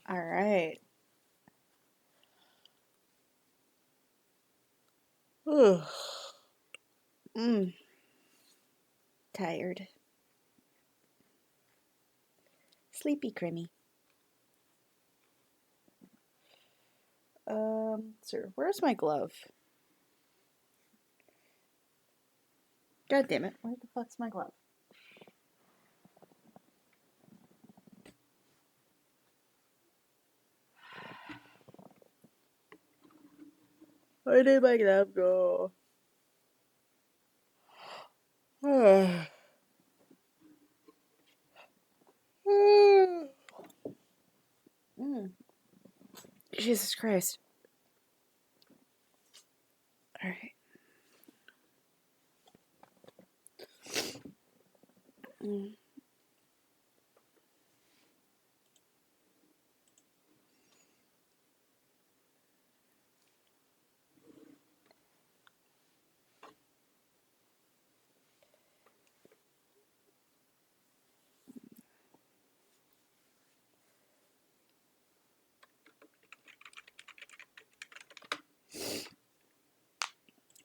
All right. Ugh. Mm, tired. Sleepy Crimmy. Sir, where's my glove? God damn it. Where the fuck's my glove? Where did my glove go? Mm, Jesus Christ. All right. Mm.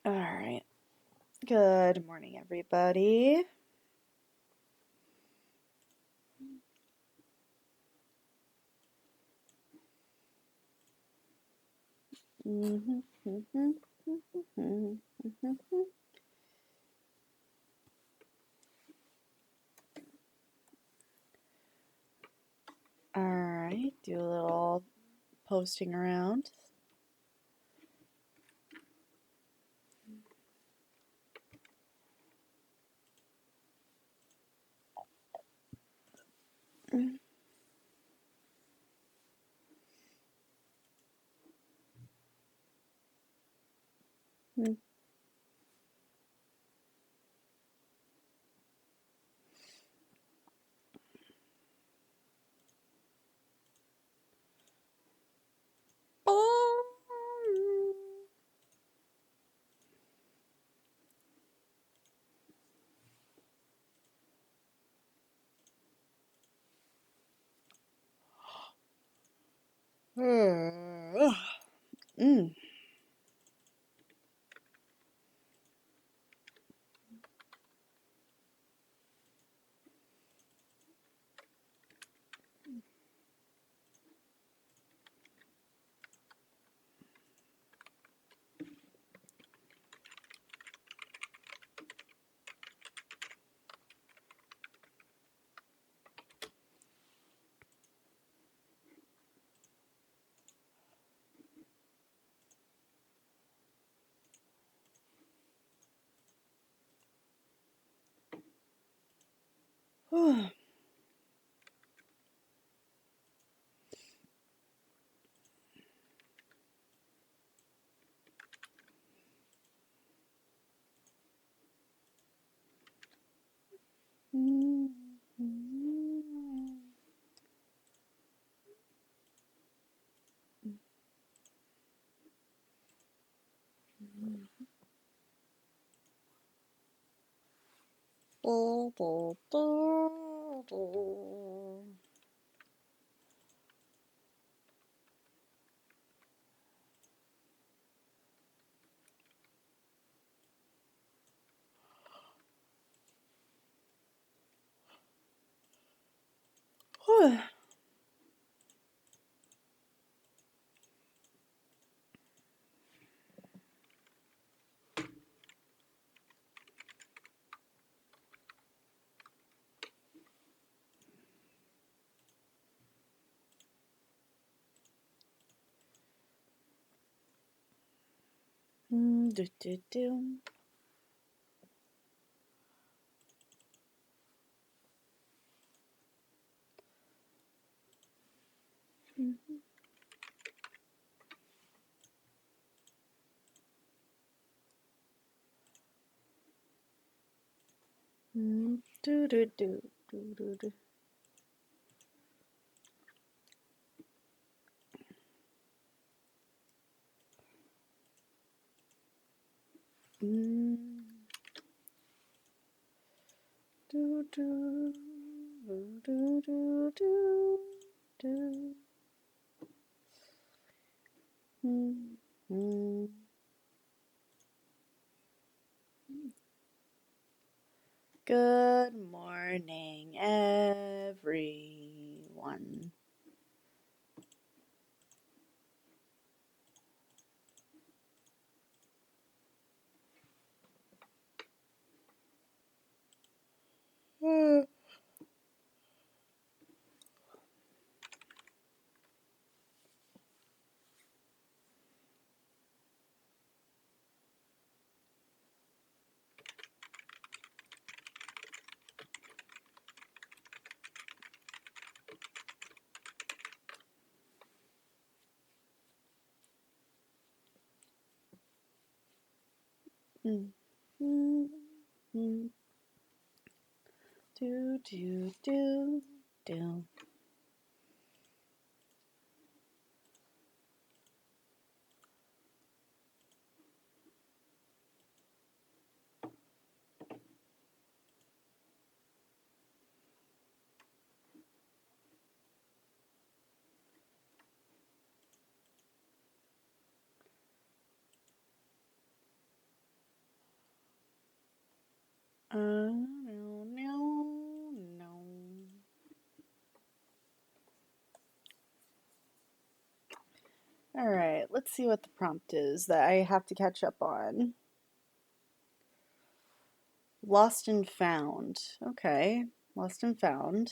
All right. Good morning, everybody. All right. Do a little posting around. Mm. Do, do, do. Do, do, do, do, do, do. Do, do, do, do, do, do. Good morning, everyone. Do, do, do, do. No, no, no. All right, let's see what the prompt is that I have to catch up on. Lost and found. Okay, lost and found.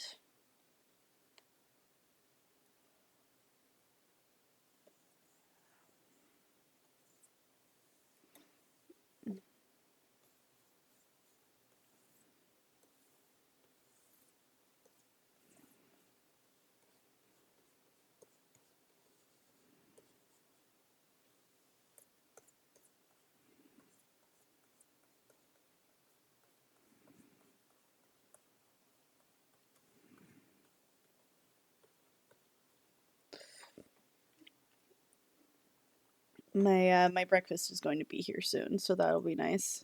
My breakfast is going to be here soon, so that'll be nice.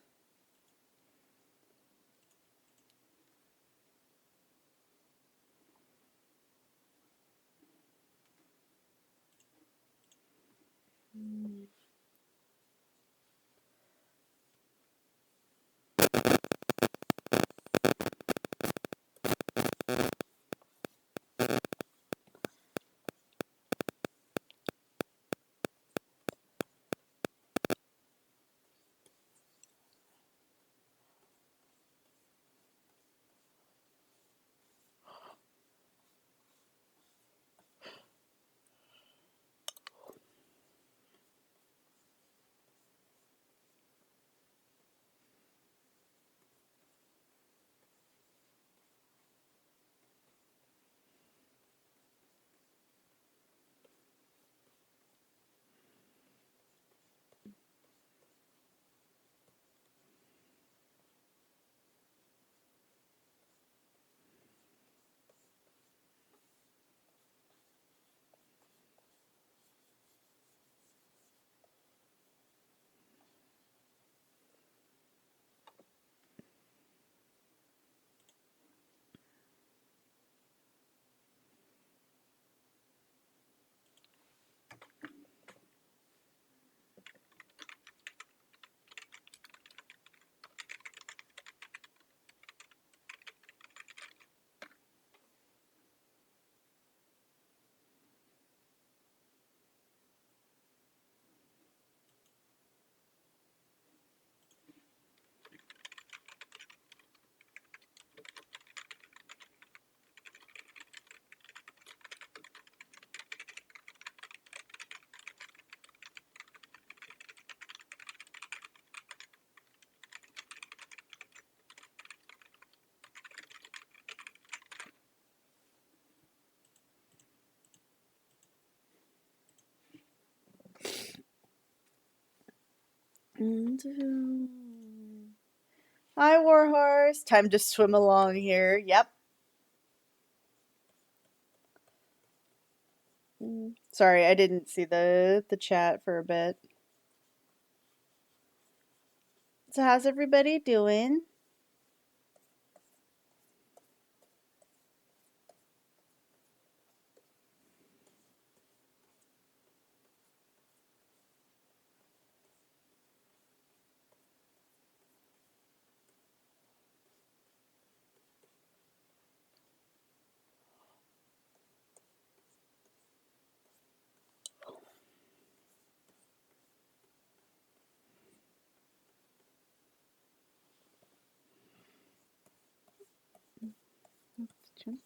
Hi, Warhorse. Time to swim along here. Yep. Sorry, I didn't see the chat for a bit. So how's everybody doing? second.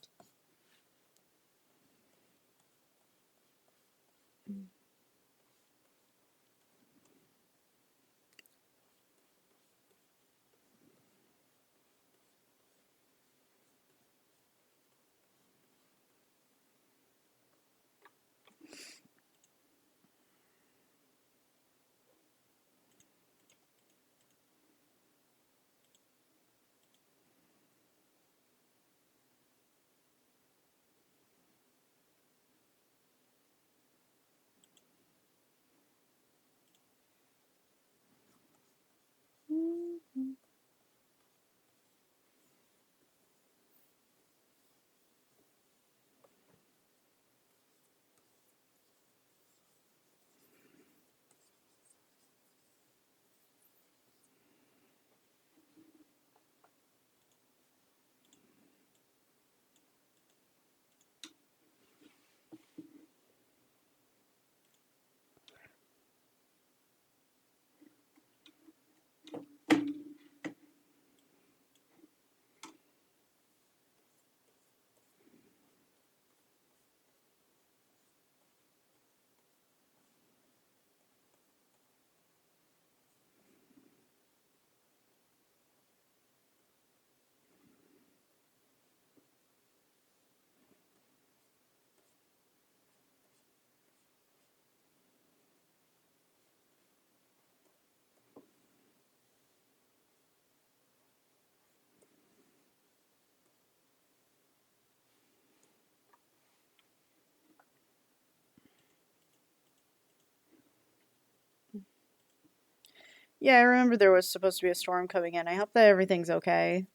Yeah, I remember there was supposed to be a storm coming in. I hope that everything's okay.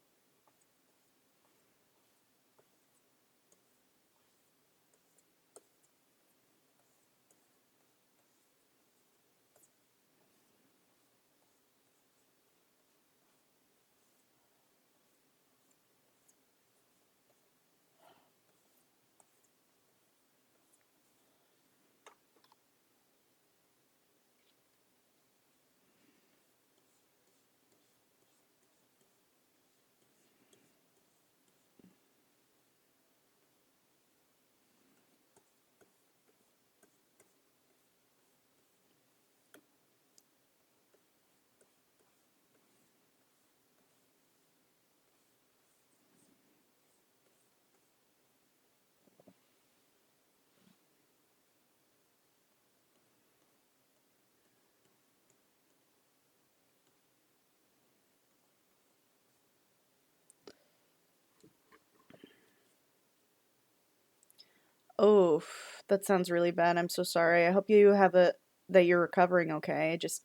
Oh, that sounds really bad. I'm so sorry. I hope you have a that you're recovering okay. Just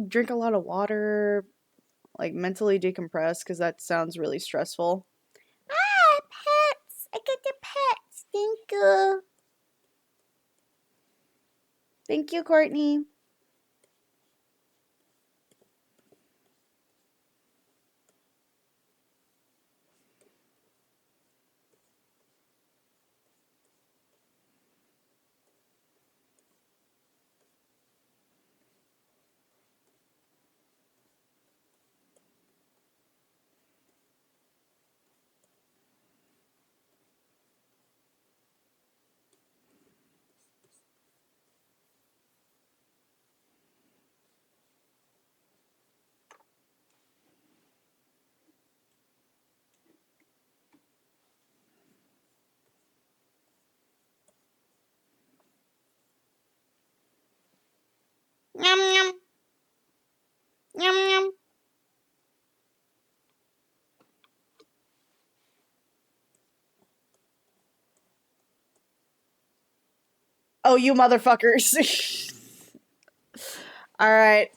drink a lot of water, like mentally decompress because that sounds really stressful. Ah, pets! I get the pets. Thank you. Thank you, Courtney. Yum yum. Yum yum. Oh, you motherfuckers. All right.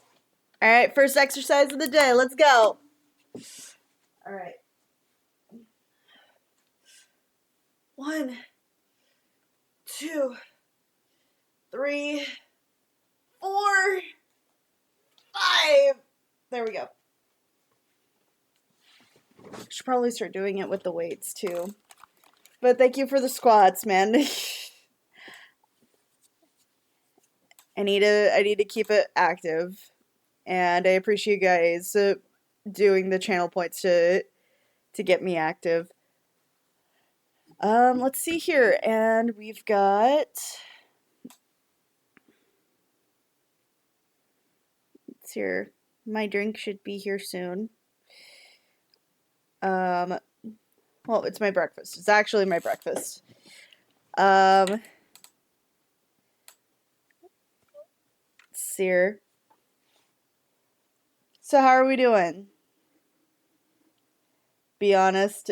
All right, first exercise of the day. Let's go. All right. 1, 2, 3, 4, 5. There we go. Should probably start doing it with the weights too. But thank you for the squats, man. I need to keep it active, and I appreciate you guys doing the channel points to get me active. Let's see here, and we've got. It's here. My drink should be here soon. Um, well, it's my breakfast. It's actually my breakfast. Let's see here. So how are we doing? Be honest.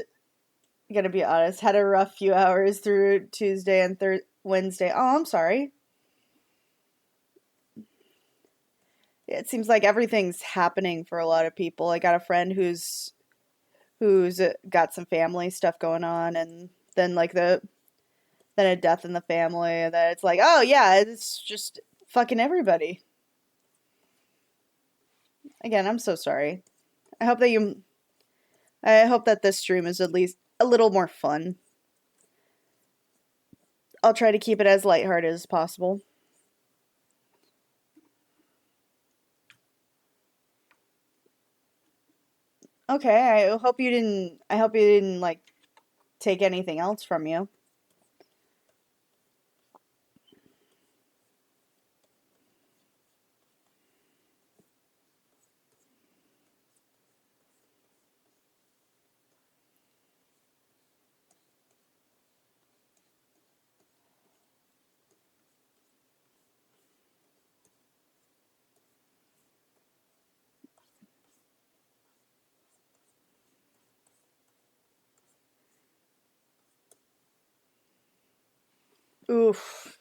Gonna be honest. Had a rough few hours through Tuesday and Wednesday. Oh, I'm sorry. It seems like everything's happening for a lot of people. I got a friend who's got some family stuff going on, and then like then a death in the family, and then it's like, oh yeah, it's just fucking everybody. Again, I'm so sorry. I hope that you I hope that this stream is at least a little more fun. I'll try to keep it as lighthearted as possible. Okay, I hope you didn't like take anything else from you. Oof.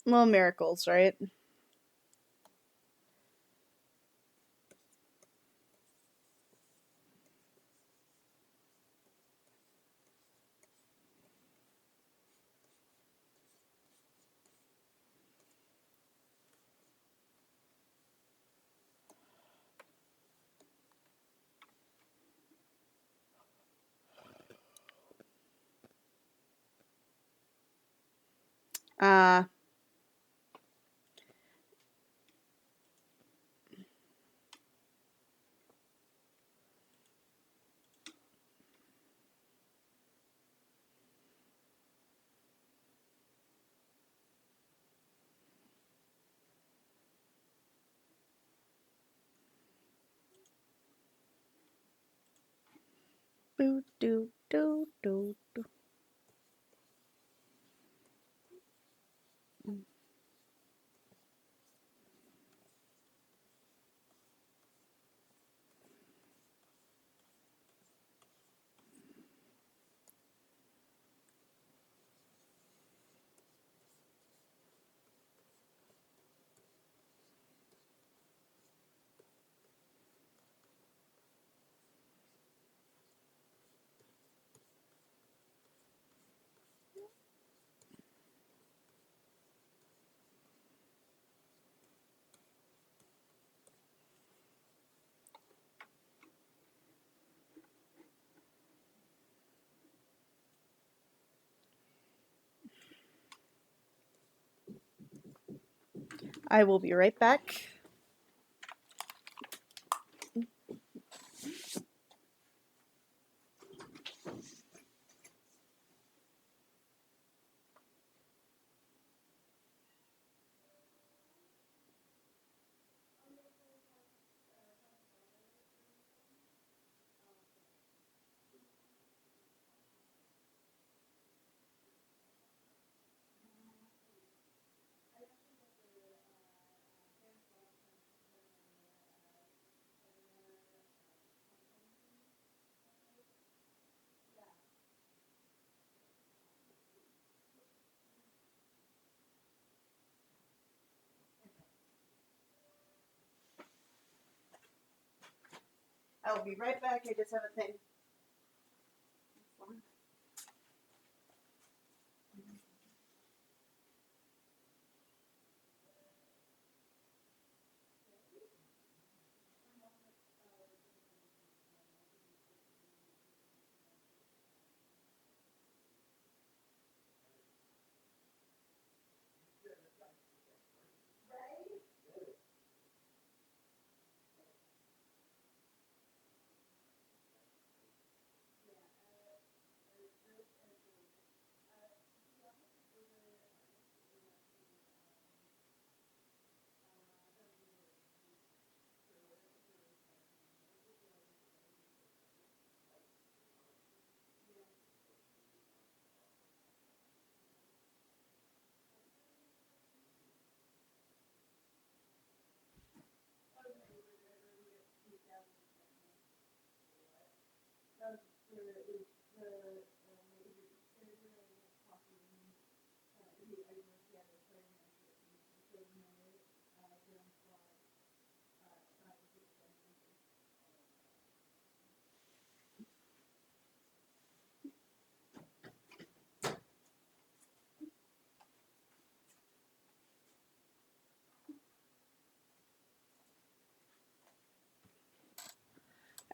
Little miracles, right? Uh, boo doo doo doo doo. I will be right back. I'll be right back. I just have a thing.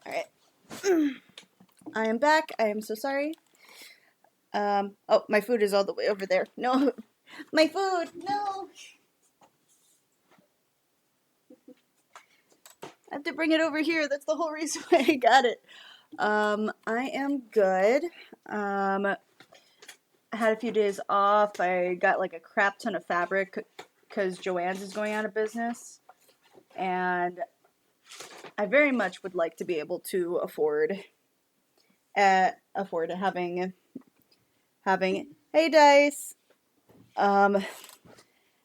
All right. I am back. I am so sorry. Oh, my food is all the way over there. No, my food. No. I have to bring it over here. That's the whole reason why I got it. I am good. I had a few days off. I got like a crap ton of fabric because Joann's is going out of business. And I very much would like to be able to afford having hey Dice. I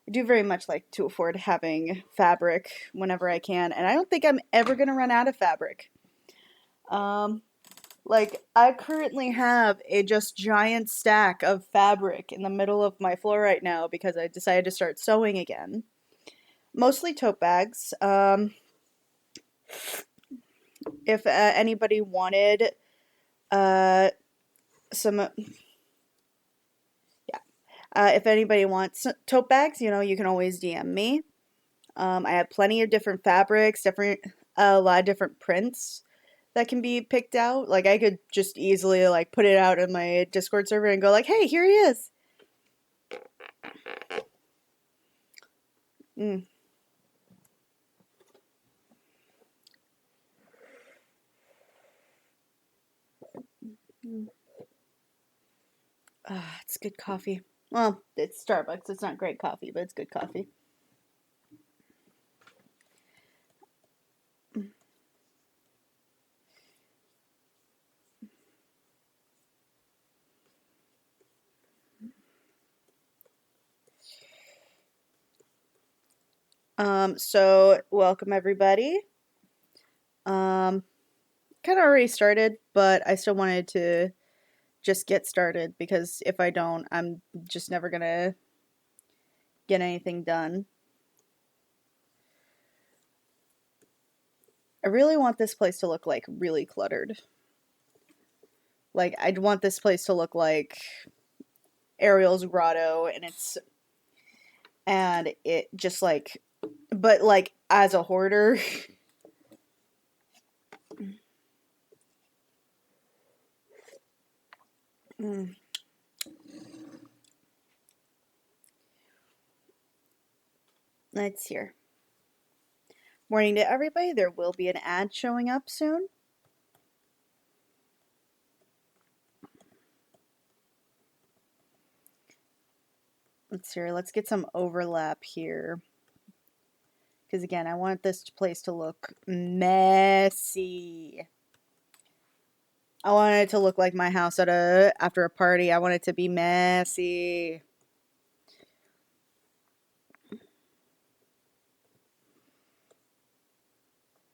do very much like to afford having fabric whenever I can, and I don't think I'm ever gonna run out of fabric. Like I currently have a just giant stack of fabric in the middle of my floor right now because I decided to start sewing again. Mostly tote bags. If anybody wanted some if anybody wants tote bags, you can always DM me. I have plenty of different fabrics, a lot of different prints that can be picked out. Like I could just easily like put it out in my Discord server and go like, "Hey, here he is." Mm. Mm. It's good coffee. Well, it's Starbucks. It's not great coffee, but it's good coffee. So welcome everybody. Kind of already started, but I still wanted to just get started because if I don't, I'm just never gonna get anything done. I really want this place to look like really cluttered. Like I'd want this place to look like Ariel's grotto and it just like but like as a hoarder. Mm. Let's hear. Morning to everybody. There will be an ad showing up soon. Let's hear. Let's get some overlap here. Because again, I want this place to look messy. I want it to look like my house after a party. I want it to be messy.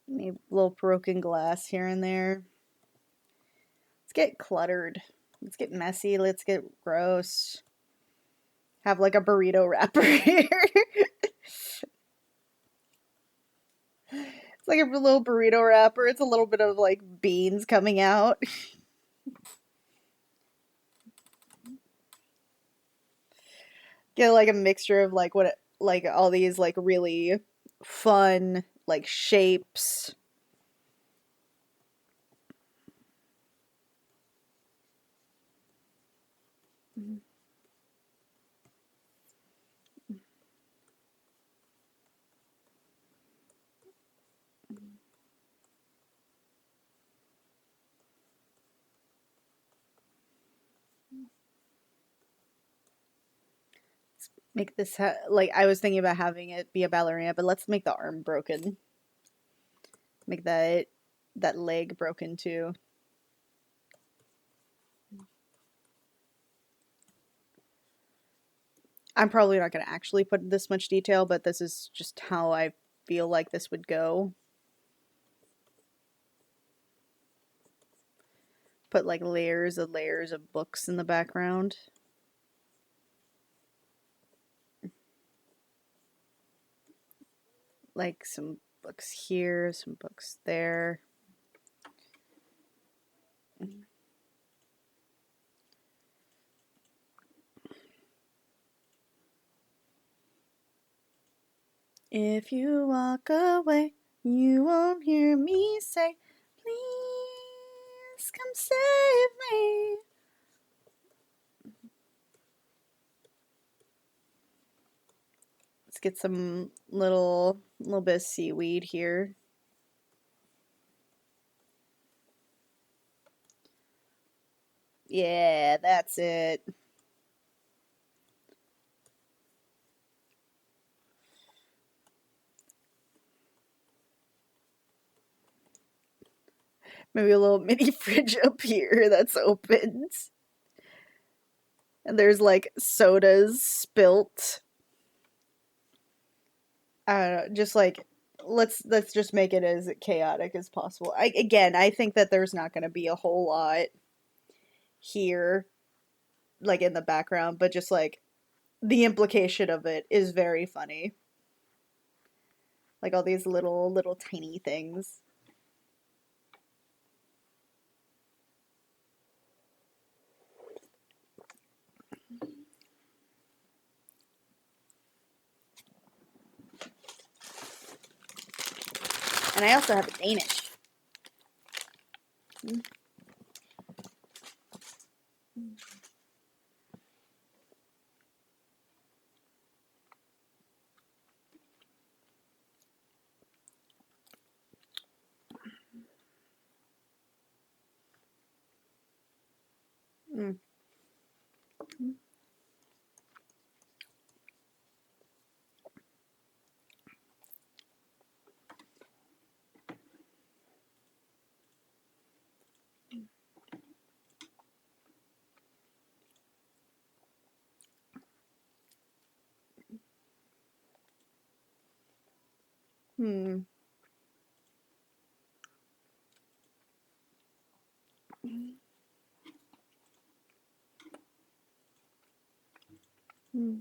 Maybe a little broken glass here and there. Let's get cluttered. Let's get messy. Let's get gross. Have like a burrito wrapper here. It's like a little burrito wrapper. It's a little bit of like beans coming out. Get like a mixture of like like all these like really fun like shapes. Make this like I was thinking about having it be a ballerina, but let's make the arm broken. Make that leg broken too. I'm probably not going to actually put this much detail, but this is just how I feel like this would go. Put like layers of books in the background. Like some books here, some books there. If you walk away, you won't hear me say, please come save me. Let's get some little bit of seaweed here. Yeah, that's it. Maybe a little mini fridge up here that's opened. And there's like sodas spilt. I don't know, just like let's just make it as chaotic as possible. I think that there's not going to be a whole lot here like in the background, but just like the implication of it is very funny. Like all these little tiny things. And I also have a Danish. Mm. Hmm. Hmm.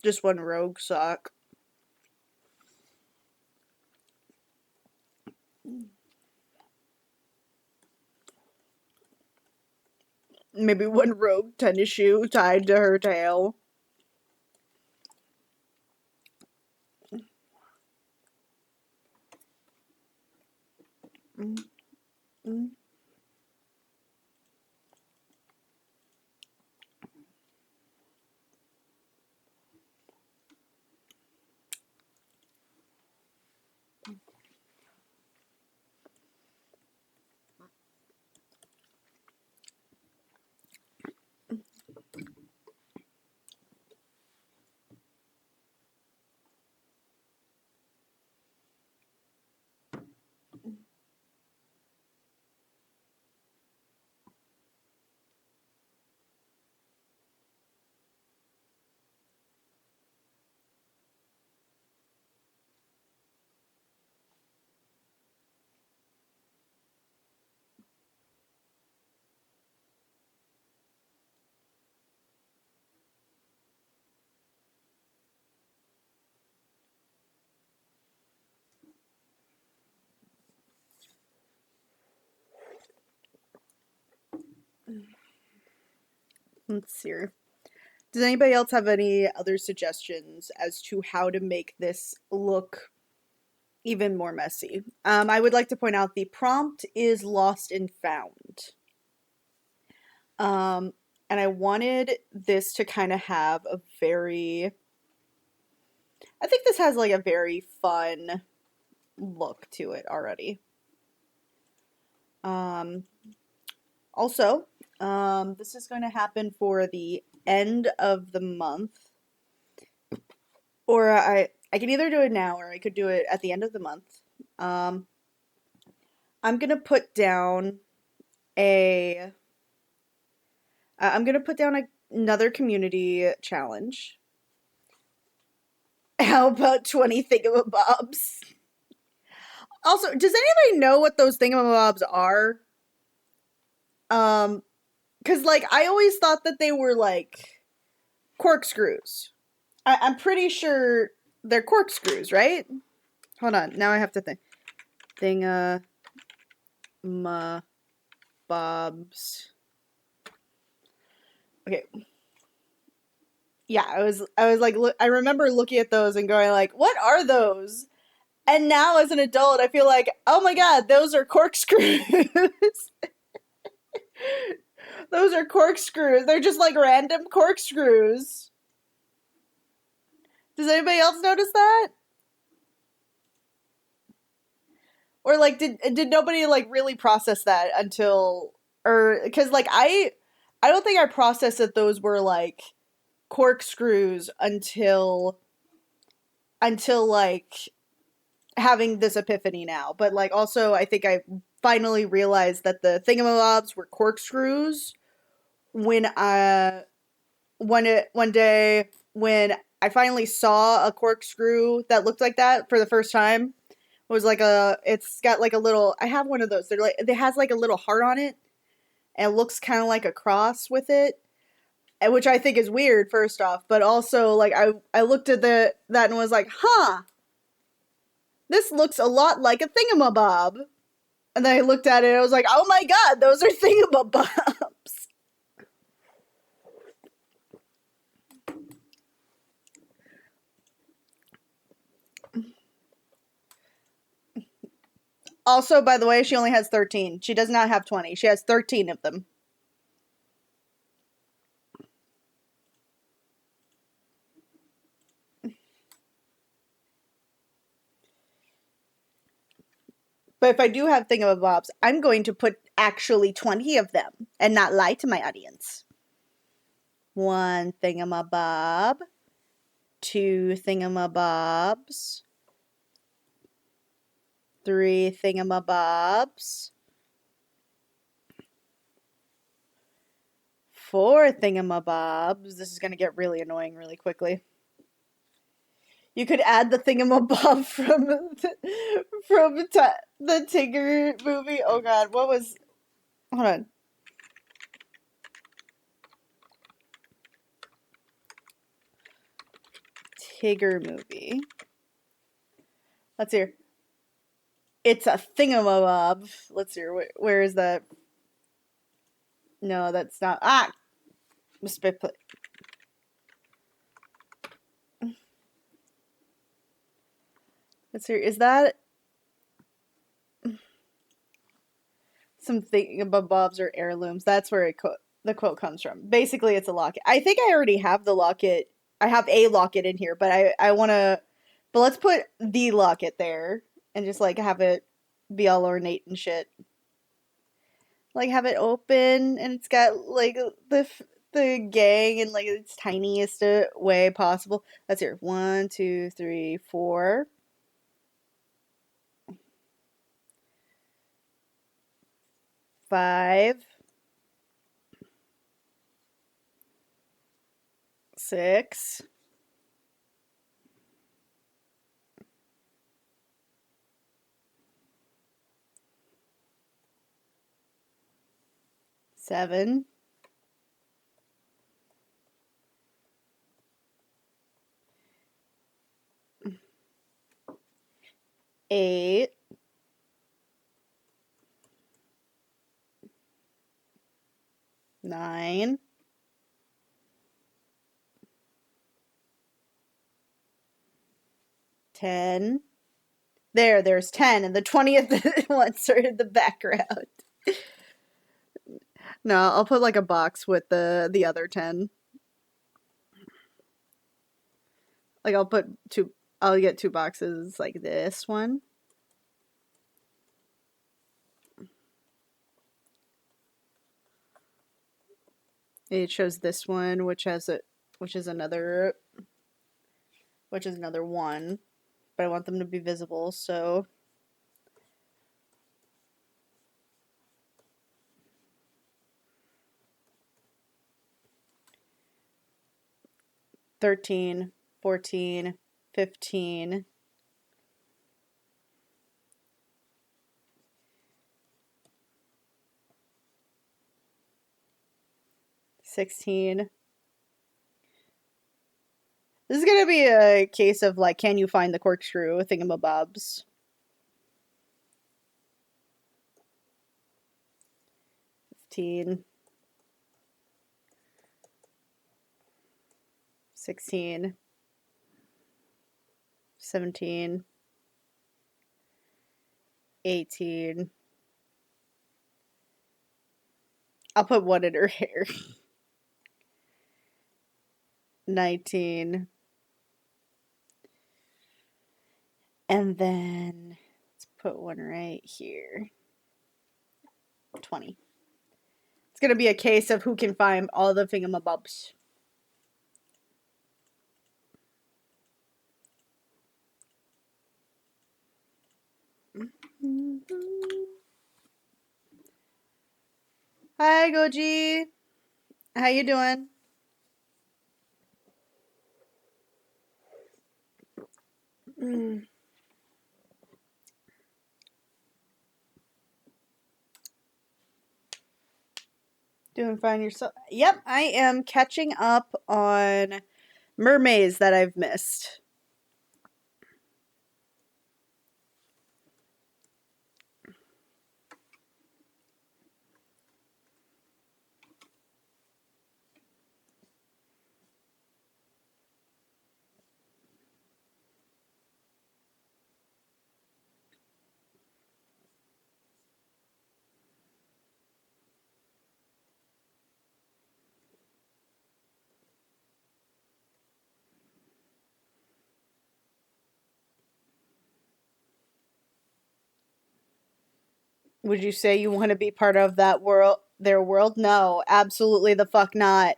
Just one rogue sock. Maybe one rogue tennis shoe tied to her tail. Mm, mm, Let's see here. Does anybody else have any other suggestions as to how to make this look even more messy? I would like to point out the prompt is lost and found. And I wanted this to kind of have a very, I think this has like a very fun look to it already. Also, this is going to happen for the end of the month, or I can either do it now or I could do it at the end of the month. I'm gonna put down a I'm gonna put down another community challenge. How about 20 thingamabobs? Also, does anybody know what those thingamabobs are? Because like I always thought that they were like corkscrews. I'm pretty sure they're corkscrews, right? Hold on, now I have to think. Thingamabobs. Okay. Yeah, I was like, I remember looking at those and going like, what are those? And now as an adult, I feel like, oh my god, those are corkscrews. Those are corkscrews. They're just like random corkscrews. Does anybody else notice that? Or like did nobody like really process that until or cuz like I don't think I processed that those were like corkscrews until like having this epiphany now. But like also I think I finally realized that the thingamabobs were corkscrews when one day when I finally saw a corkscrew that looked like that for the first time. It was like it's got like a little, I have one of those. They're like, it has like a little heart on it and it looks kind of like a cross with it, which I think is weird first off, but also like I looked at that and was like, huh, this looks a lot like a thingamabob. And then I looked at it and I was like, oh my god, those are thingamabobs. Also, by the way, she only has 13. She does not have 20. She has 13 of them. But if I do have thingamabobs, I'm going to put actually 20 of them and not lie to my audience. One thingamabob. Two thingamabobs. Three thingamabobs. Four thingamabobs. This is going to get really annoying really quickly. You could add the thingamabob from the Tigger movie. Oh god, what was... Hold on. Tigger movie. Let's hear. It's a thingamabob. Let's see. Where is that? No, that's not. Ah! Spit play. Let's see. Is that some thingamabobs or heirlooms? That's where the quote comes from. Basically, it's a locket. I think I already have the locket. I have a locket in here, but I want to. But let's put the locket there and just like have it be all ornate and shit. Like have it open and it's got like the gang in like its tiniest way possible. Let's hear. 1, 2, 3, 4. 5. 6. 7. 8. 9, 10. There's 10, and the 20th one started the background. No, I'll put like a box with the other 10. Like I'll get two boxes like this one. It shows this one, which is another 1, but I want them to be visible, so 13, 14, 15, 16. This is gonna be a case of like, can you find the corkscrew thingamabobs? 15, 16, 17, 18. I'll put one in her hair. 19. And then let's put one right here. 20. It's going to be a case of who can find all the thingamabobs. Hi, Goji. How you doing? Doing fine yourself? Yep, I am catching up on Mermays that I've missed. Would you say you want to be part of that world, their world? No, absolutely the fuck not.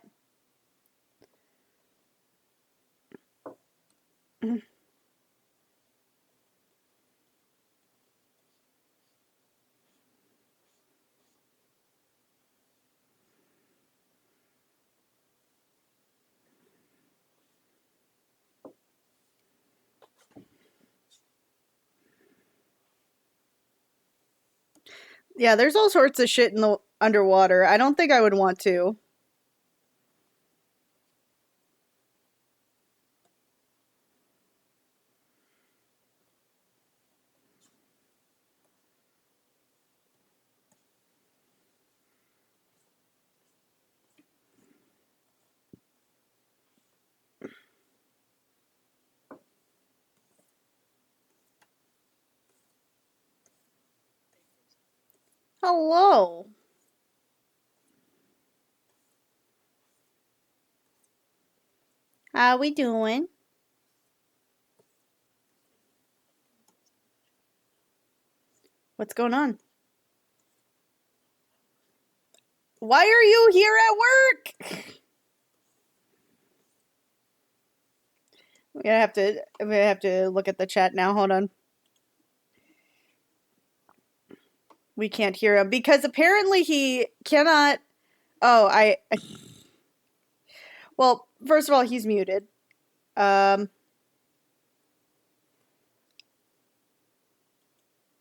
Yeah, there's all sorts of shit in the underwater. I don't think I would want to. Hello. How we doing? What's going on? Why are you here at work? I'm gonna have to look at the chat now. Hold on. We can't hear him because apparently he cannot. Oh, well, first of all, he's muted. Um,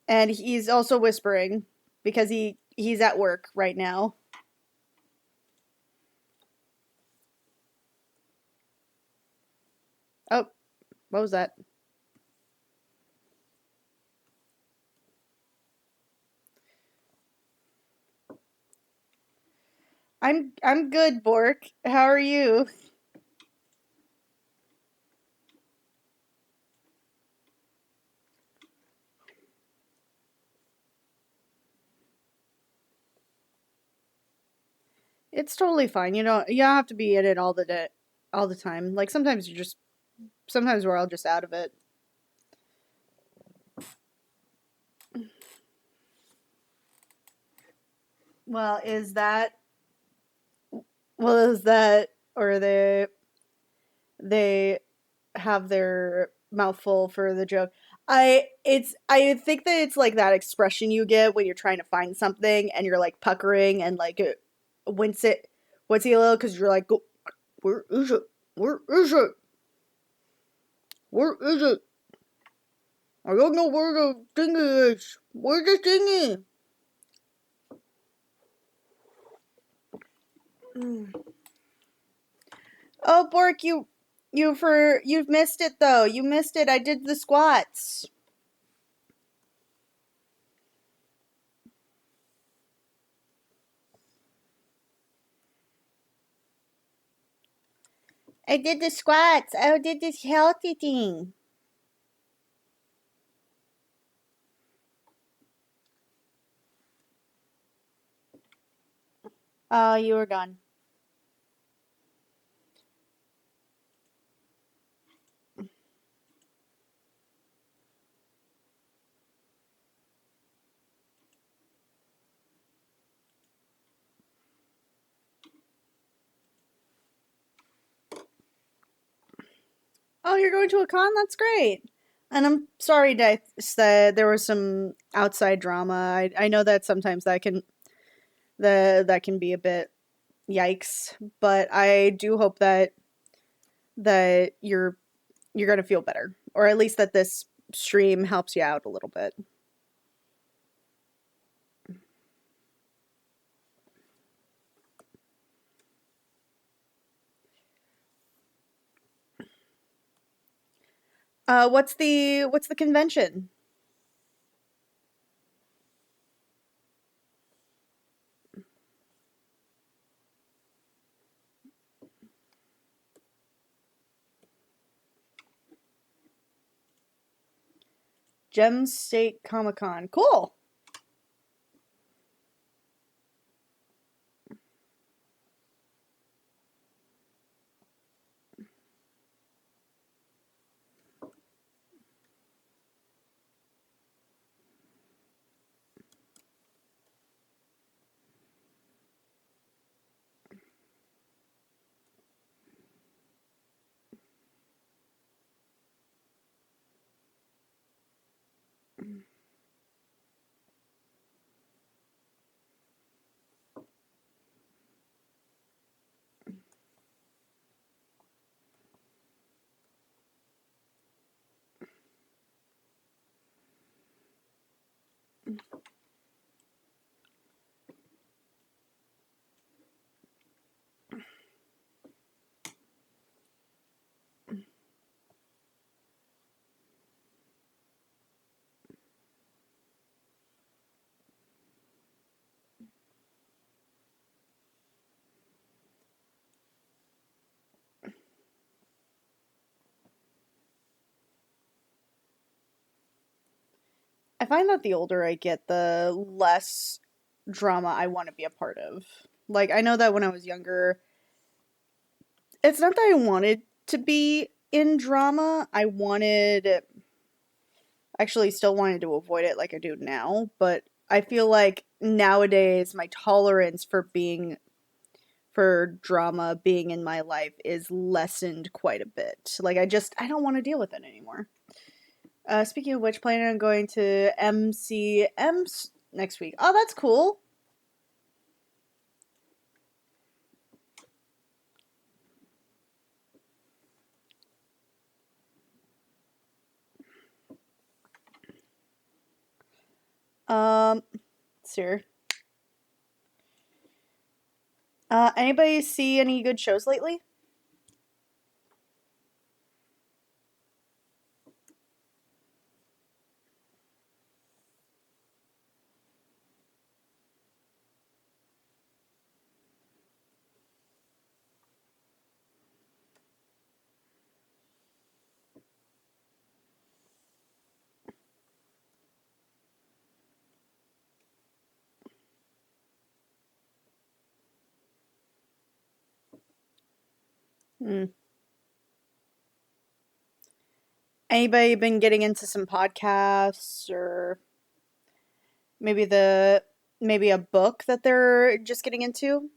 and he's also whispering because he's at work right now. Oh, what was that? I'm good, Bork. How are you? It's totally fine. You don't have to be in it all the day, all the time. Like sometimes we're all just out of it. Well, is that or they have their mouth full for the joke. I think that it's like that expression you get when you're trying to find something and you're like puckering and like wince it wince it a little because you're like, where is it? Where is it? Where is it? I don't know where the thingy is. Where's the thingy? Mm. Oh, Bork, you've missed it though. You missed it. I did the squats. I did the squats. I did this healthy thing. Oh, you were gone. Oh, you're going to a con? That's great. And I'm sorry, Dice, that there was some outside drama. I know that sometimes that can be a bit yikes, but I do hope that you're gonna feel better, or at least that this stream helps you out a little bit. What's the convention? Gem State Comic Con. Cool. I find that the older I get, the less drama I want to be a part of. Like, I know that when I was younger, it's not that I wanted to be in drama. Actually, still wanted to avoid it like I do now, but I feel like nowadays my tolerance for drama being in my life is lessened quite a bit. Like, I don't want to deal with it anymore. Speaking of which, planning on going to MCM's next week. Oh, that's cool. Um, sir. Anybody see any good shows lately? Mm. Anybody been getting into some podcasts or maybe maybe a book that they're just getting into?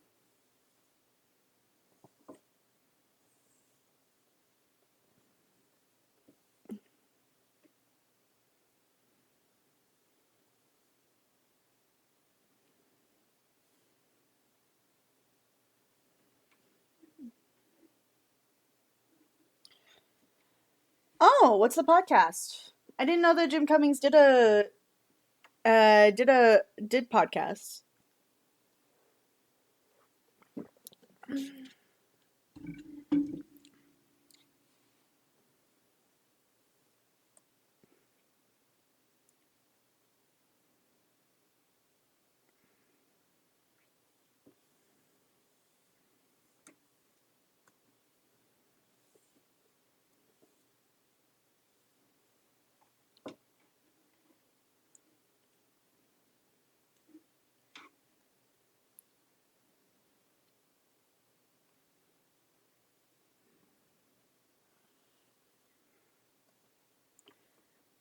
Oh, what's the podcast? I didn't know that Jim Cummings did podcasts.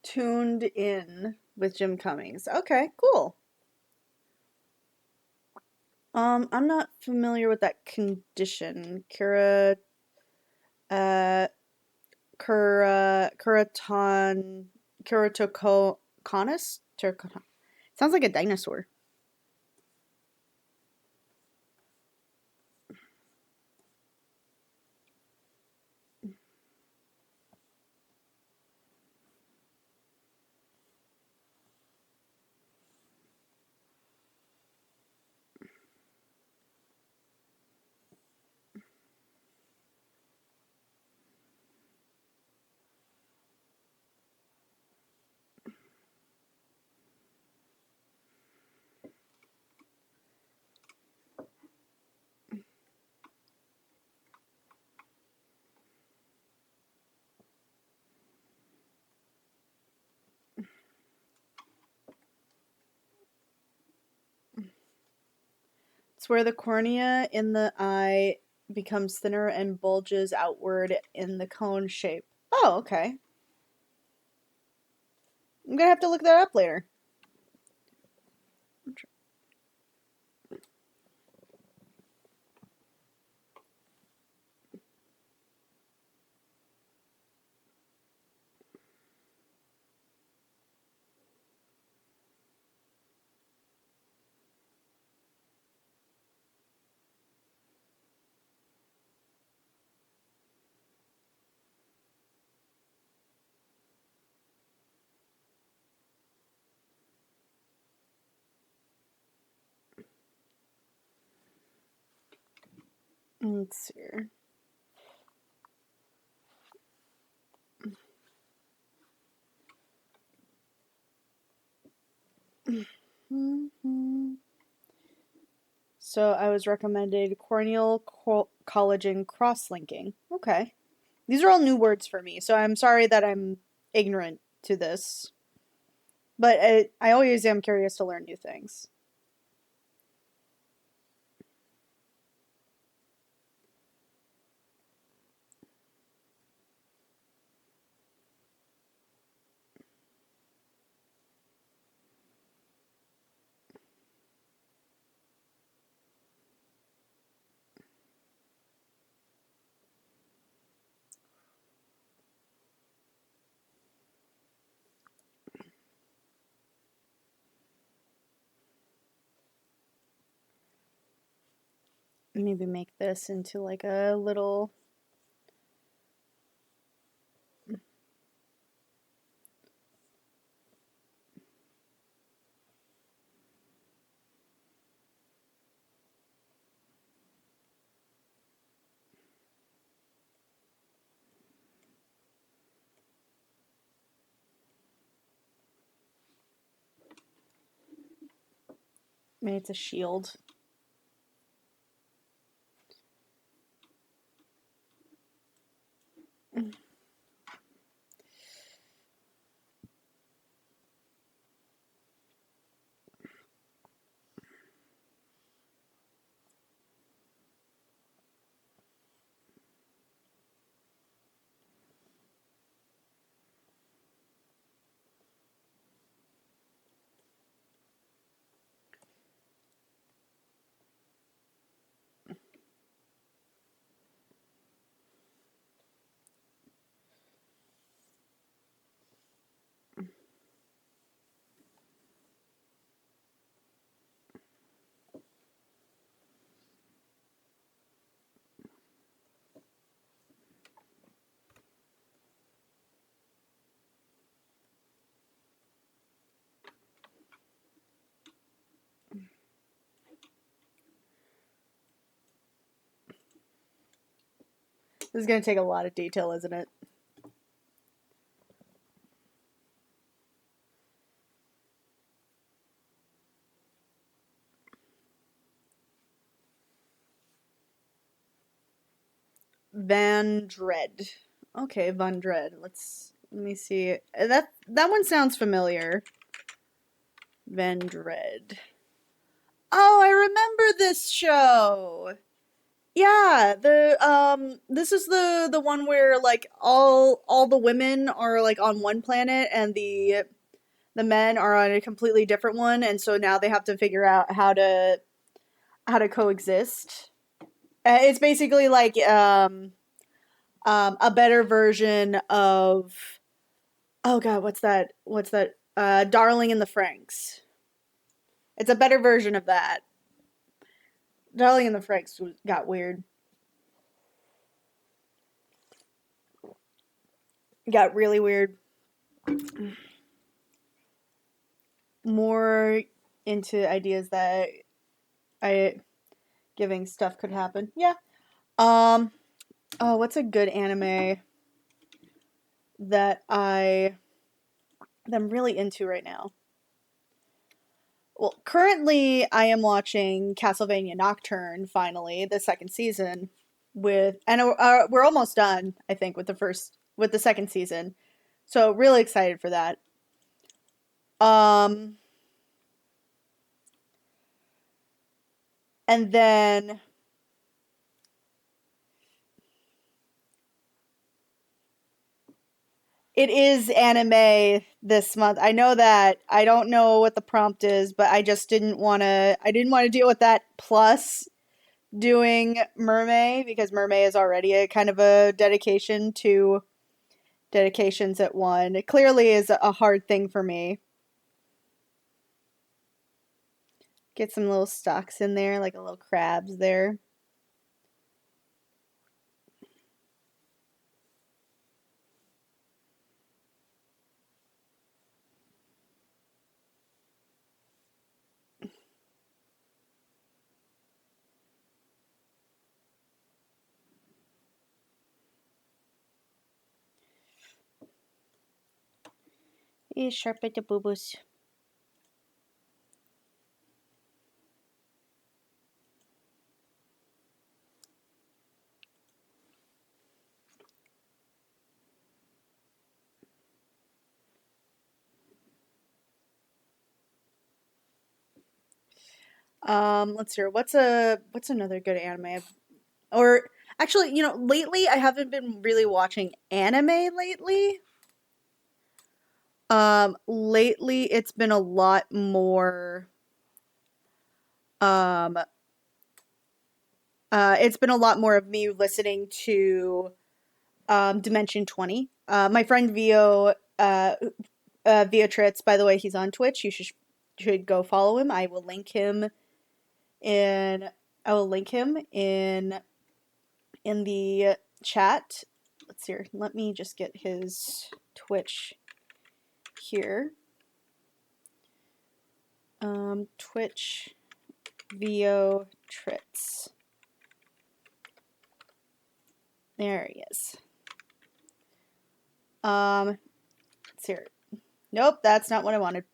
Tuned in with Jim Cummings. Okay, cool. I'm not familiar with that condition. Uh, Keraton, keratoconus? Sounds like a dinosaur. It's where the cornea in the eye becomes thinner and bulges outward in the cone shape. Oh, okay. I'm gonna have to look that up later. Let's see here. So I was recommended corneal collagen cross-linking. Okay. These are all new words for me, so I'm sorry that I'm ignorant to this. But I always am curious to learn new things. Maybe make this into like a little. Maybe it's a shield. This is gonna take a lot of detail, isn't it? Van Dread. Okay, Van Dread. Let me see. That one sounds familiar. Van Dread. Oh, I remember this show. Yeah, this is the one where like all the women are like on one planet and the men are on a completely different one, and so now they have to figure out how to coexist. It's basically like a better version of, oh god, what's that Darling in the Franxx. It's a better version of that. Darling in the Franxx got weird. Got really weird. More into ideas that I giving stuff could happen. Yeah. Um oh, what's a good anime that I'm really into right now? Well, currently I am watching Castlevania Nocturne finally, the second season and we're almost done, I think, with the second season. So, really excited for that. Um and then it is anime this month. I know that. I don't know what the prompt is, but I didn't want to deal with that plus doing Mermay because Mermay is already a kind of a dedication to dedications at one. It clearly is a hard thing for me. Get some little stalks in there, like a little crabs there. You sharpen the boo-boos. Let's hear. What's another good anime? Or actually, lately I haven't been really watching anime lately. Lately it's been a lot more um it's been a lot more of me listening to Dimension 20. My friend Vio Tritz, by the way, he's on Twitch. You should go follow him. In I will link him in the chat. Let's see. Let me just get his Twitch here. Twitch Vio Tritz. There he is. Let's see. Nope, that's not what I wanted.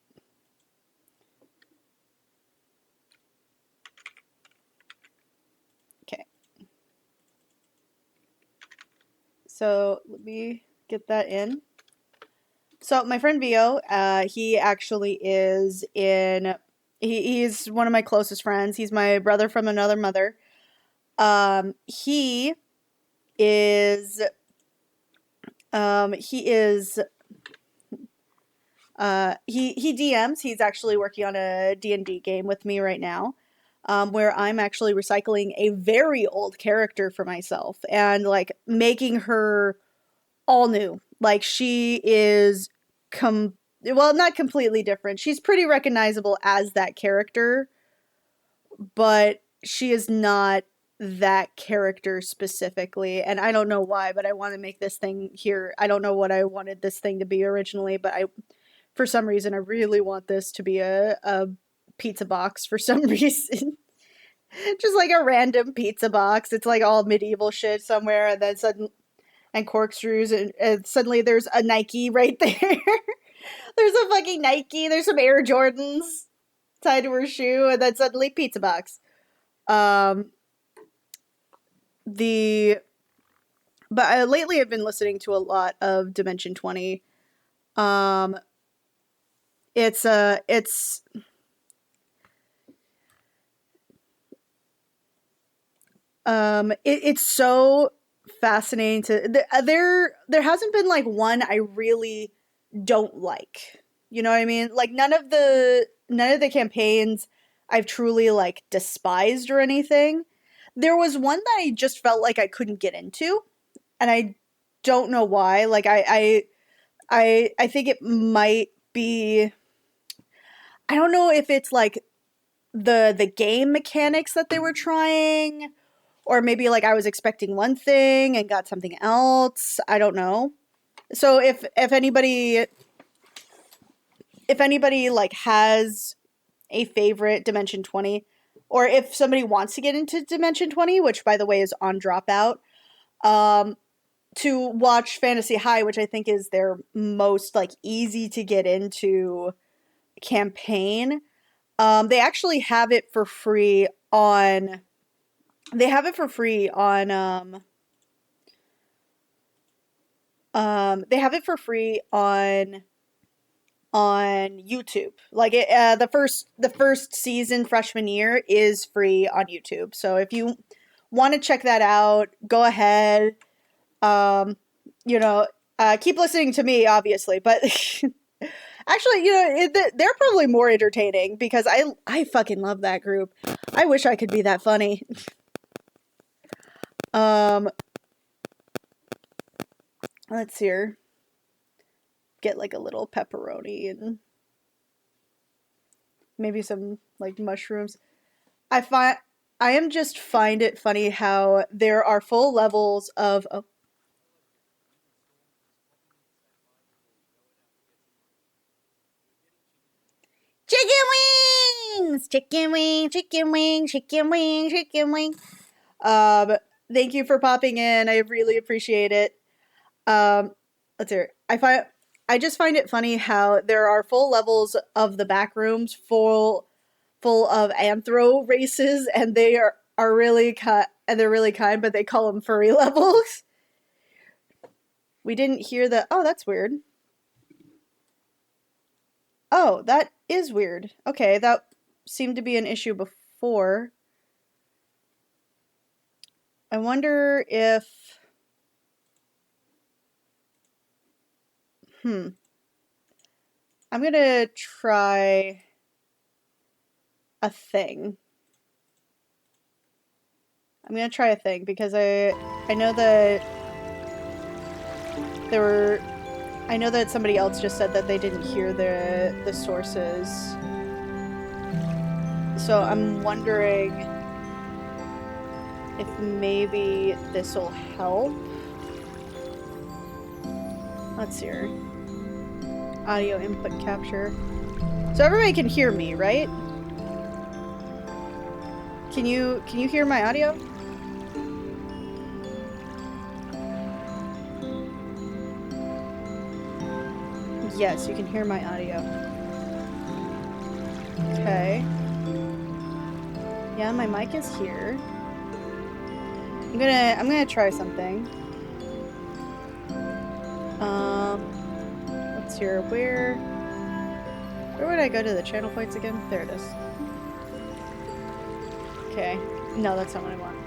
Okay. So let me get that in. So my friend Vio, he actually is in. He's one of my closest friends. He's my brother from another mother. He is. He is. He DMs. He's actually working on a D&D game with me right now, where I'm actually recycling a very old character for myself and like making her all new. Like she is well, not completely different. She's pretty recognizable as that character, but she is not that character specifically. And I don't know why, but I want to make this thing here. I don't know what I wanted this thing to be originally, but for some reason, I really want this to be a pizza box for some reason. Just like a random pizza box. It's like all medieval shit somewhere, and then sudden and corkscrews, and suddenly there's a Nike right there. There's a fucking Nike. There's some Air Jordans tied to her shoe, and then suddenly pizza box. Um, the but lately I've been listening to a lot of Dimension 20. Um, it's it's so fascinating to there hasn't been like one I really don't like. You know what I mean? Like none of the campaigns I've truly like despised or anything. There was one that I just felt like I couldn't get into, and I don't know why. Like I think it might be, I don't know if it's like the game mechanics that they were trying, or maybe like I was expecting one thing and got something else. I don't know. So if anybody like has a favorite Dimension 20, or if somebody wants to get into Dimension 20, which by the way is on Dropout, um to watch Fantasy High, which I think is their most like easy to get into campaign. They actually have it for free on they have it for free on they have it for free on YouTube. Like the first season freshman year is free on YouTube. So if you want to check that out, go ahead. Um, you know, keep listening to me, obviously, but actually, you know, they're probably more entertaining because I fucking love that group. I wish I could be that funny. Um, let's see here. Get like a little pepperoni and maybe some like mushrooms. I find I am just find it funny how there are full levels of chicken wings, chicken wing, chicken wing, chicken wing, chicken wing. Um, thank you for popping in. I really appreciate it. Um, let's hear it. I just find it funny how there are full levels of the back rooms full of anthro races, and are really and they're really kind, but they call them furry levels. We didn't hear the. Oh, that's weird. Oh, that is weird. Okay, that seemed to be an issue before. I wonder if. Hmm. I'm gonna try a thing. I'm gonna try a thing because I know that there were I know that somebody else just said that they didn't hear the sources. So I'm wondering if maybe this will help. Let's see here. Audio input capture. So everybody can hear me, right? Can you hear my audio? Yes, you can hear my audio. Okay. Yeah, my mic is here. I'm gonna try something. Let's hear where would I go to the channel points again? There it is. Okay. No, that's not what I want.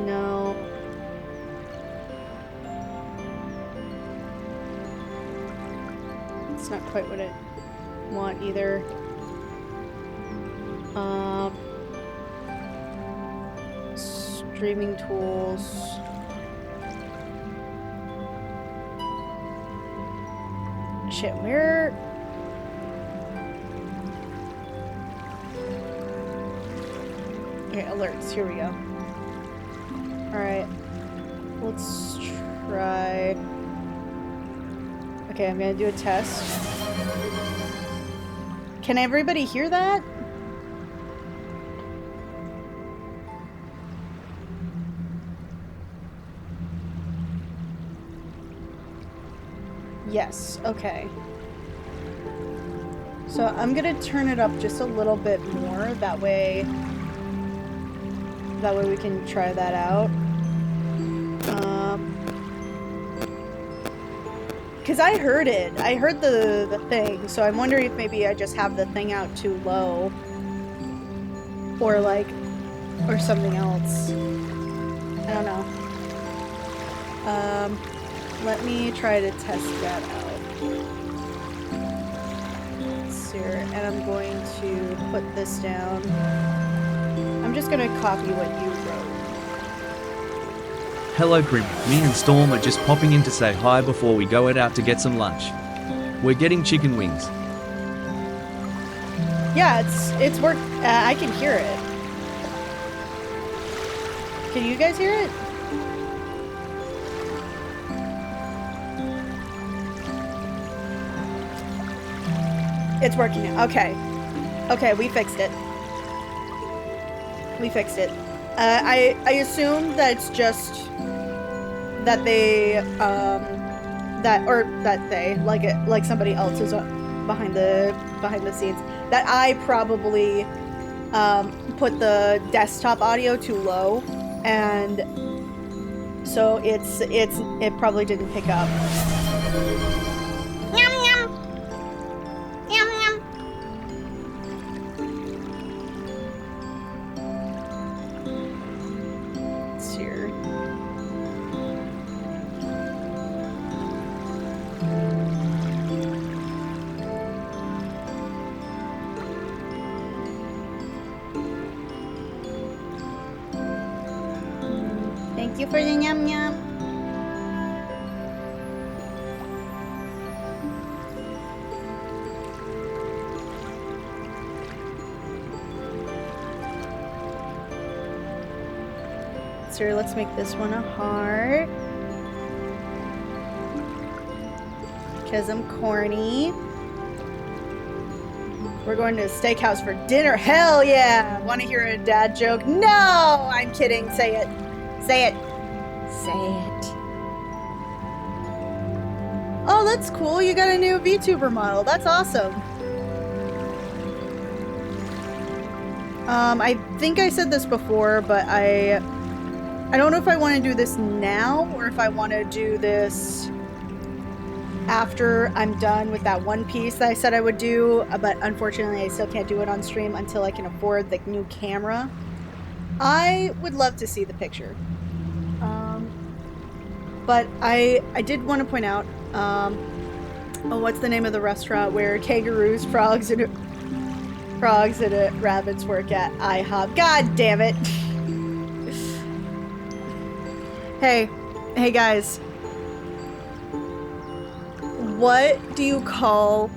No. It's not quite what I want either. Streaming tools. Shit, where? Okay, alerts. Here we go. Alright. Let's try. Okay, I'm gonna do a test. Can everybody hear that? Yes, okay. So I'm gonna turn it up just a little bit more, that way we can try that out. Because I heard it. I heard the thing, so I'm wondering if maybe I just have the thing out too low. Or like, or something else. I don't know. Let me try to test that out. Here, and I'm going to put this down. I'm just gonna copy what you wrote. Hello Grim, me and Storm are just popping in to say hi before we go out to get some lunch. We're getting chicken wings. Yeah, it's work. I can hear it. Can you guys hear it? It's working now. Okay. Okay, we fixed it. We fixed it. I assume that it's just that they like somebody else is behind the scenes. That I probably put the desktop audio too low, and so it probably didn't pick up. Thank you for the yum yum. So let's make this one a heart. Because I'm corny. We're going to a steakhouse for dinner. Hell yeah! Want to hear a dad joke? No! I'm kidding. Say it. Say it. Say it. Oh, that's cool. You got a new VTuber model. That's awesome. I think I said this before, but I don't know if I want to do this now or if I want to do this after I'm done with that one piece that I said I would do, but unfortunately I still can't do it on stream until I can afford the new camera. I would love to see the picture. But I did want to point out, oh, what's the name of the restaurant where kangaroos, frogs, and rabbits work at? IHOP. God damn it. Hey guys. What do you call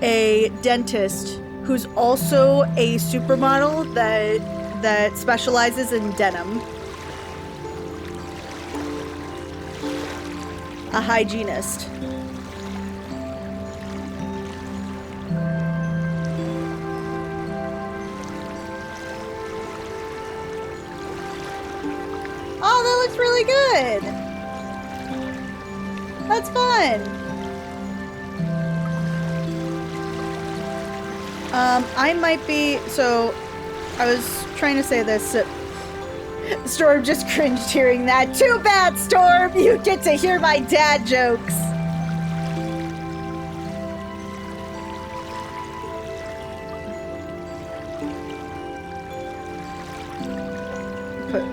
a dentist who's also a supermodel that specializes in denim? A hygienist. Oh, that looks really good. That's fun. I might be, so I was trying to say this. Storm just cringed hearing that. Too bad, Storm! You get to hear my dad jokes!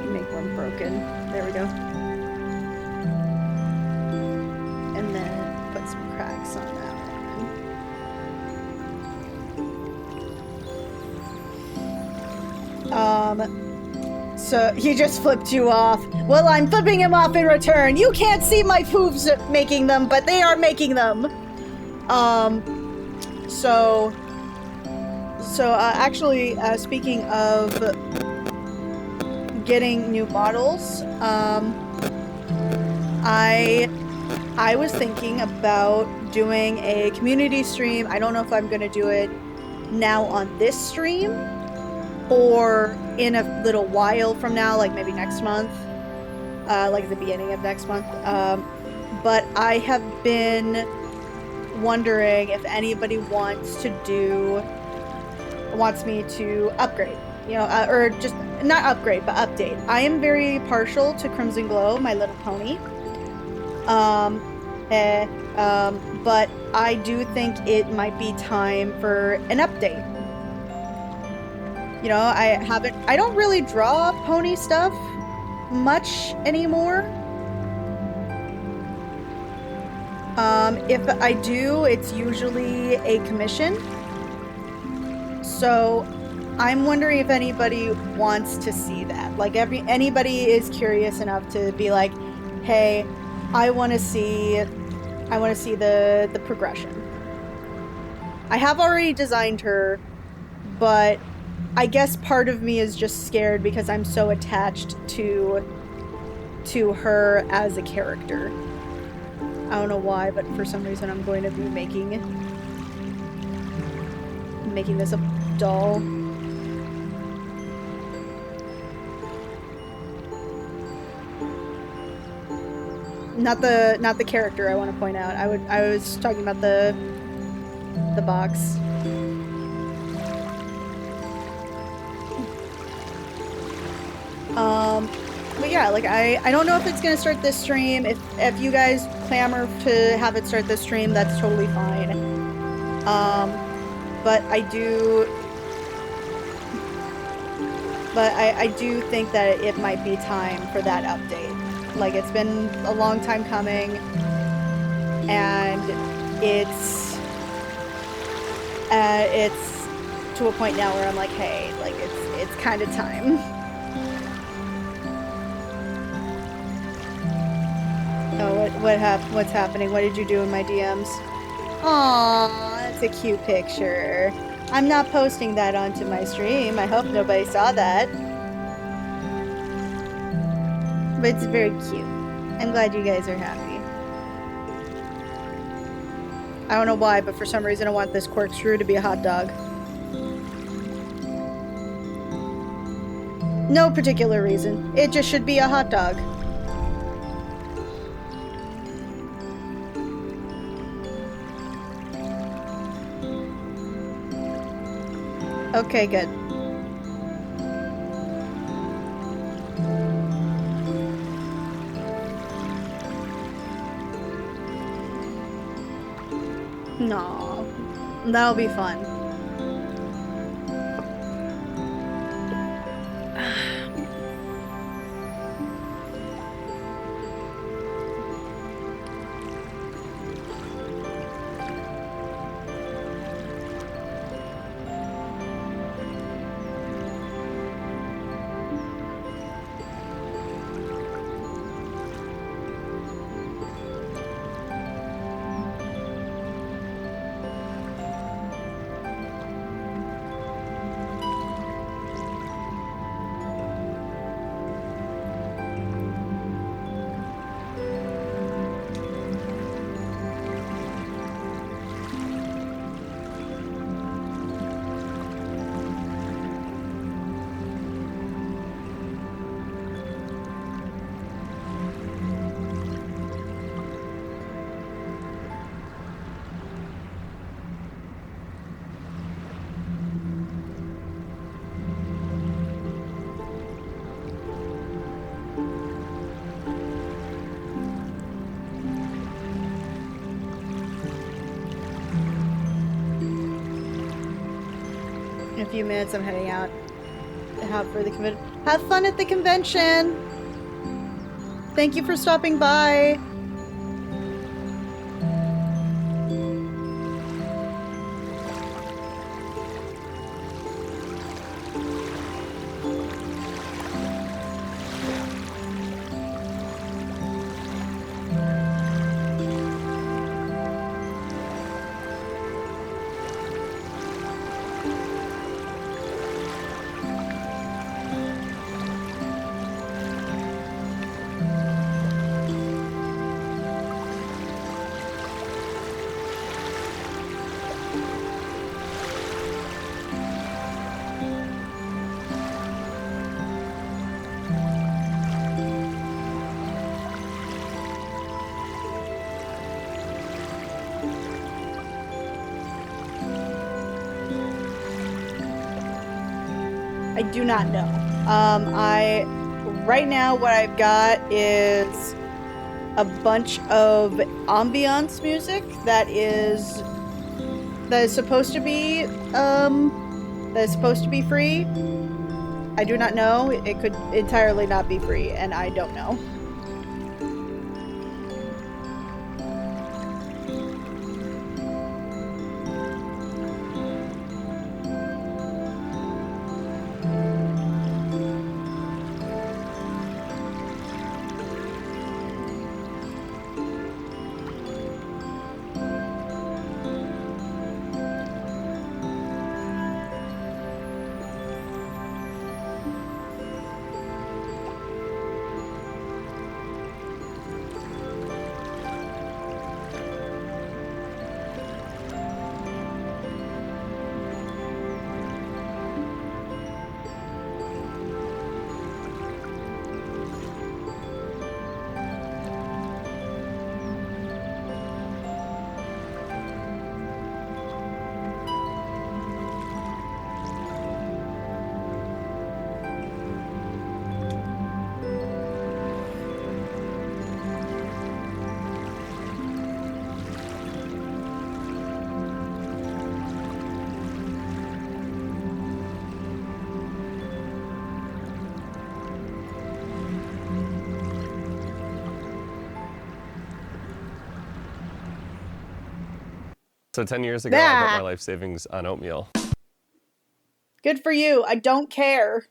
Make one broken. There we go. And then put some cracks on that one. So he just flipped you off. Well, I'm flipping him off in return. You can't see my poofs making them, but they are making them. Actually, speaking of getting new models, I was thinking about doing a community stream. I don't know if I'm gonna do it now on this stream or in a little while from now, like maybe next month, like at the beginning of next month. but I have been wondering if anybody wants me to upgrade, or just not upgrade, but update. I am very partial to Crimson Glow, My Little Pony. Um, eh, but I do think it might be time for an update. I don't really draw pony stuff much anymore. If I do, it's usually a commission. So I'm wondering if anybody wants to see that. Like anybody is curious enough to be like, "Hey, I want to see the progression." I have already designed her, but I guess part of me is just scared because I'm so attached to her as a character. I don't know why, but for some reason I'm going to be making this a doll. Not the character, I want to point out. I was talking about the box. But yeah, like I don't know if it's gonna start this stream. If you guys clamor to have it start this stream, that's totally fine. But I do think that it might be time for that update. Like, it's been a long time coming, and it's to a point now where I'm like, hey, like it's kind of time. Oh, what's happening? What did you do in my DMs? Aww, that's a cute picture. I'm not posting that onto my stream. I hope nobody saw that. But it's very cute. I'm glad you guys are happy. I don't know why, but for some reason I want this corkscrew to be a hot dog. No particular reason. It just should be a hot dog. Okay, good. No, that'll be fun. In a few minutes, I'm heading out for the convention. Have fun at the convention! Thank you for stopping by! I do not know. I right now what I've got is a bunch of ambiance music that is supposed to be free. I do not know. It could entirely not be free, and I don't know. So 10 years ago, I bet my Ah, life savings on oatmeal. good for you. I don't care.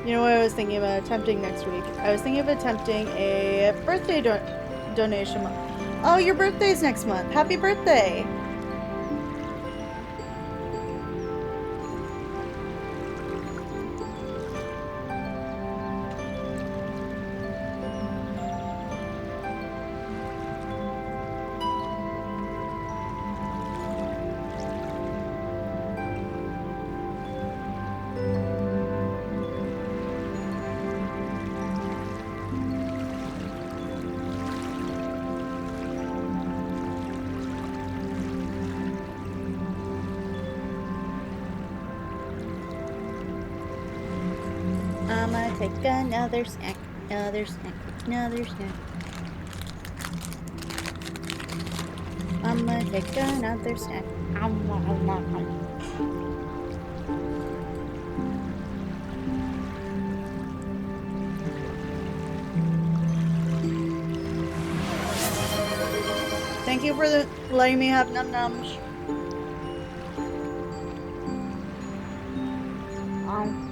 You know what I was thinking about attempting next week? I was thinking of attempting a birthday donation month. Oh, your birthday's next month. Happy birthday! I'ma take another snack, another snack, another snack. I'ma take another snack. Thank you for letting me have num nums. Um,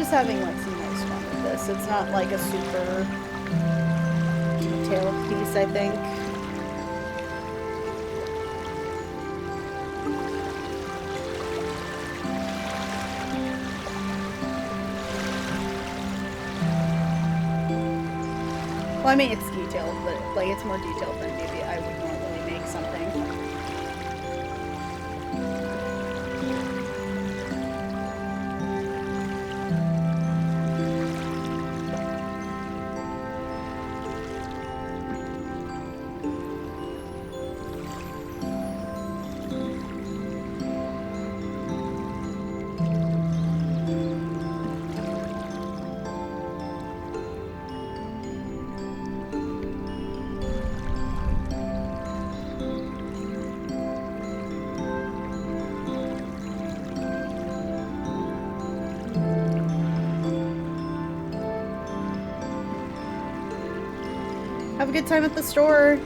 just having like some nice fun with this. It's not like a super detailed piece, I think. Well, I mean, it's detailed, but like it's more detailed than maybe I would normally make something. Have a good time at the store.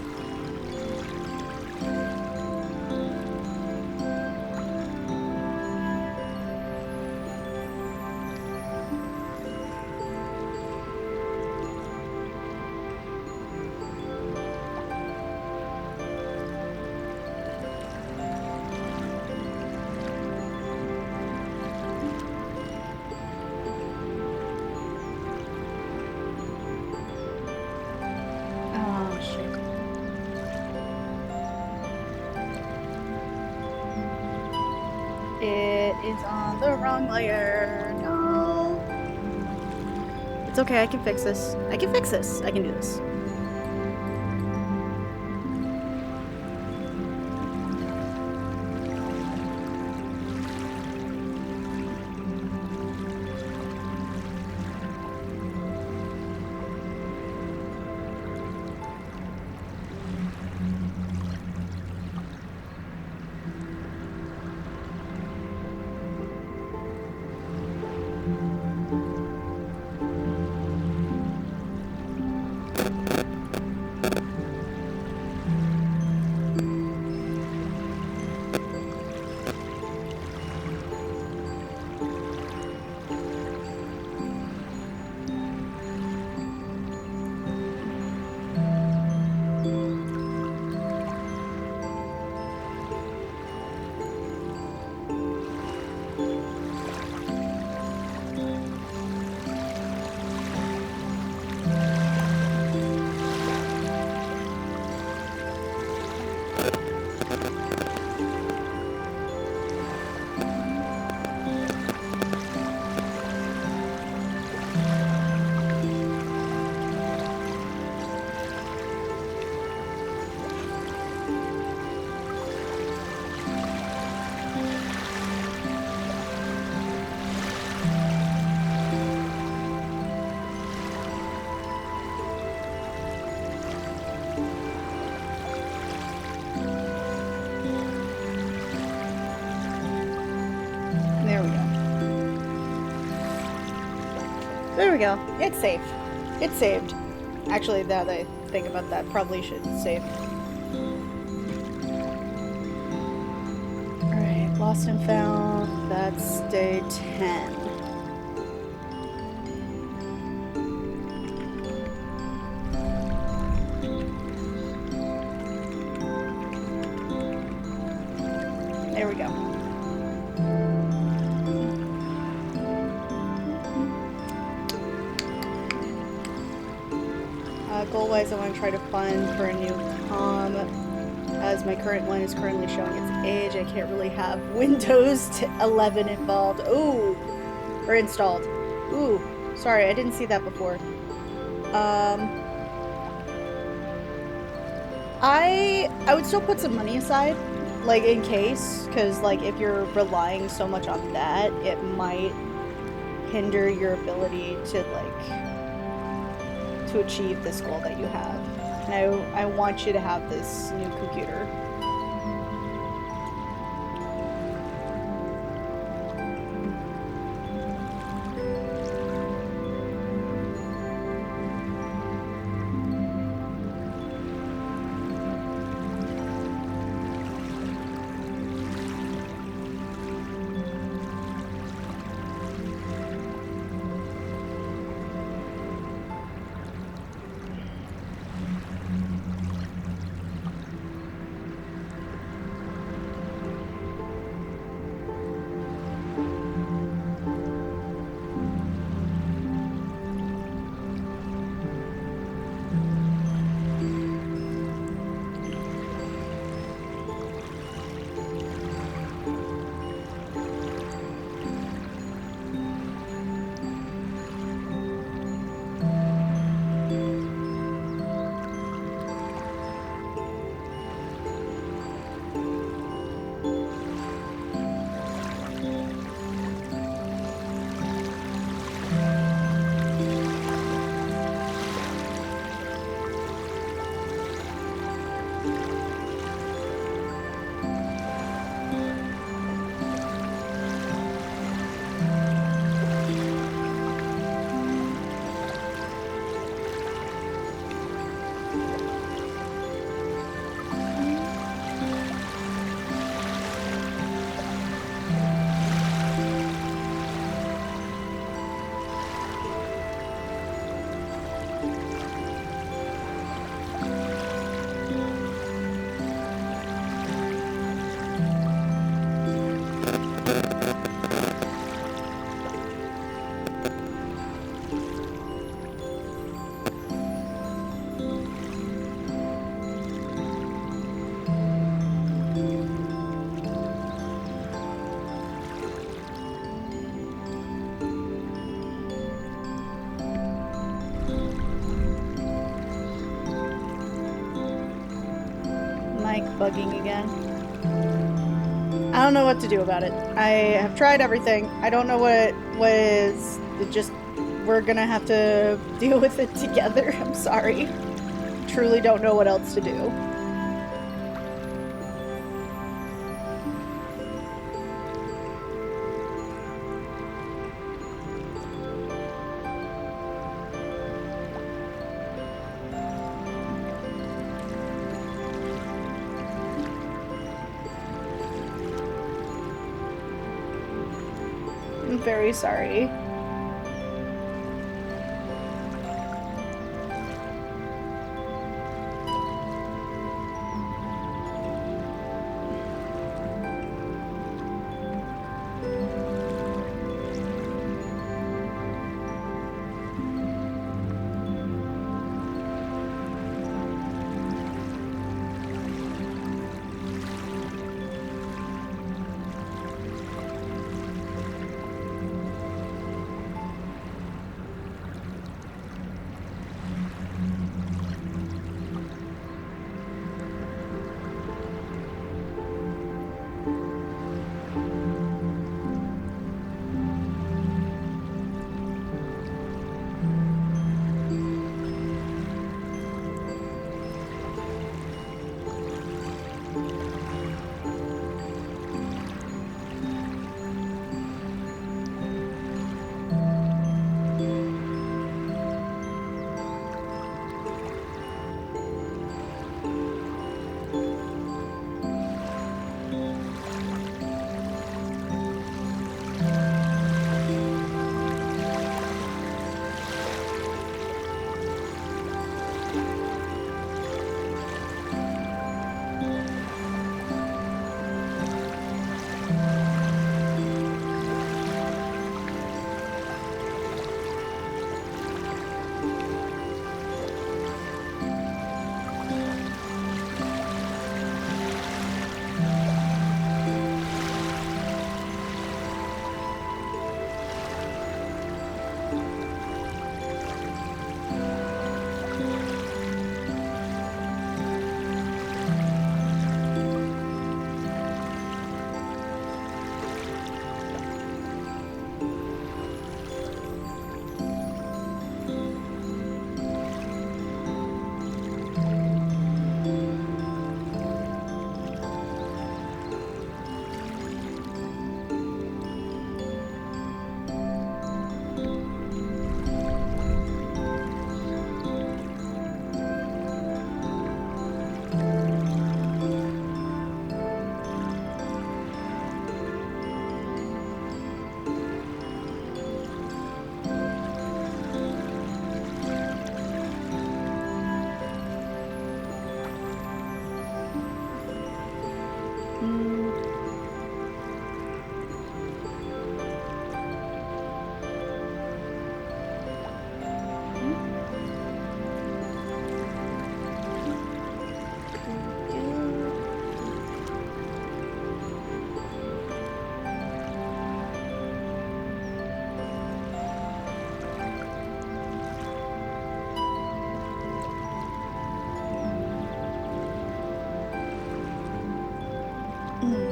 It is on the wrong layer. No. It's okay, I can fix this. I can fix this. I can do this. There we go. It's safe. It's saved. Actually, now that I think about that, probably should save. Alright, lost and found. That's day 10. There we go. Goal-wise, I want to try to fund for a new comm, as my current one is currently showing its age. I can't really have Windows 11 involved. Ooh, or installed. Ooh, sorry, I didn't see that before. I would still put some money aside, like in case, because like if you're relying so much on that, it might hinder your ability to to achieve this goal that you have. And I want you to have this new computer. bugging again. I don't know what to do about it. I have tried everything. I don't know what it is. It just, we're gonna have to deal with it together. I'm sorry. Truly don't know what else to do. I'm very sorry.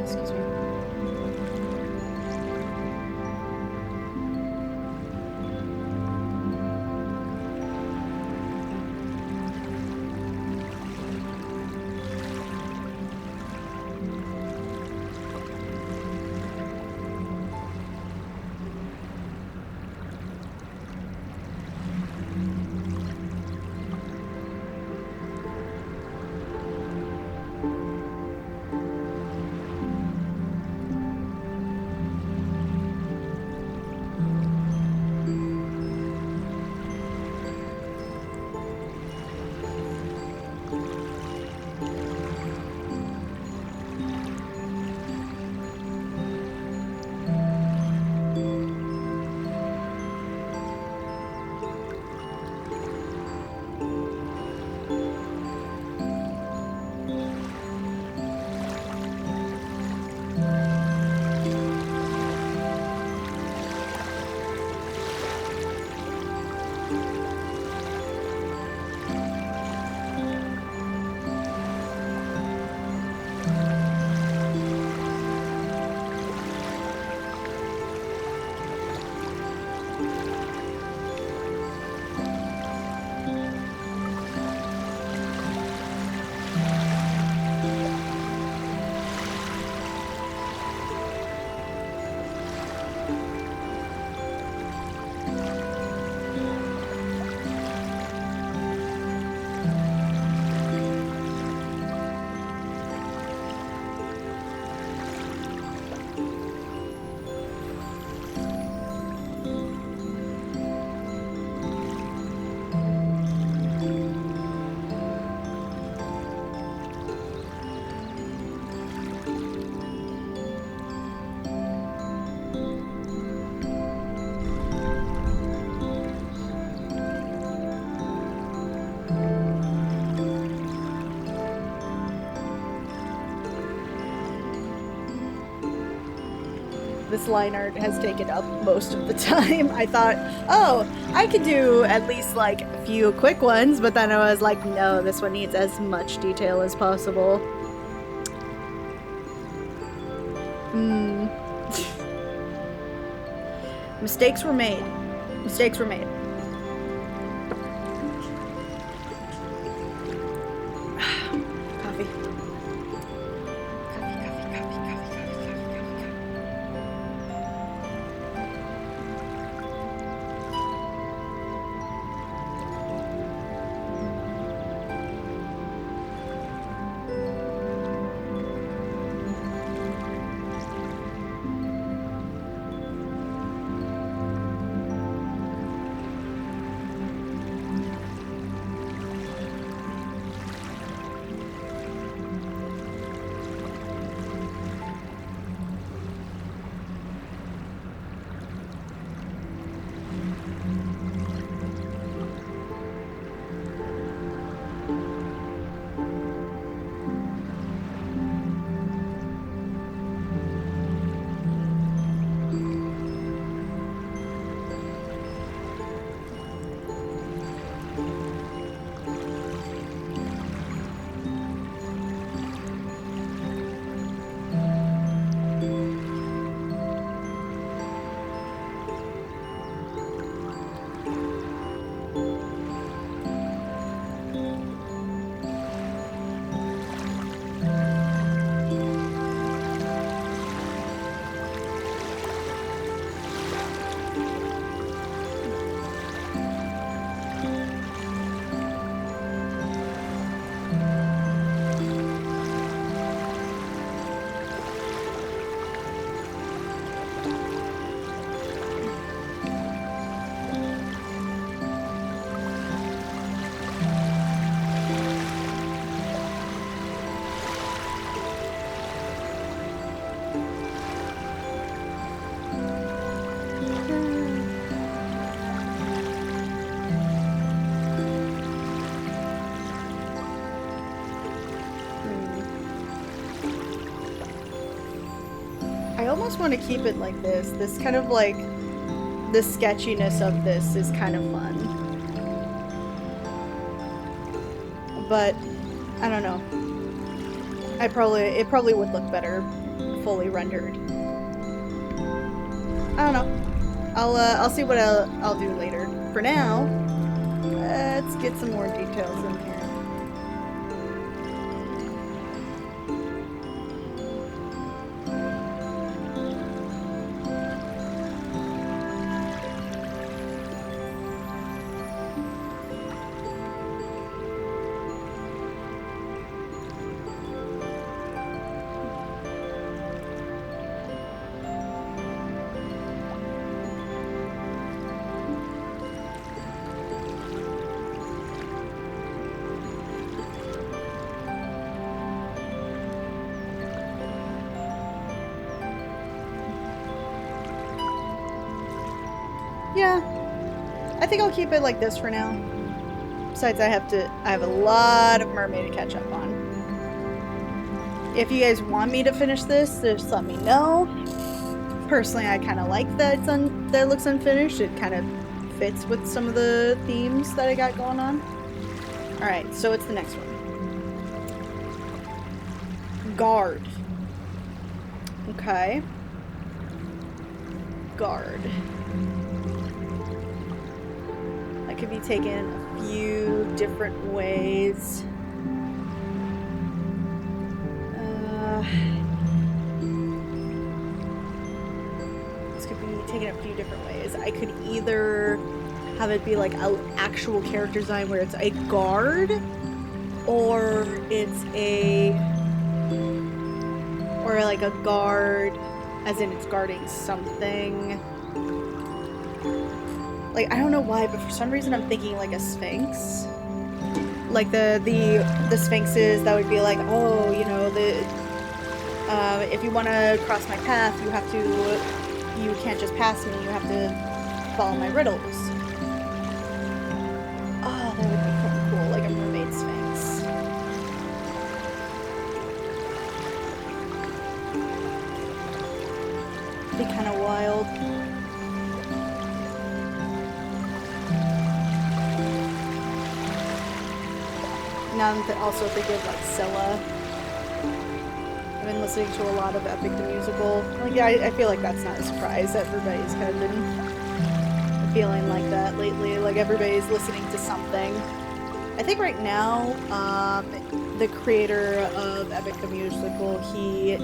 Excuse me. this line art has taken up most of the time. I thought, oh, I could do at least like a few quick ones, but then I was like, no, this one needs as much detail as possible. Mistakes were made. Mistakes were made. Coffee. I almost want to keep it like this. This kind of like, the sketchiness of this is kind of fun. But, I don't know. It probably would look better fully rendered. I don't know. I'll see what I'll do later. For now, let's get some more details in here. Yeah, I think I'll keep it like this for now. Besides, I have a lot of Mermay to catch up on. If you guys want me to finish this, just let me know. Personally, I kind of like that that it looks unfinished. It kind of fits with some of the themes that I got going on. Alright, so it's the next one. Guard. Okay. Guard. That could be taken a few different ways. This could be taken a few different ways. I could either have it be like an actual character design where it's a guard, or it's like a guard as in it's guarding something. Like, I don't know why, but for some reason I'm thinking like a sphinx. Like the sphinxes that would be like, oh, you know, if you want to cross my path, you can't just pass me, you have to follow my riddles. Oh, that would be pretty cool, like a mermaid sphinx. be kind of wild. Now I'm also thinking of like Scylla. I've been listening to a lot of Epic the Musical. Like, yeah, I feel like that's not a surprise. Everybody's kind of been feeling like that lately. Like everybody's listening to something. I think right now, the creator of Epic the Musical, he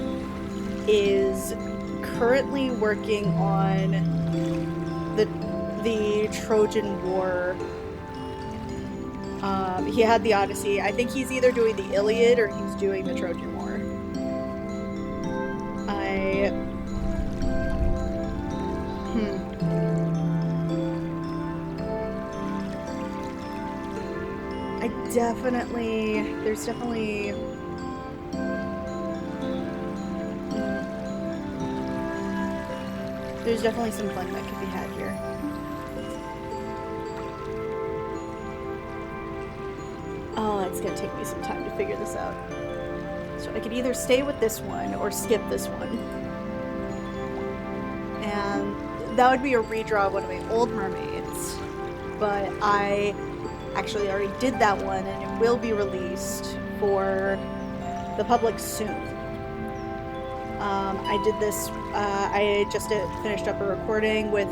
is currently working on the Trojan War. He had the Odyssey. I think he's either doing the Iliad or he's doing the Trojan War. There's definitely some fun that could be had here. Oh, it's gonna take me some time to figure this out. So I could either stay with this one or skip this one. And that would be a redraw of one of my old mermaids. But I actually already did that one and it will be released for the public soon. I did this, I just finished up a recording with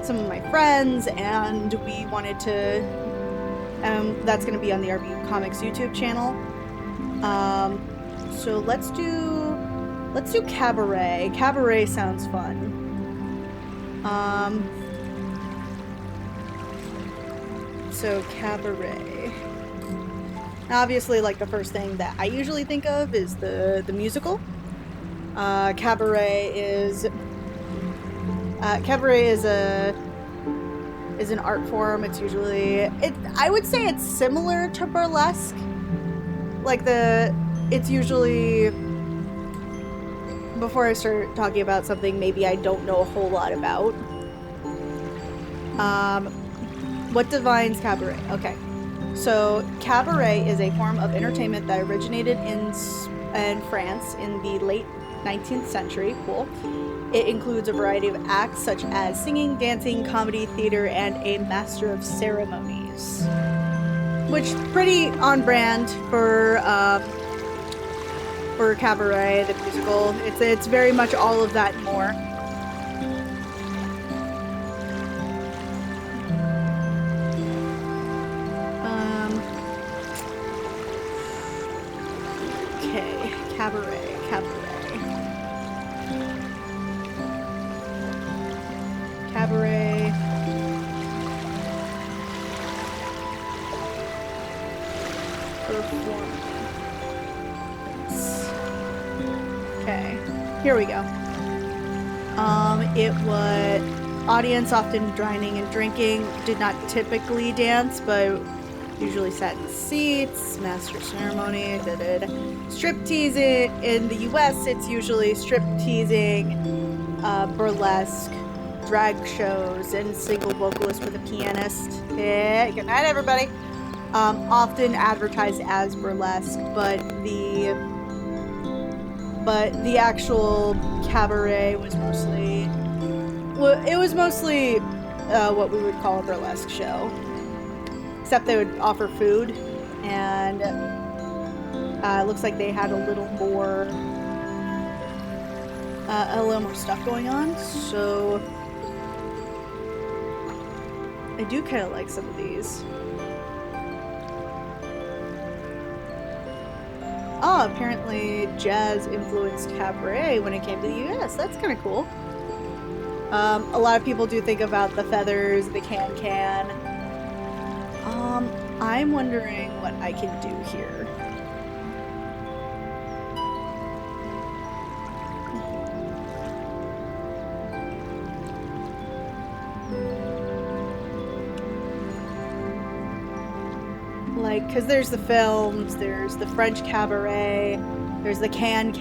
some of my friends and we wanted to, that's going to be on the RB Comics YouTube channel. So let's do Cabaret. Cabaret sounds fun. So Cabaret. Now, obviously, like the first thing that I usually think of is the musical. Cabaret is an art form. It's usually I would say it's similar to burlesque. Like it's usually, before I start talking about something maybe I don't know a whole lot about. What defines cabaret? Okay. So cabaret is a form of entertainment that originated in France in the late 19th century. Cool. It includes a variety of acts such as singing, dancing, comedy, theater, and a master of ceremonies. Which pretty on brand for Cabaret, the musical. It's very much all of that and more. Okay, Cabaret. Performance. Okay, here we go. It was audience often dining and drinking, did not typically dance, but usually sat in seats, master ceremony, strip teasing. In the US, it's usually strip teasing, burlesque, drag shows, and single vocalist with a pianist. Yeah, good night, everybody. Often advertised as burlesque, but the actual cabaret was mostly what we would call a burlesque show. Except they would offer food, and it looks like they had a little more stuff going on. So I do kind of like some of these. Oh, apparently jazz influenced cabaret when it came to the US. That's kind of cool. A lot of people do think about the feathers, the can. I'm wondering what I can do here. Like, because there's the films, there's the French cabaret, there's the can.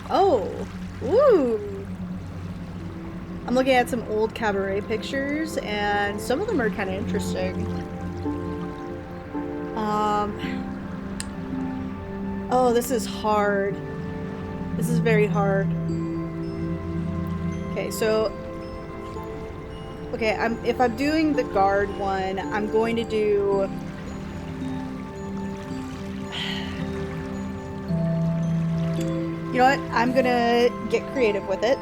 Oh, ooh. I'm looking at some old cabaret pictures, and some of them are kind of interesting. Um, oh, this is hard. This is very hard. Okay, so okay, if I'm doing the guard one, I'm going to do you know what? I'm gonna get creative with it.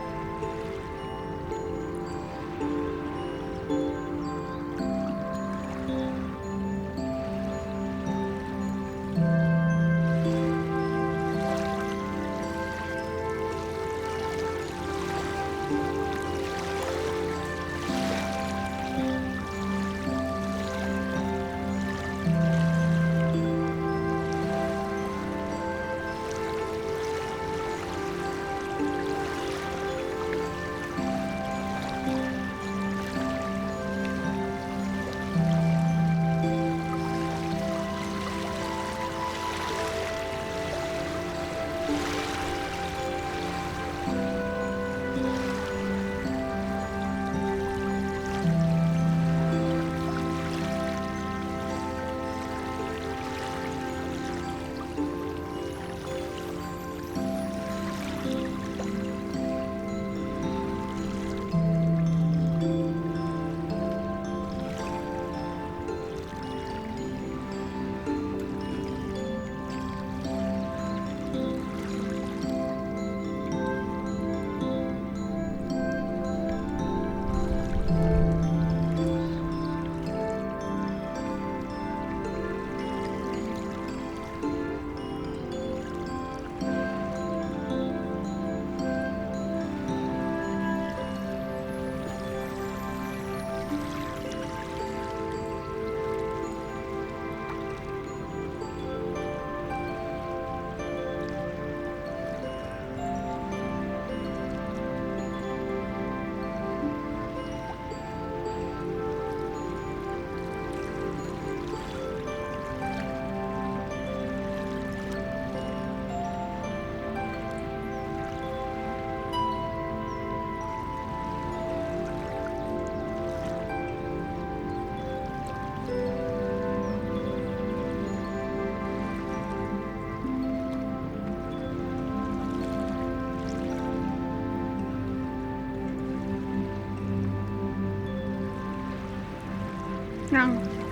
No. No.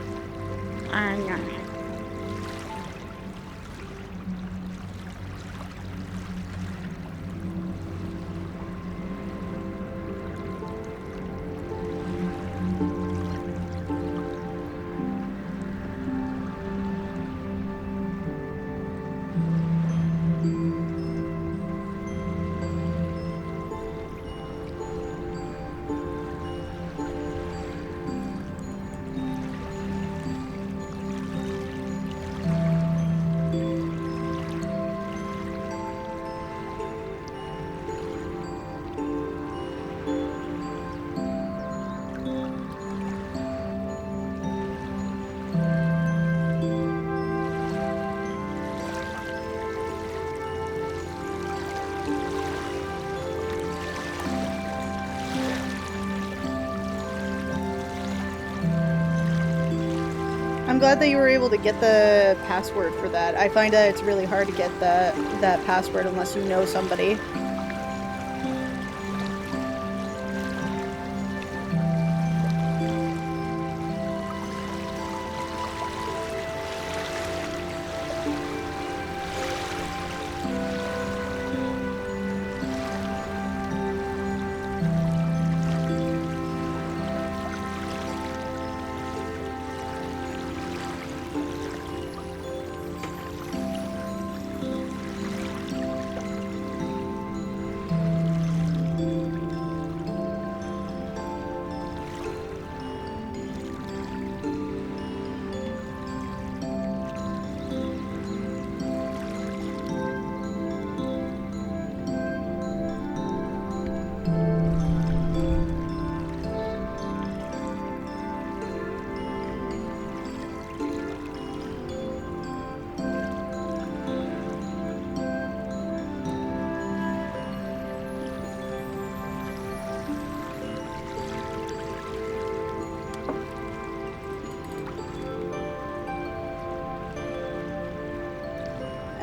I'm glad that you were able to get the password for that. I find that it's really hard to get that password unless you know somebody.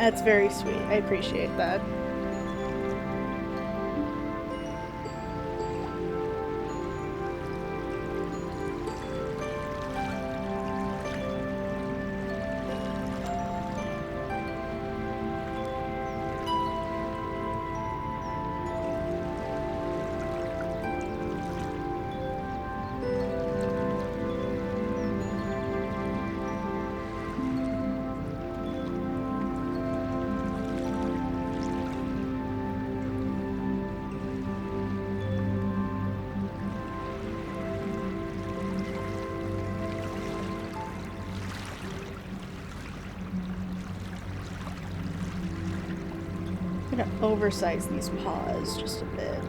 That's very sweet. I appreciate that. I'm gonna oversize these paws just a bit.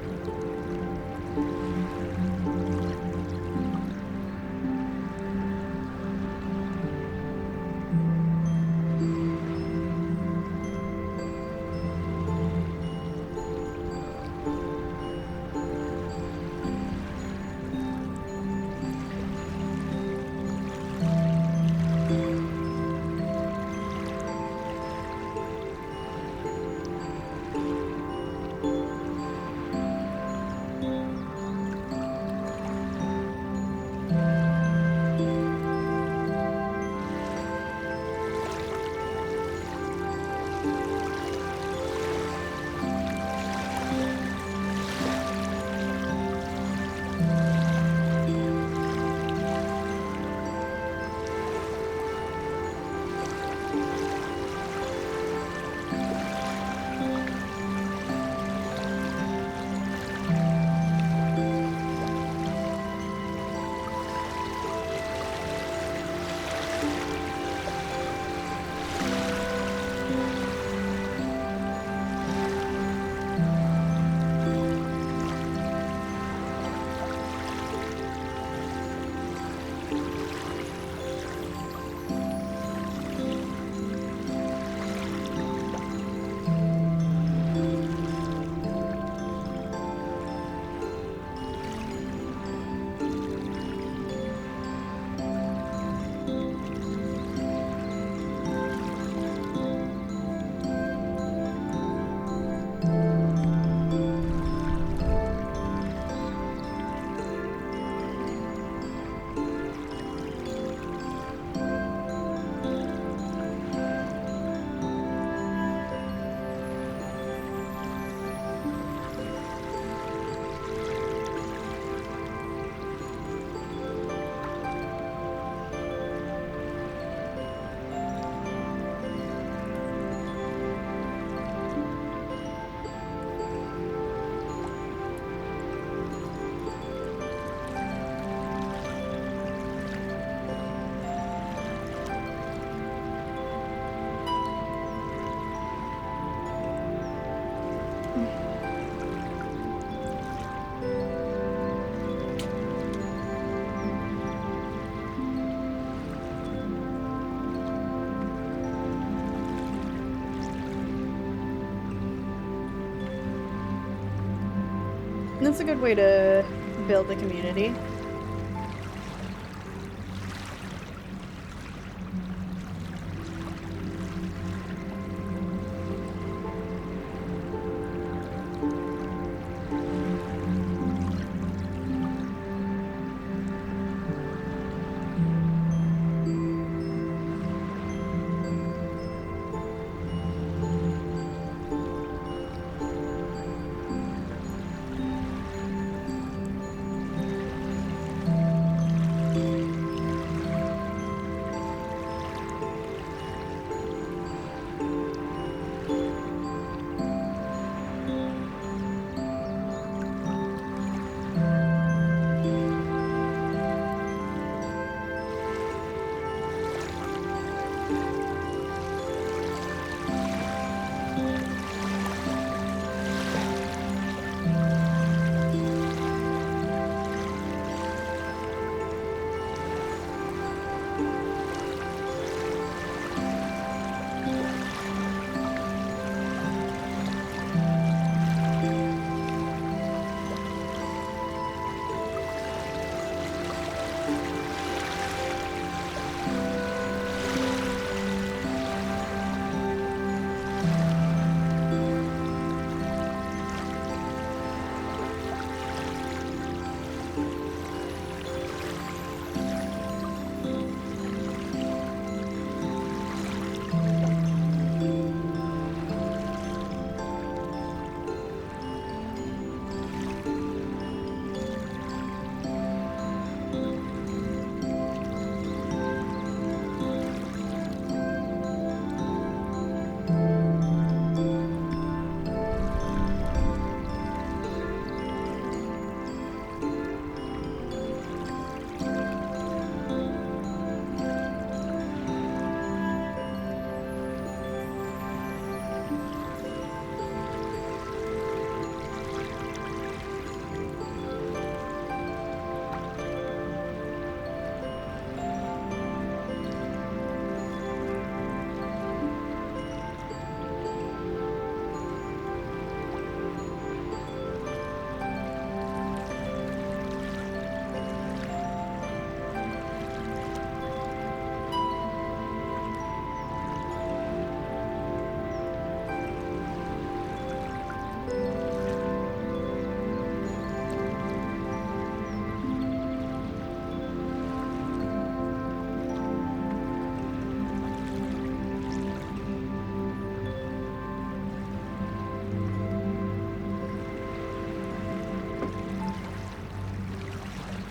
That's a good way to build a community.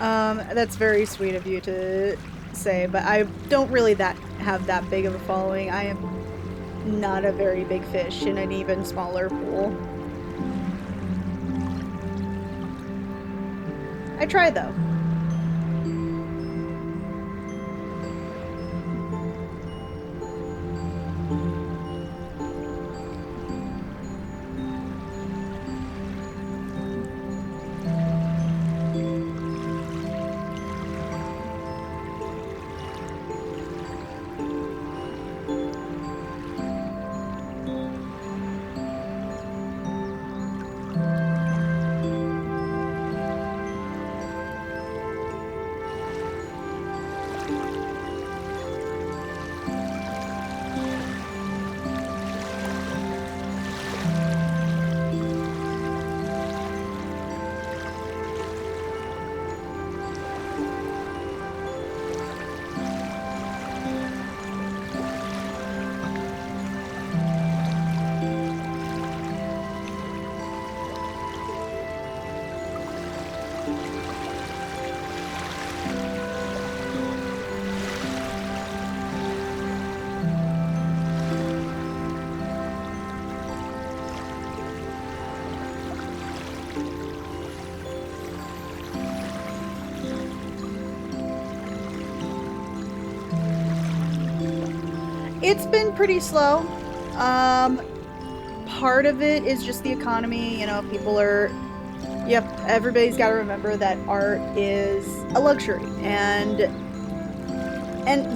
That's very sweet of you to say, but I don't really have that big of a following. I am not a very big fish in an even smaller pool. I try though. It's been pretty slow. Part of it is just the economy. You know, people are. Yep, everybody's got to remember that art is a luxury, and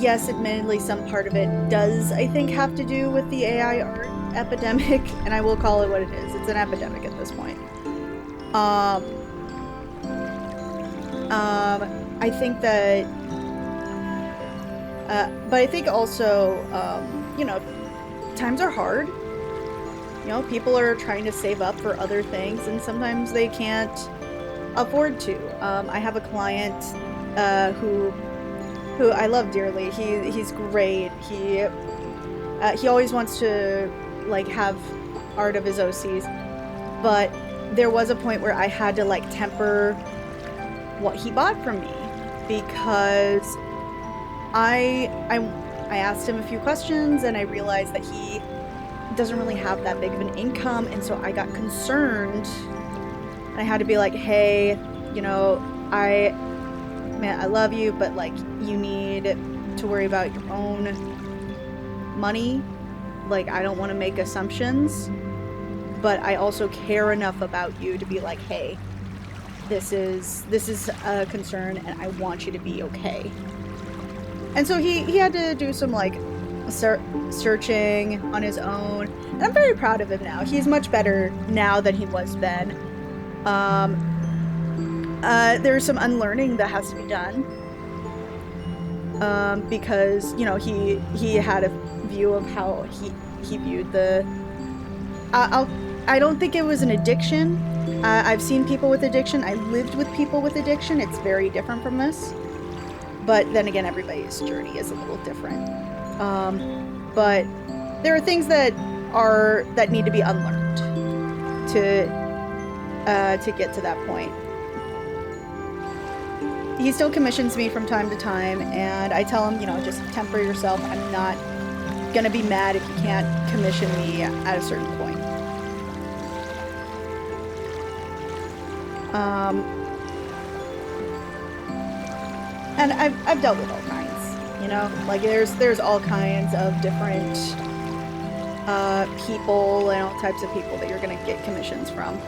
yes, admittedly, some part of it does, I think, have to do with the AI art epidemic, and I will call it what it is. It's an epidemic at this point. I think that. But I think also, you know, times are hard. You know, people are trying to save up for other things, and sometimes they can't afford to. I have a client who I love dearly. He's great. He always wants to like have art of his OCs, but there was a point where I had to like temper what he bought from me because I asked him a few questions and I realized that he doesn't really have that big of an income, and so I got concerned and I had to be like, hey, you know, I love you, but like you need to worry about your own money. Like, I don't want to make assumptions, but I also care enough about you to be like, hey, this is a concern and I want you to be okay. And so he had to do some like searching on his own, and I'm very proud of him now. He's much better now than he was then. There's some unlearning that has to be done, because, you know, he had a view of how he viewed the. I don't think it was an addiction. I've seen people with addiction. I lived with people with addiction. It's very different from this. But then again, everybody's journey is a little different. But there are things that need to be unlearned to get to that point. He still commissions me from time to time, and I tell him, you know, just temper yourself. I'm not gonna be mad if you can't commission me at a certain point. And I've dealt with all kinds, you know, like there's all kinds of different people and all types of people that you're gonna get commissions from.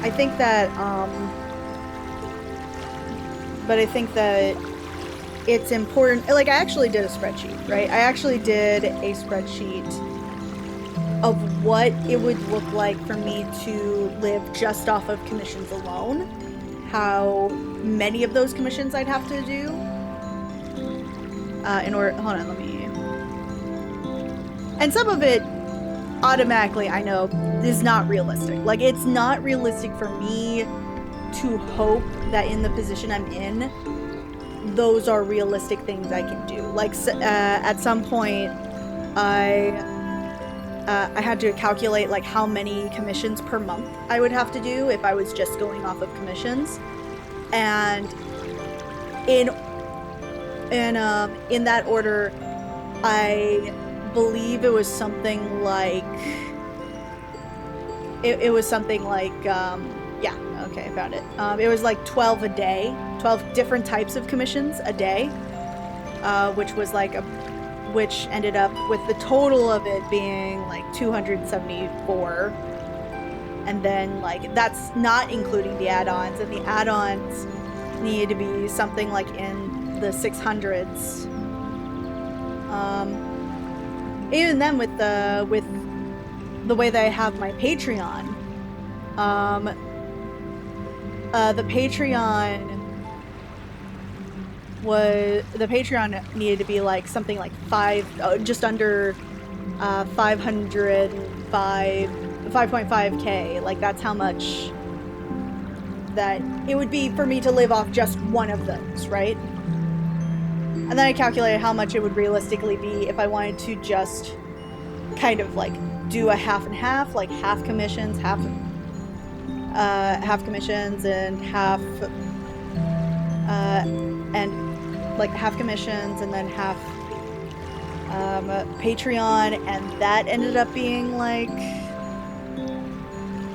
I think that but I think that it's important. Like, I actually did a spreadsheet, right? I actually did a spreadsheet of what it would look like for me to live just off of commissions alone, how many of those commissions I'd have to do in order. Hold on, let me. And some of it automatically, I know, is not realistic. Like, it's not realistic for me to hope that in the position I'm in, those are realistic things I can do. Like, at some point, I I had to calculate like how many commissions per month I would have to do if I was just going off of commissions. And in that order, I believe it was something like it was something like yeah, okay, I found it. It was like 12 a day, 12 different types of commissions a day, which was like which ended up with the total of it being like 274. And then like that's not including the add-ons, and the add-ons needed to be something like in the 600s. Even then with the way that I have my Patreon, the Patreon needed to be like something like just under 5.5k. Like that's how much that it would be for me to live off just one of those, right? And then I calculated how much it would realistically be if I wanted to just kind of like do a half and half, like half commissions, half commissions and half commissions and then half Patreon, and that ended up being like,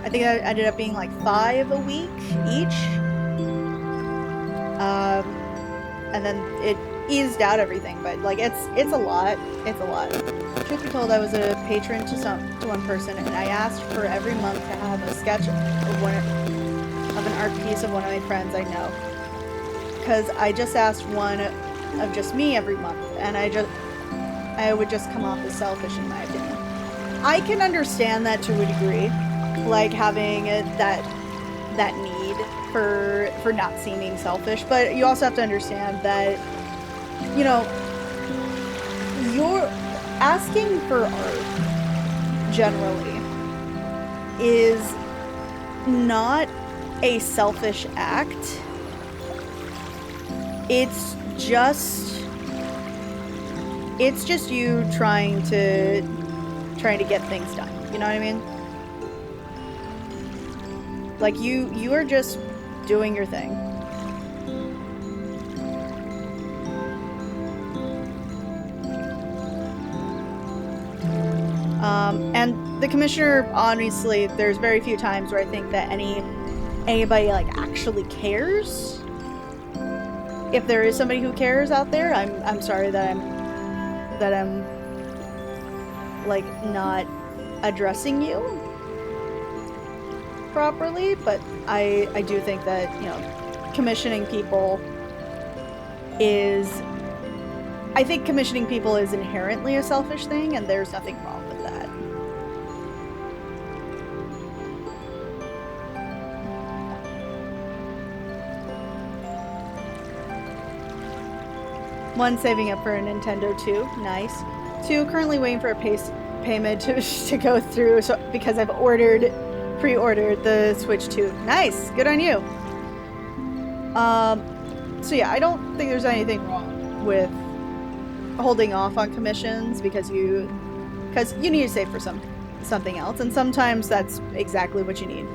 I think that ended up being like 5 a week each. And then it eased out everything, but like it's a lot. It's a lot. Truth be told, I was a patron to one person, and I asked for every month to have a sketch of an art piece of one of my friends I know, because I just asked one of just me every month, and I would just come off as selfish in my opinion. I can understand that to a degree, like having that need for not seeming selfish, but you also have to understand that, you know, you're asking for art generally is not a selfish act. It's just you trying to get things done. You know what I mean? Like you are just doing your thing. And the commissioner, honestly, there's very few times where I think that anybody like actually cares. If there is somebody who cares out there, I'm sorry that I'm like not addressing you properly, but I do think that, you know, commissioning people is inherently a selfish thing, and there's nothing wrong with that. One, saving up for a Nintendo 2. Nice. 2, currently waiting for a payment to go through, so because I've pre-ordered the Switch 2. Nice. Good on you. So yeah, I don't think there's anything wrong with holding off on commissions because you need to save for something else, and sometimes that's exactly what you need.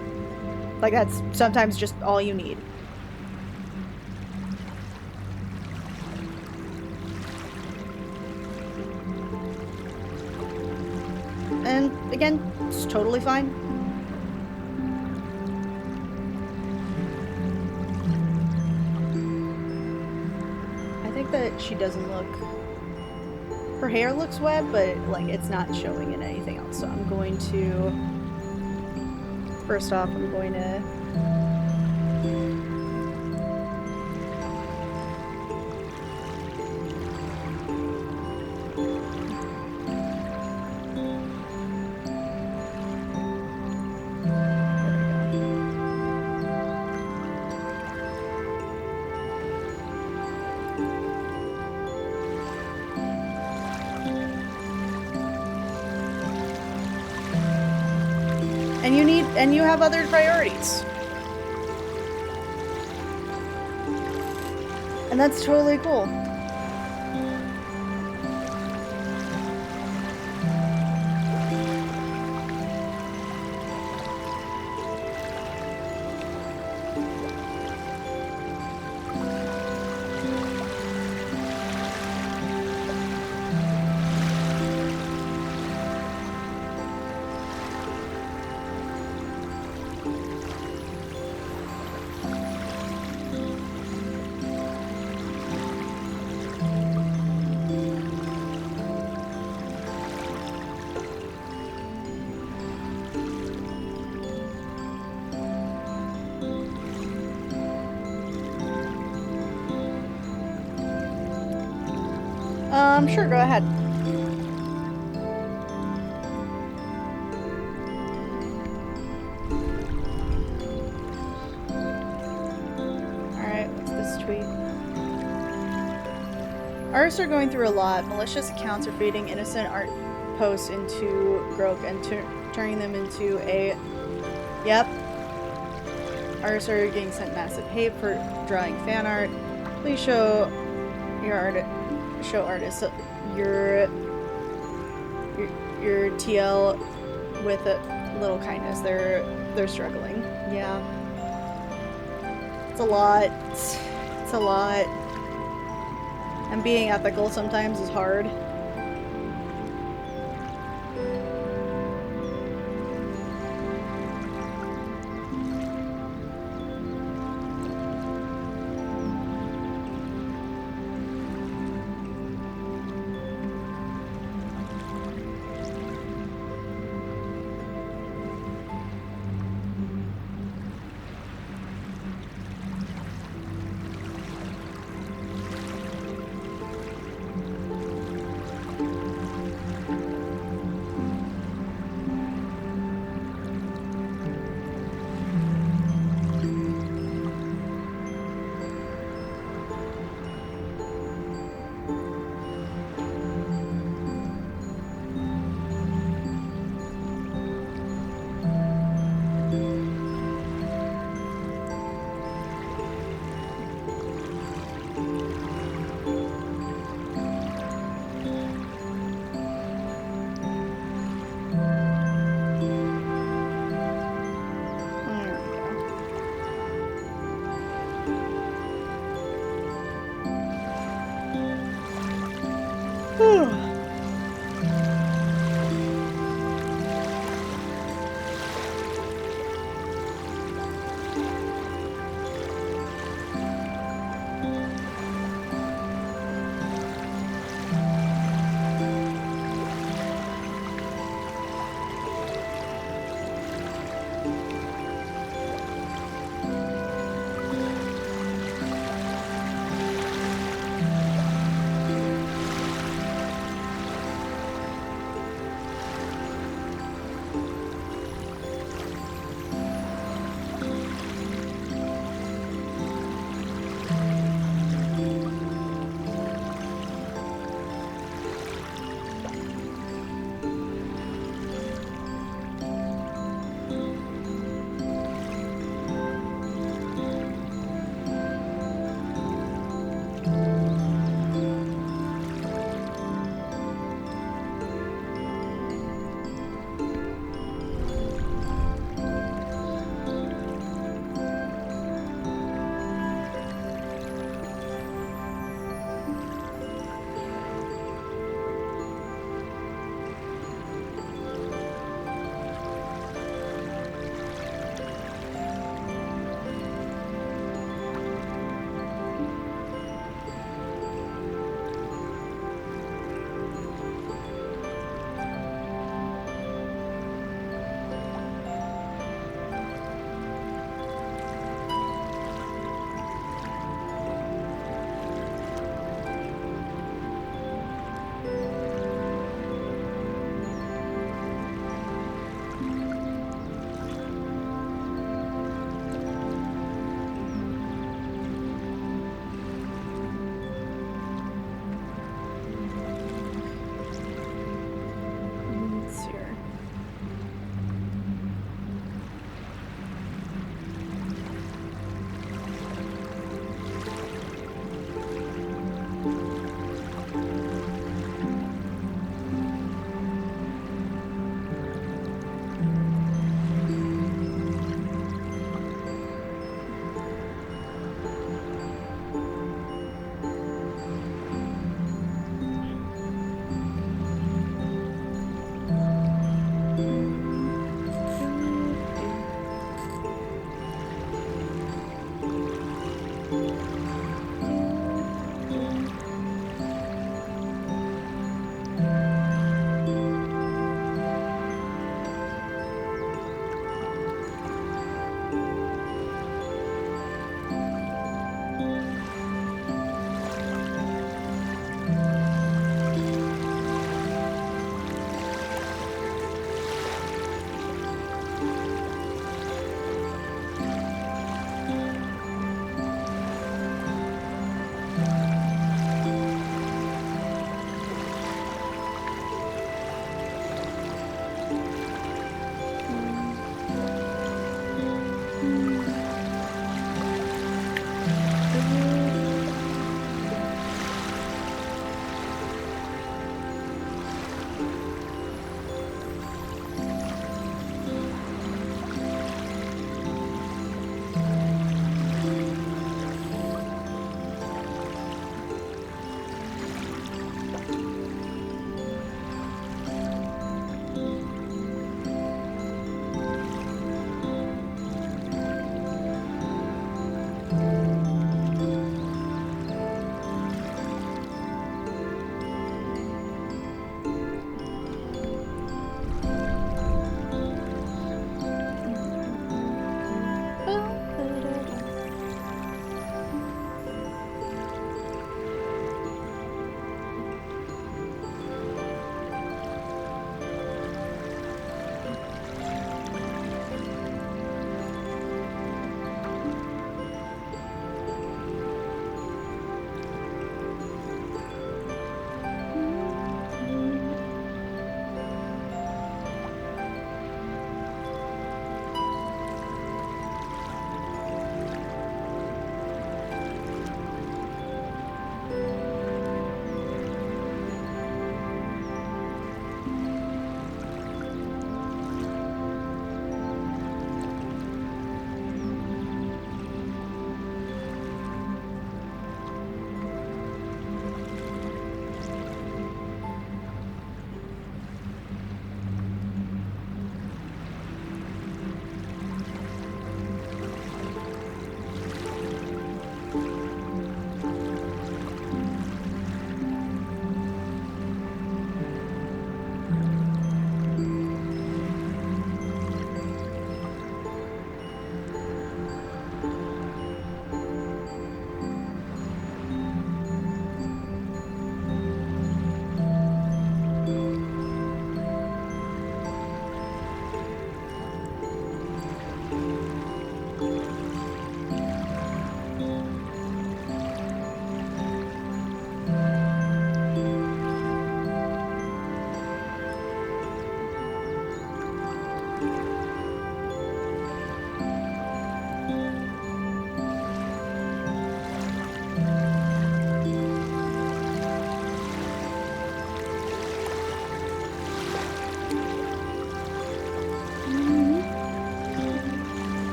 Like that's sometimes just all you need. And again, it's totally fine. I think that she doesn't look... Her hair looks wet, but like it's not showing in anything else. So I'm going to... First off, I'm going to... And you have other priorities. And that's totally cool. Sure, go ahead. Alright, what's this tweet? Artists are going through a lot. Malicious accounts are feeding innocent art posts into grok and turning them into a... Yep. Artists are getting sent massive hate for drawing fan art. Please show your artists your TL with a little kindness. They're struggling. Yeah. It's a lot. It's a lot. And being ethical sometimes is hard.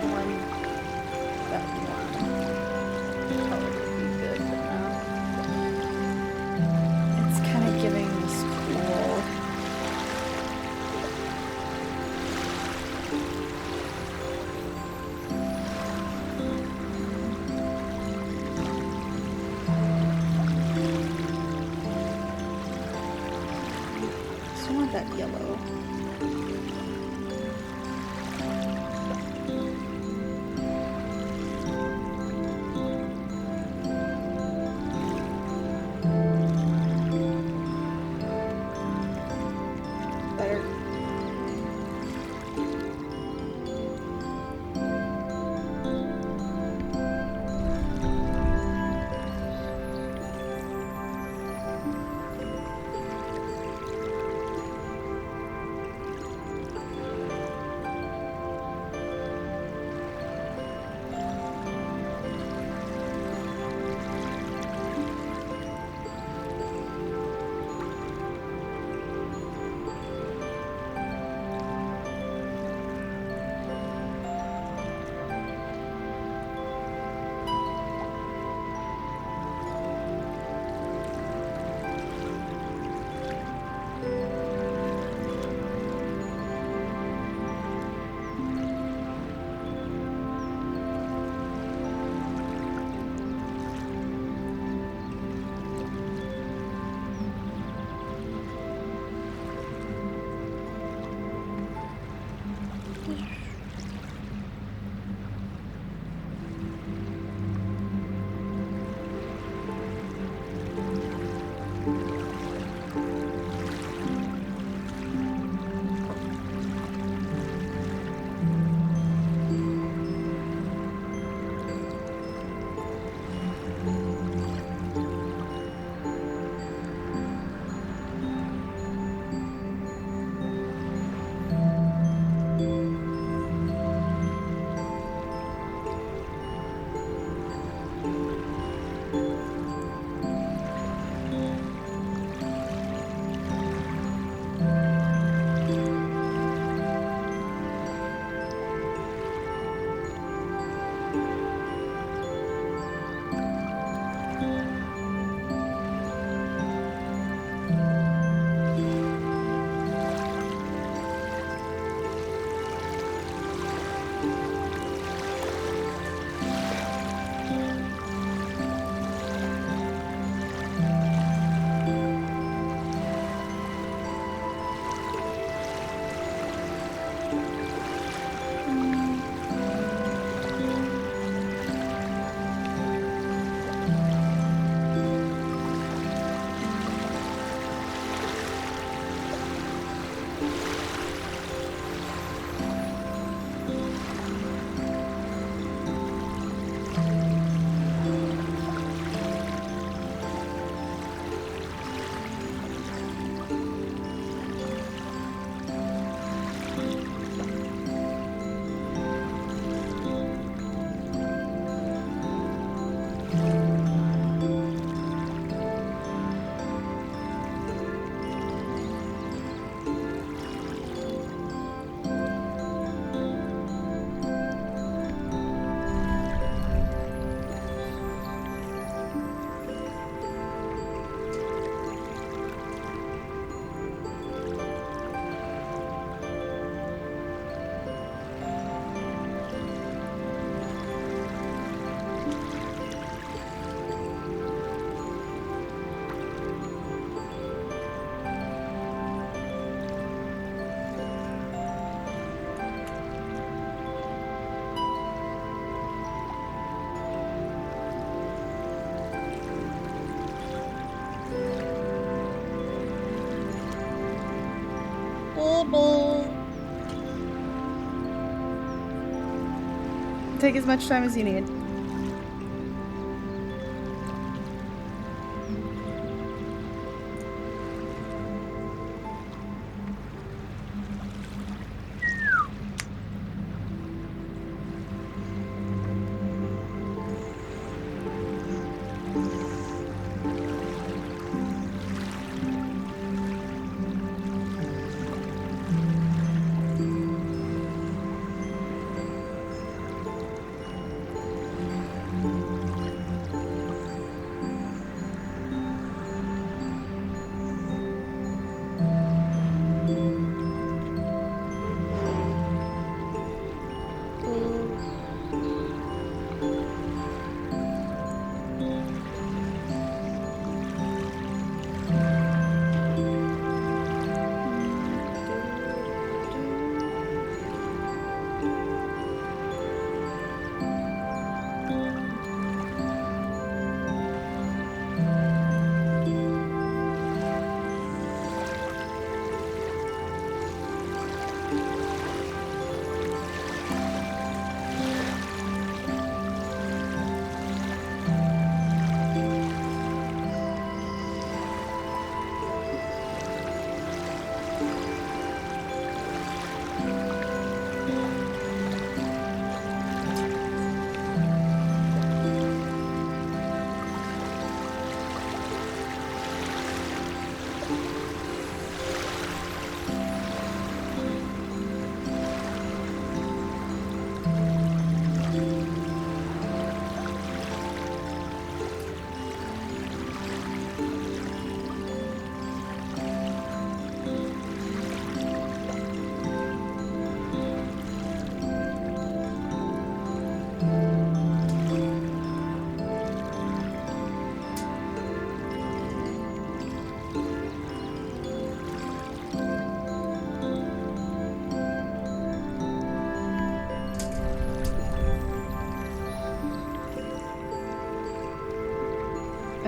one that one color would be good, but no. It's kind of giving this cool. I want that yellow. Better. Take as much time as you need.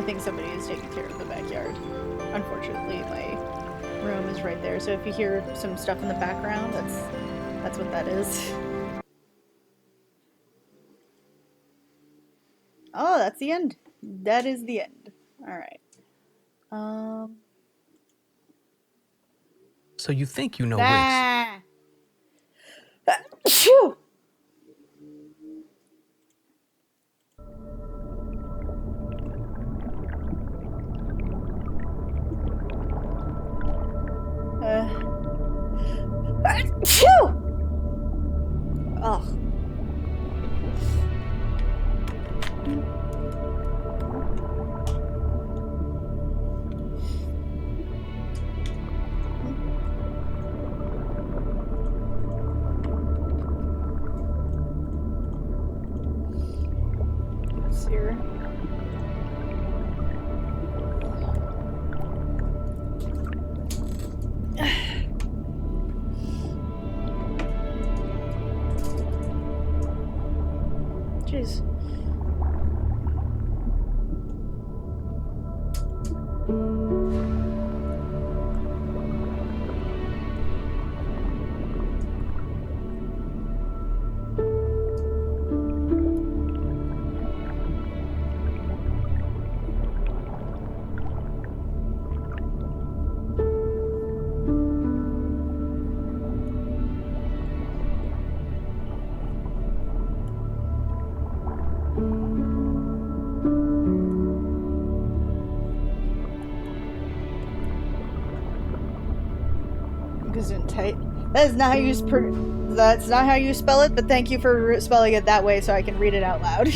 think somebody is taking care of the backyard. Unfortunately, my room is right there, so if you hear some stuff in the background, that's what that is. Oh, that's the end. That is the end. Alright. So you think you know Riggs? Phew! Phew! Oh. Here. Jeez. Gesundheit. That is not how you that's not how you spell it, but thank you for spelling it that way so I can read it out loud.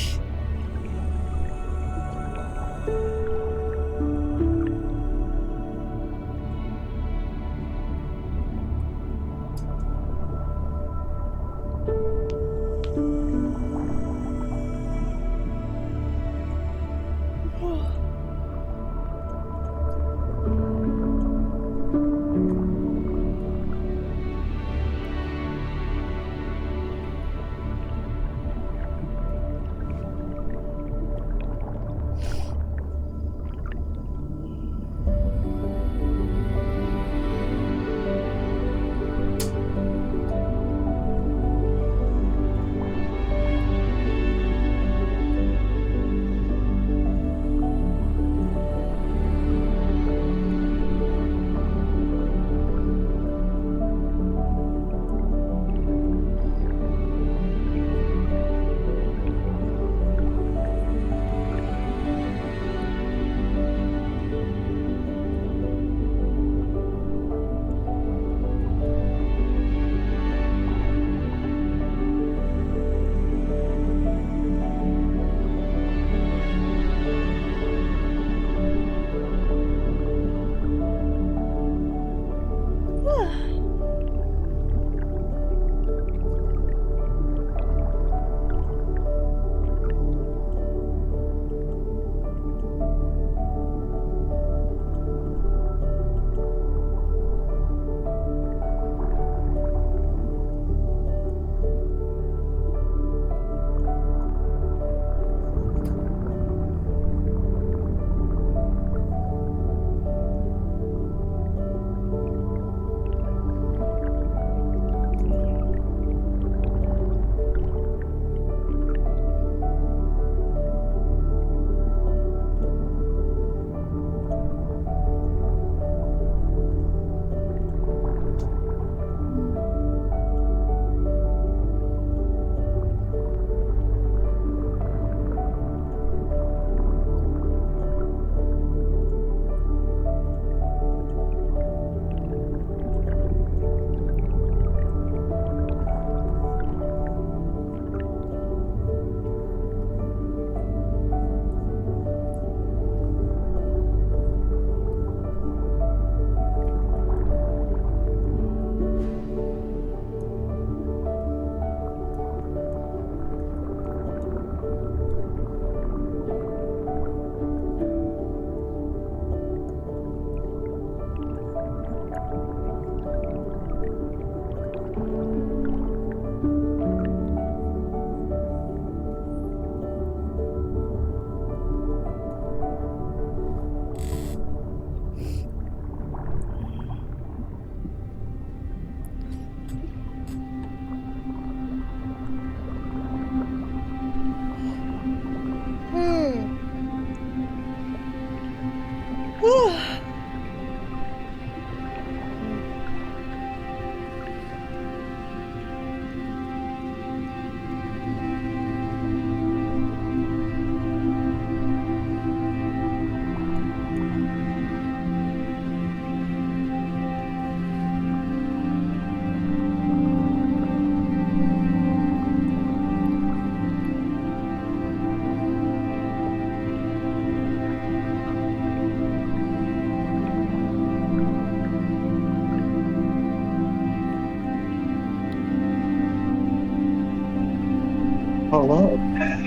Hello.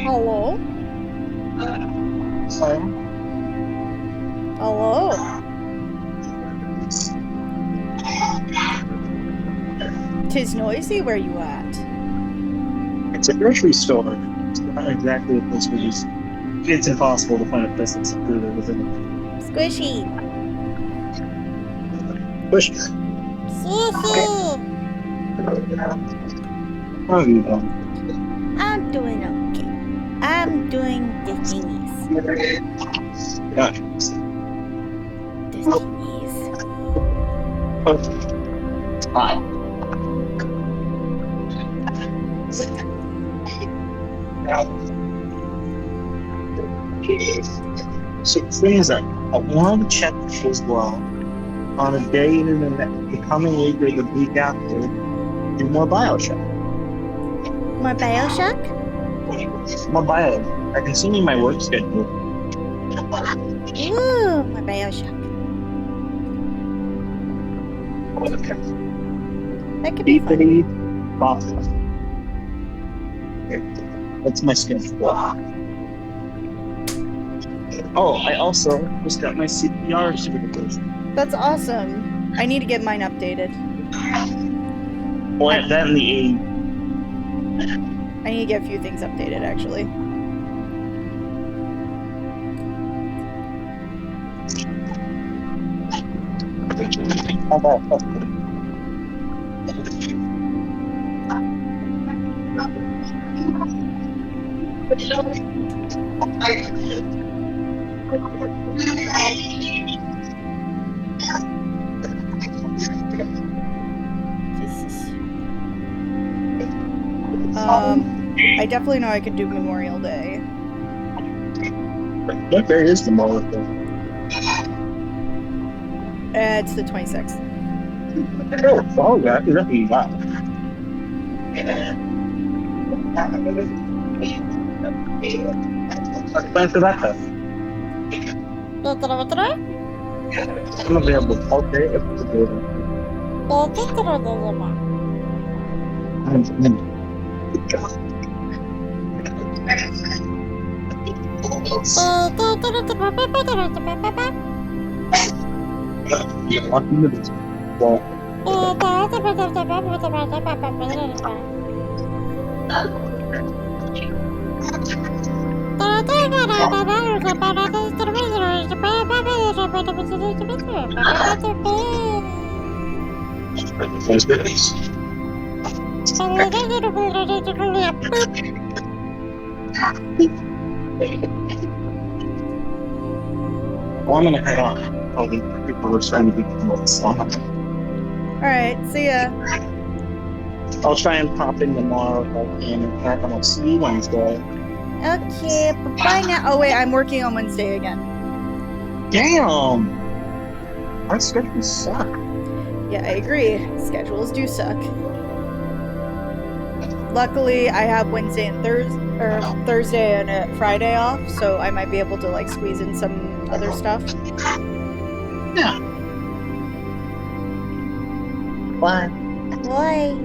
Hello? Sorry. Hello? Tis noisy where you at? It's a grocery store. It's not exactly a place where it's impossible to find a place that's secluded within Squishy. a bush. Sissy. How have you done? I'm doing okay. I'm doing the thingies. Gotcha. The thingies. Hi. So the thing is that I want to check as well on a day in the coming week or the week after do more Bioshock. More Bioshock? More Bio. I can see in my work schedule. Ooh, more Bioshock. That could be fun. Beefity coffee. That's my schedule. Oh, I also just got my CPR certification. That's awesome. I need to get mine updated. Well, that and the A. I need to get a few things updated, actually. How about I definitely know I could do Memorial Day. what day is tomorrow? It's the 26th. Oh, that is definitely that. Plan for that then. I'm available all day if it's available. You're lucky to this. Well, that's good. Well, I'm gonna head on. All the people are trying to get the song. Alright, see ya. I'll try and pop in tomorrow if I can. In fact, I'll see you Wednesday. Okay, bye now. Oh wait, I'm working on Wednesday again. Damn! Our schedules suck. Yeah, I agree. Schedules do suck. Luckily, I have Wednesday and Thursday and Friday off, so I might be able to like squeeze in some other stuff. Yeah. Bye. Boy.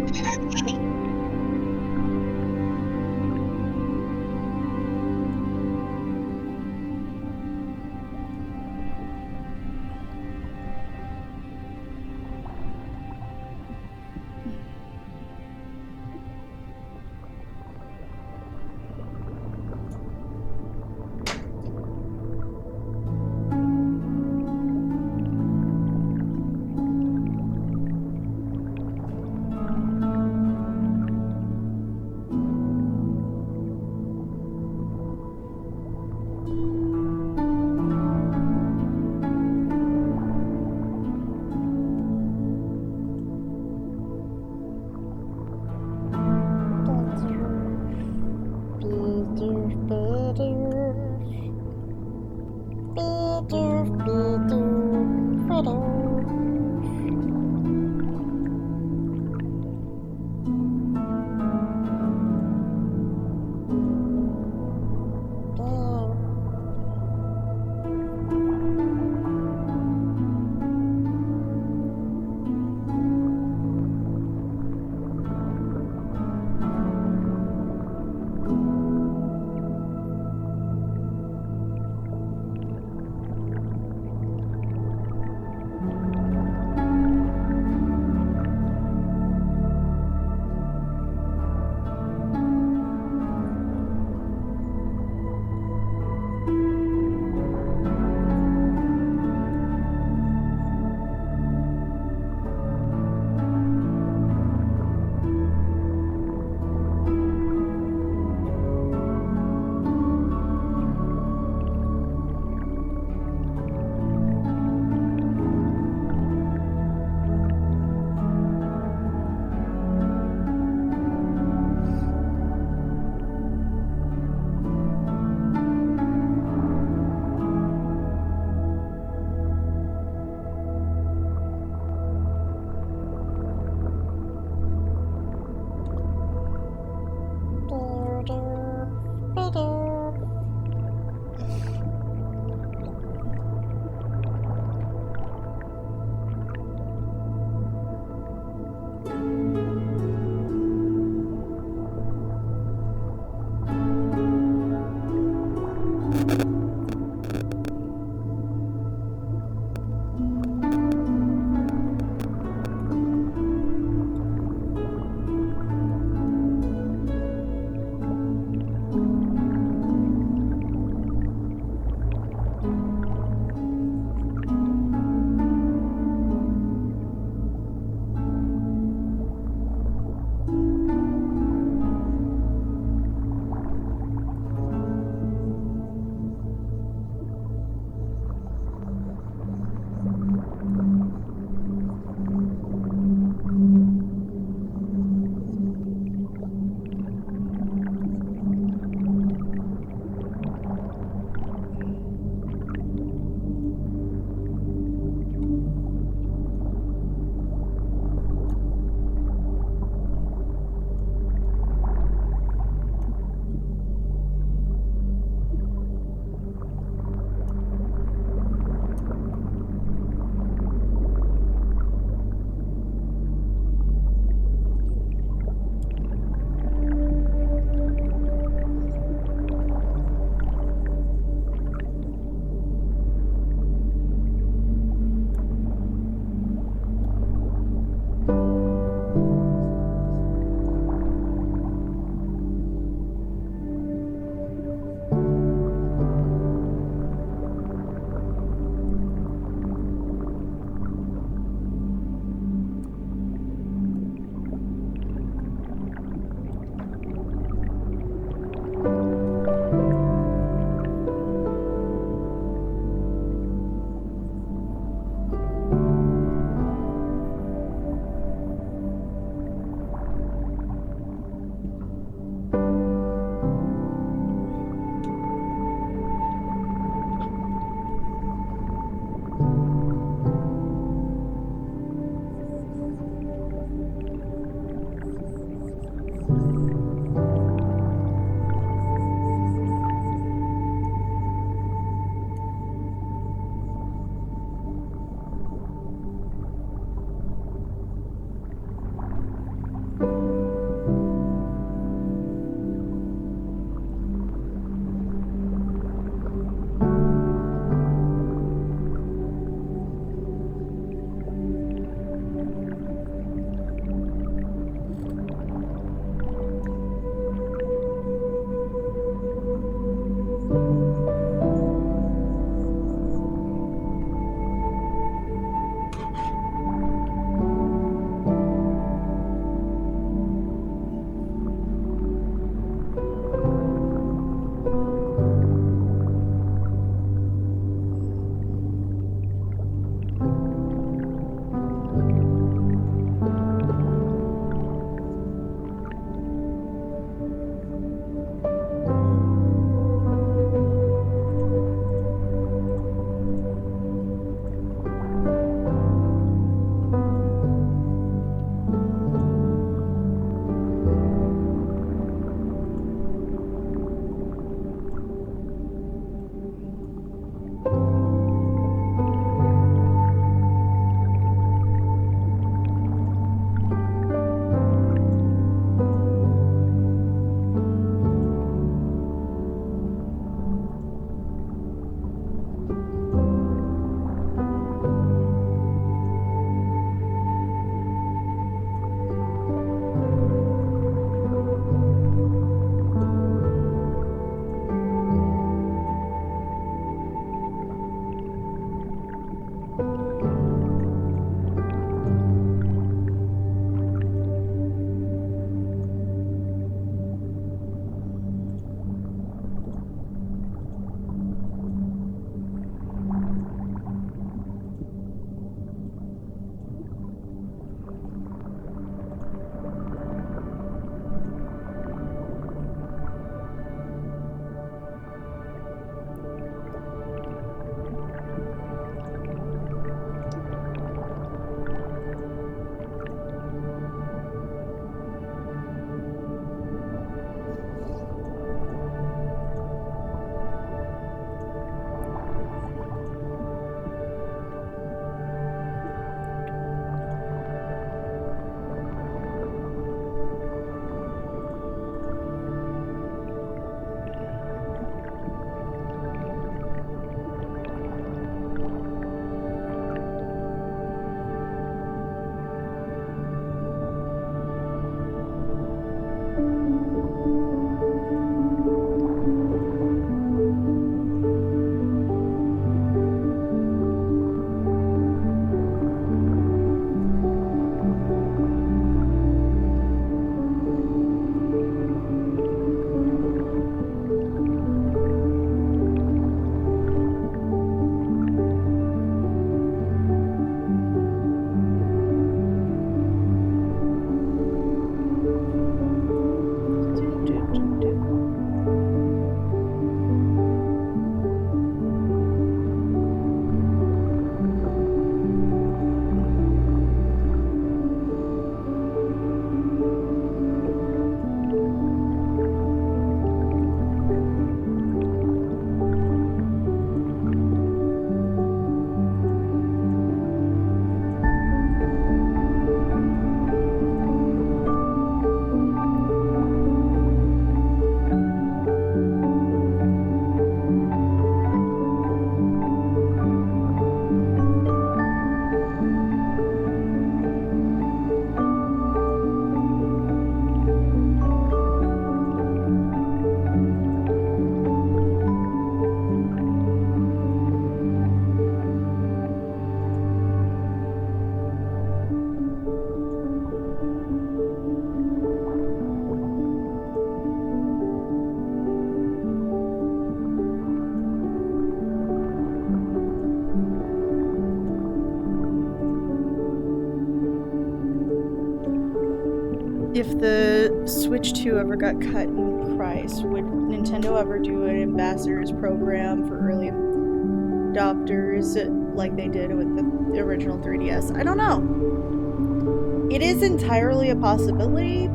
if the Switch 2 ever got cut in price, would Nintendo ever do an ambassadors program for early adopters like they did with the original 3DS? I don't know. It is entirely a possibility,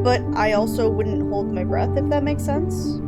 but I also wouldn't hold my breath, if that makes sense.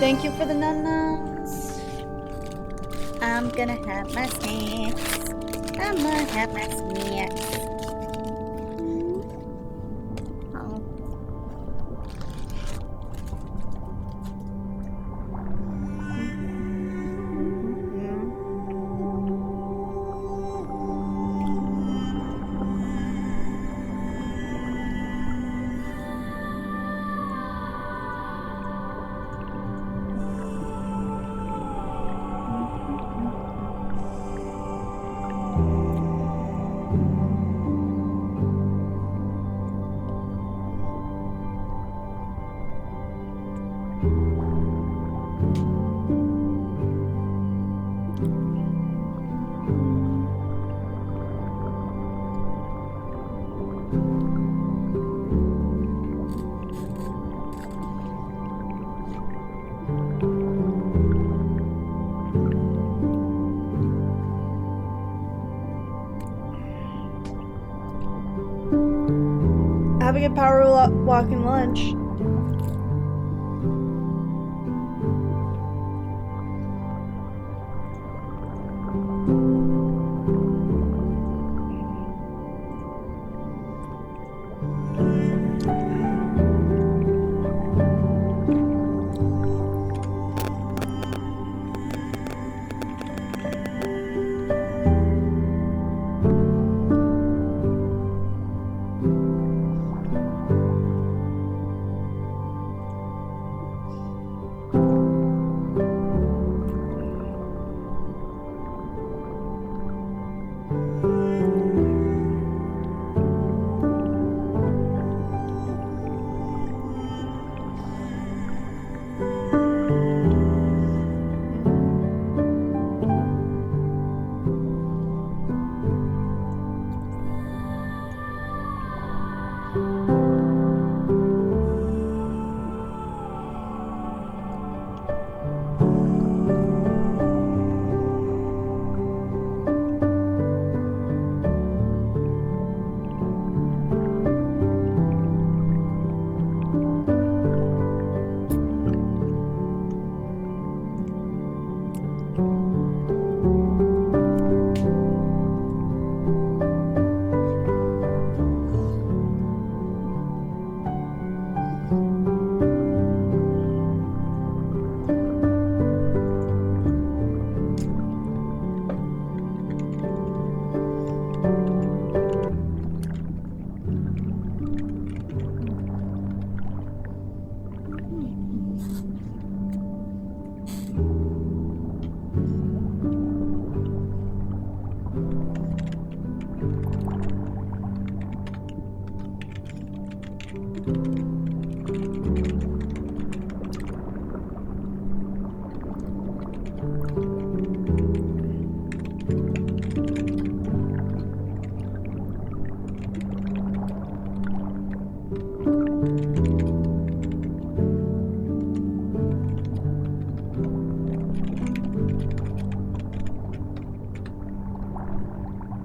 Thank you for the nuts. I'm gonna have my snacks. I'm gonna have my snacks. Oh. Having a power walk and lunch.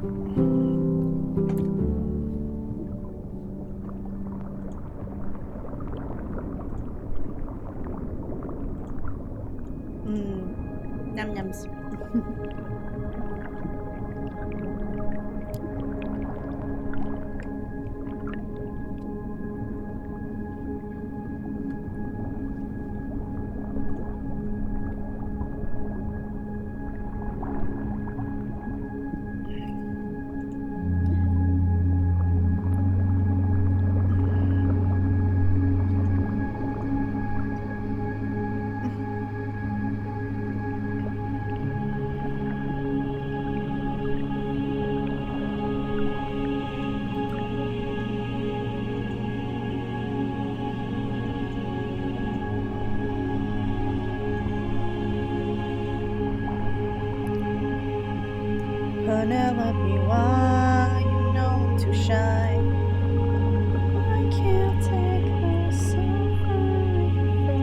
Num nums. Penelope, why you know to shine? I can't take the suffering from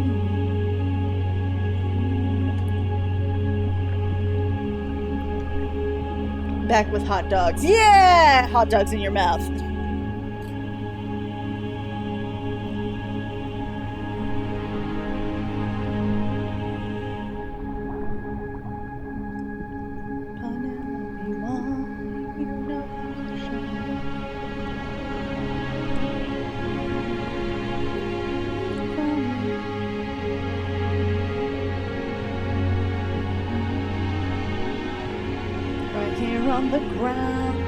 you. Back with hot dogs. Yeah! Hot dogs in your mouth. Penelope, why you know to shine? Right here on the ground,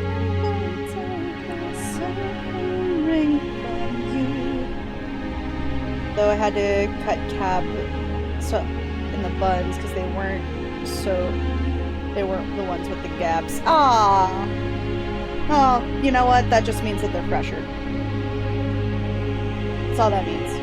I'm gonna take the suffering from you. Though I had to cut cap in the buns because they weren't the ones with the gaps. Ah. Oh, you know what? That just means that they're fresher. That's all that means.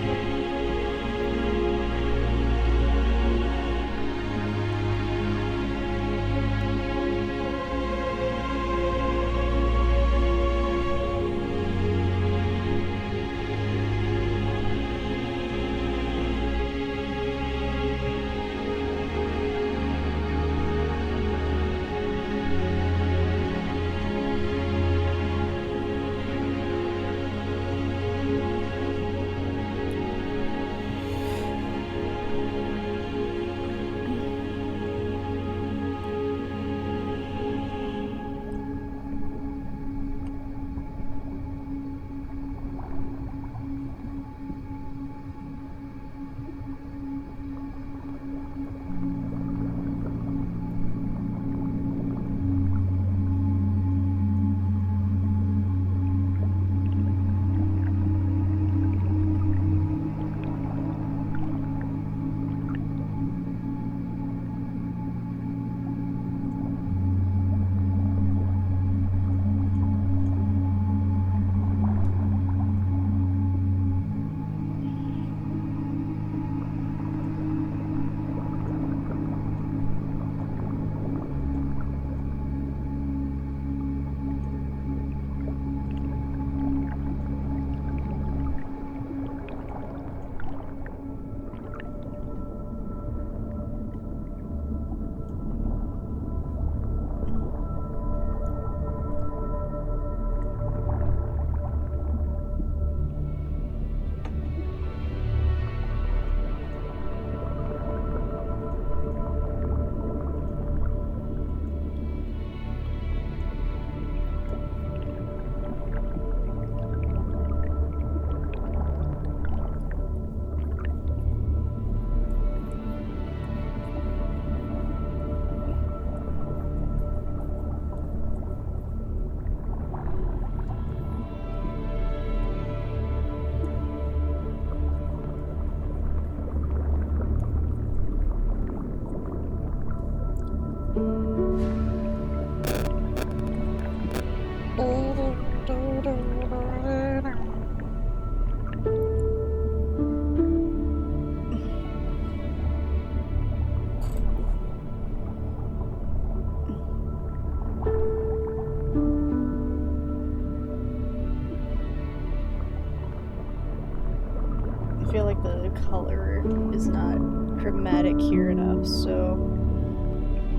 I feel like the color is not chromatic here enough, so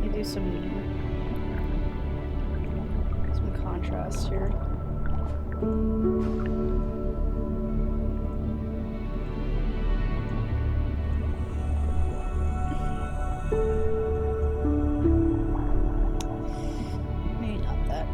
I do some contrast here. Maybe not that.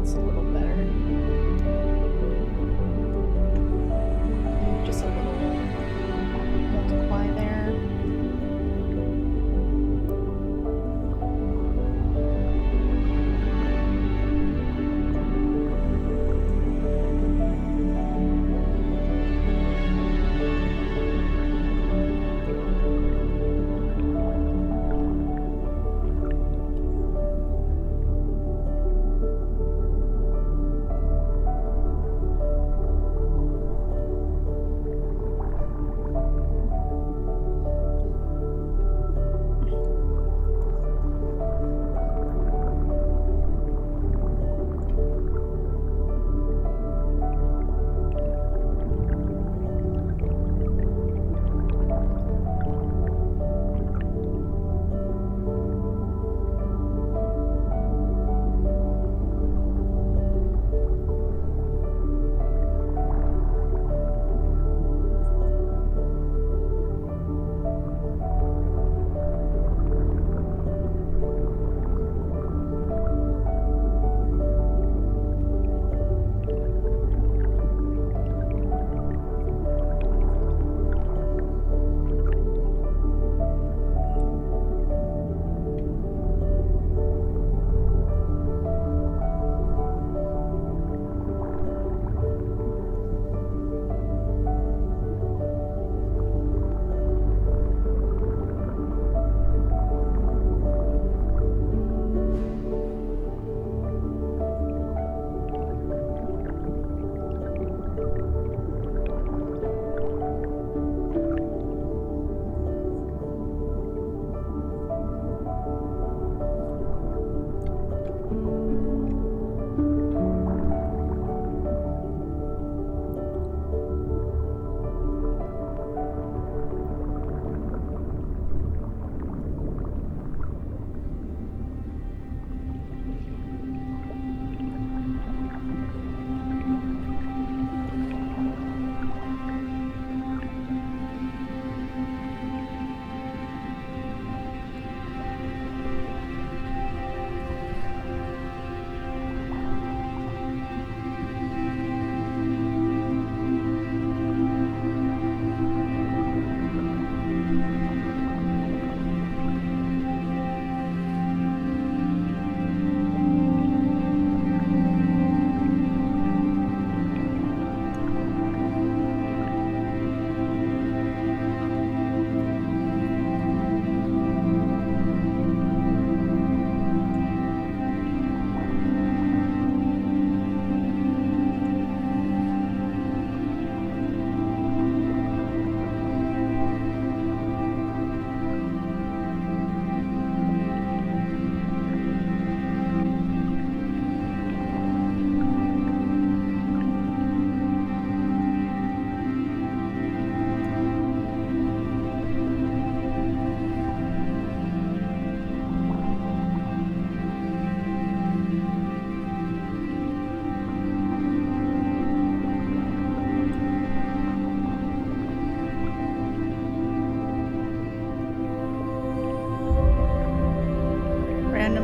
It's a little better. Just a little multiply there.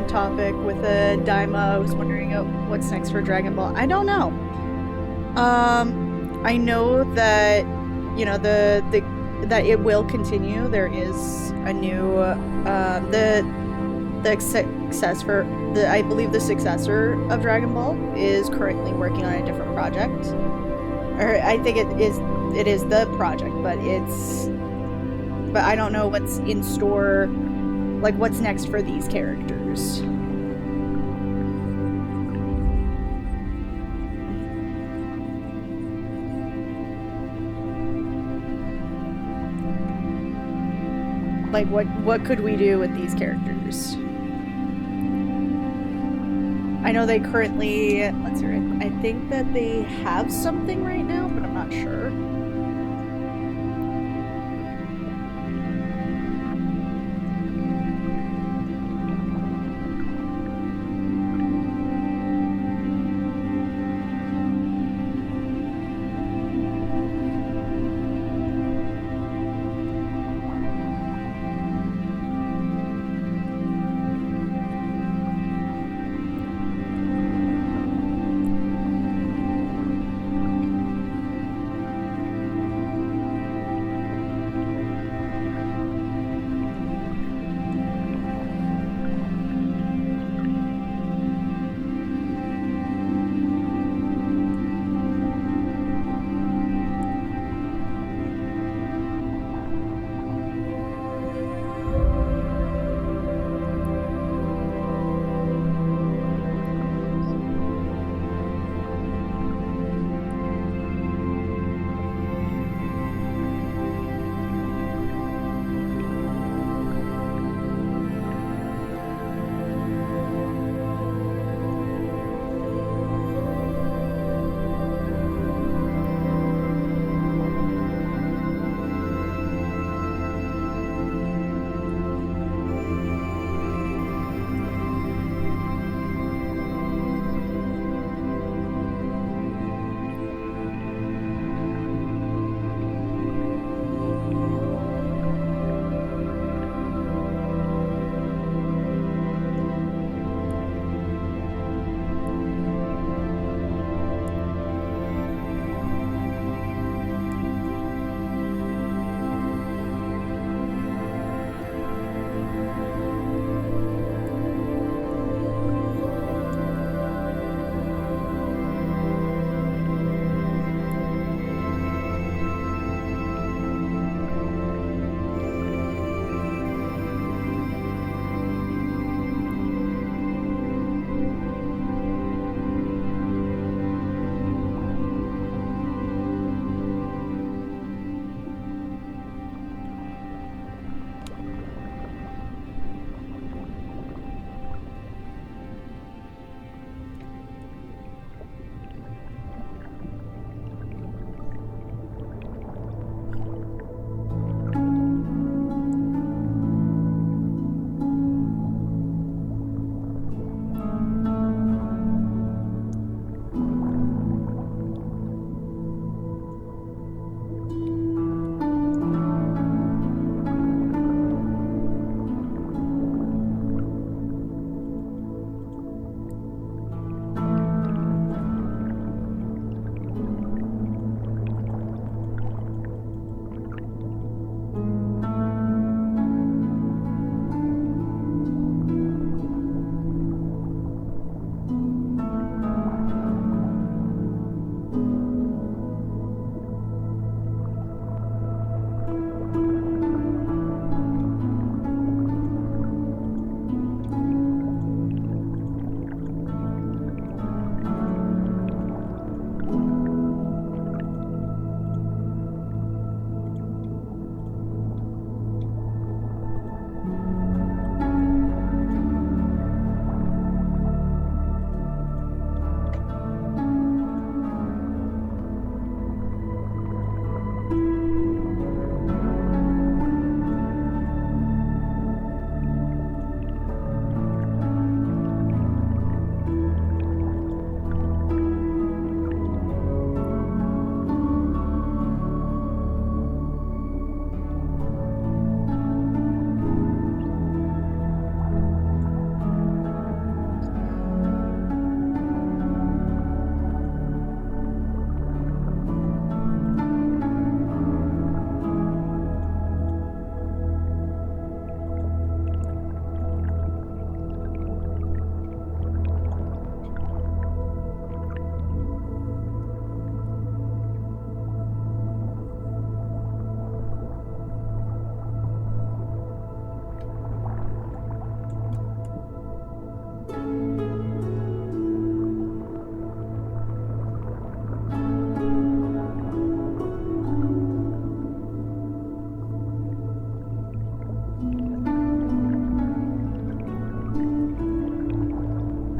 Topic with a Daima. I was wondering what's next for Dragon Ball. I don't know. I know that that it will continue. There is a new the the successor, I believe the successor of Dragon Ball is currently working on a different project. Or I think it is the project, but I don't know what's in store, like what's next for these characters. Like what could we do with these characters? I know they currently, let's see, I think that they have something right now, but I'm not sure.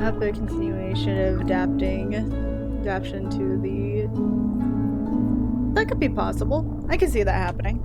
a continuation of adaptation to the. That could be possible. I can see that happening.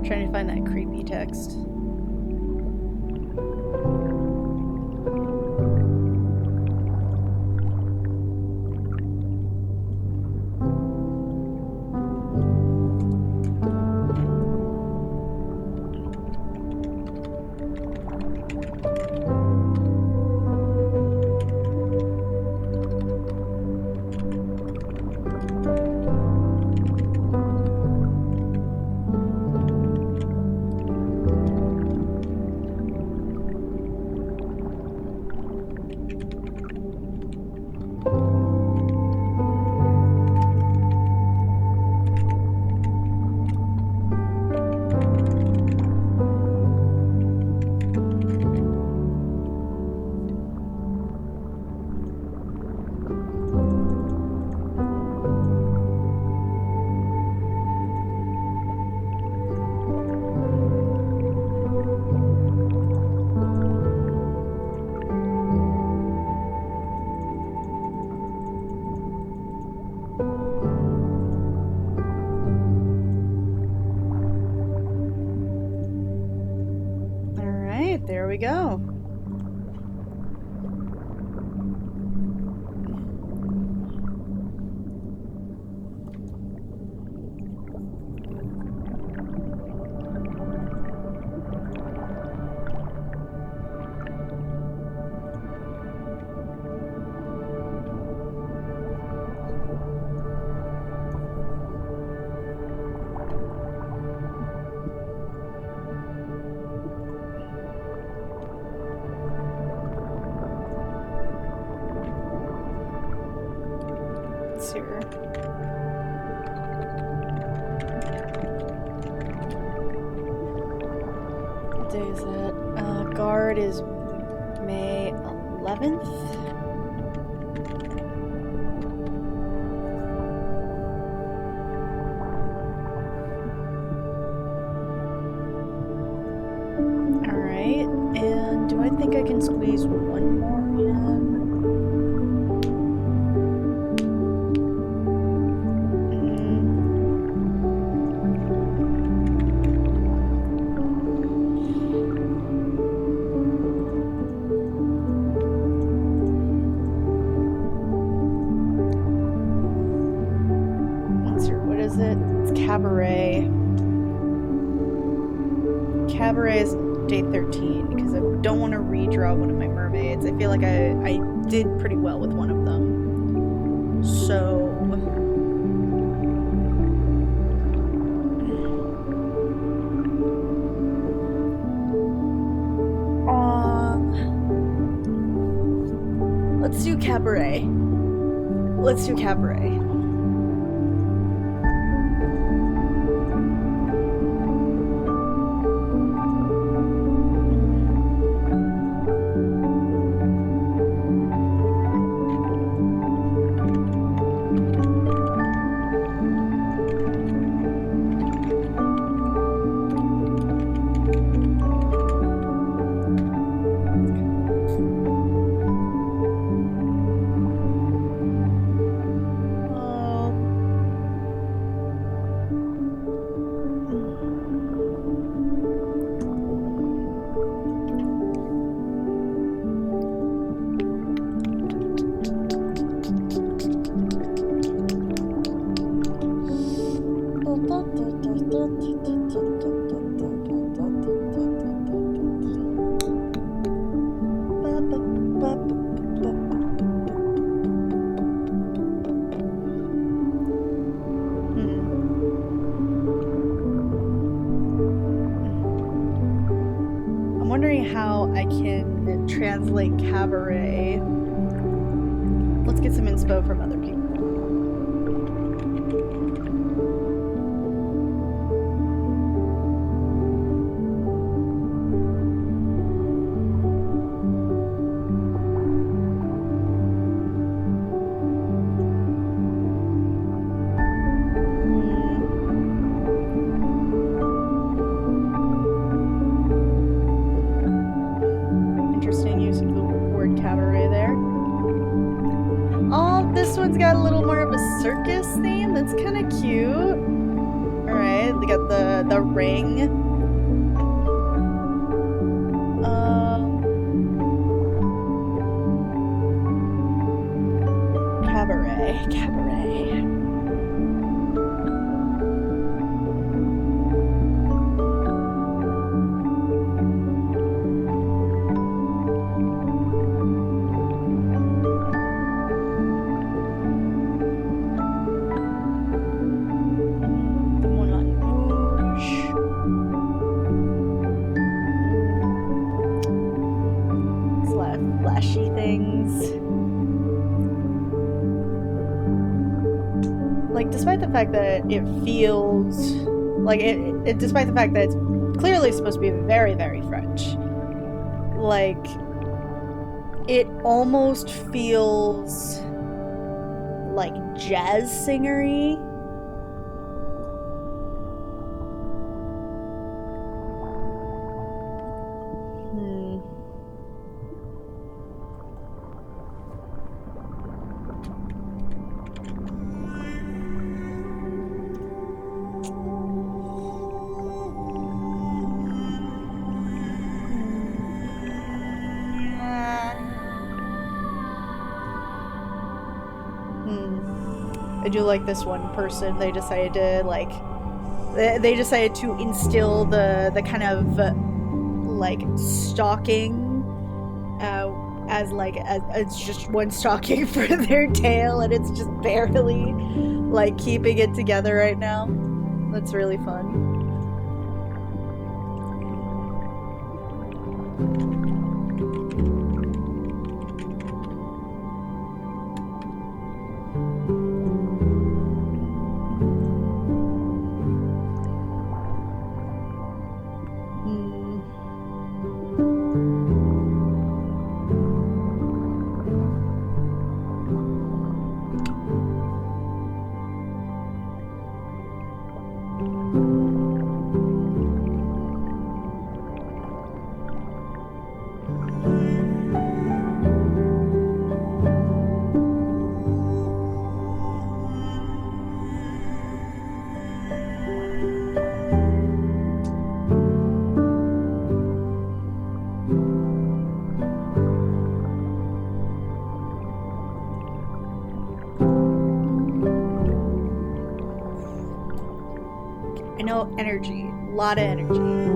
Trying to find that creepy text. There we go. Here. What day is that? Guard is May 11th. think I can squeeze one more in. What is it? It's Cabaret. Cabaret is day 13 because I don't want to redraw one of my mermaids. I feel like I did pretty well with one of them. So... let's do Cabaret. Let's do Cabaret. How I can translate cabaret. Let's get some inspo from other people. Got a little more of a circus theme. That's kind of cute. All right, they got the ring. Cabaret. Despite the fact that it feels like it despite the fact that it's clearly supposed to be very, very French, like it almost feels like jazz singery. I do like this one person. They decided to instill the kind of like stalking as it's just one stalking for their tail, and it's just barely like keeping it together right now. That's really fun. I know energy. A lot of energy.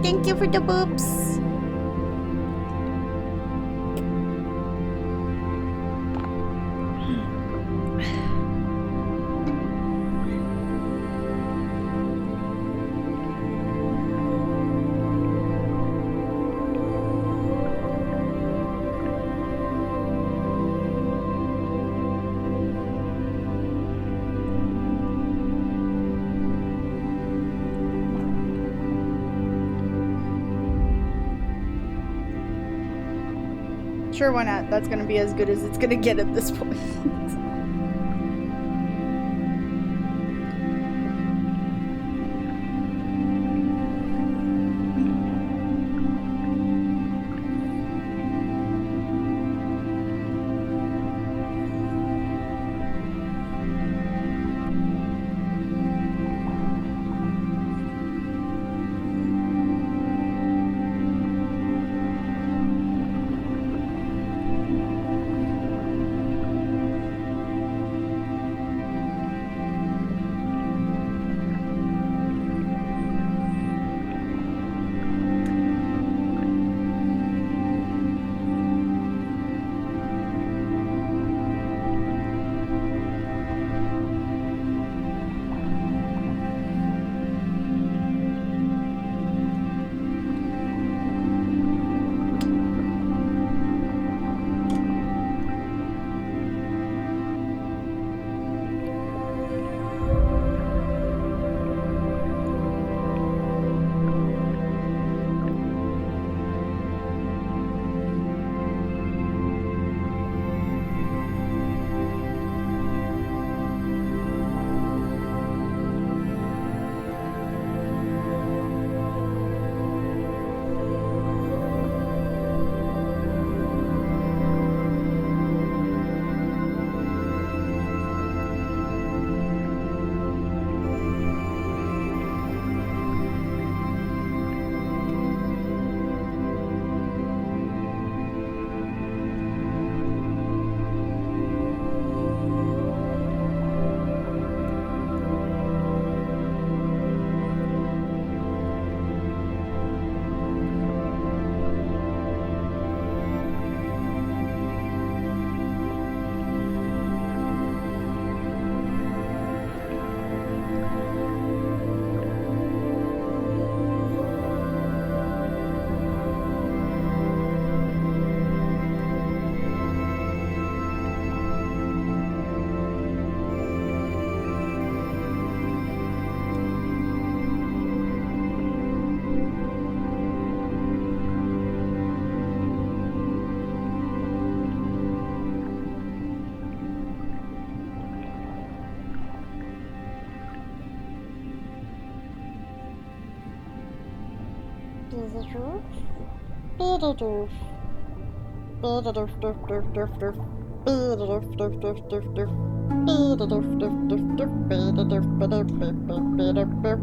Thank you for the boops. Sure, why not? That's gonna be as good as it's gonna get at this point.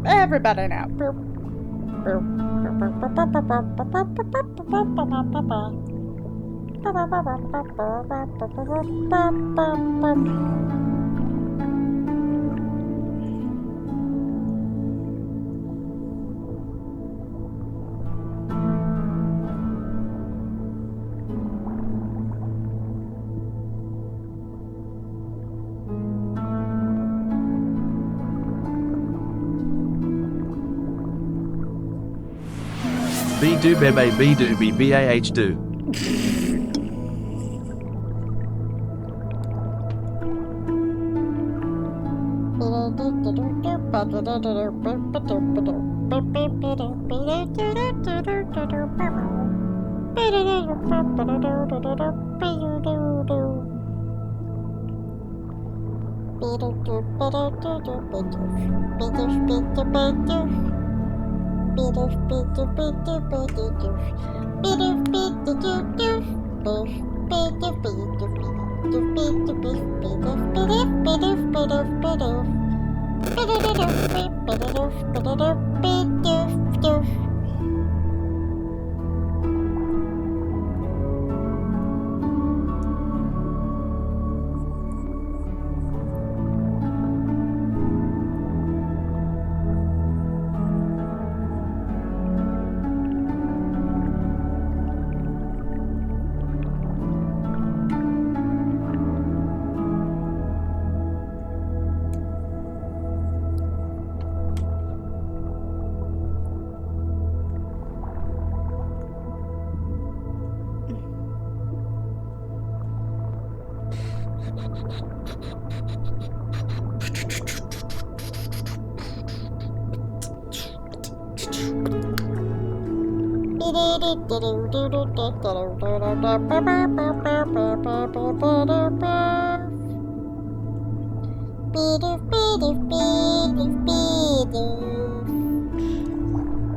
Everybody now. Be do bebe be do be bah do.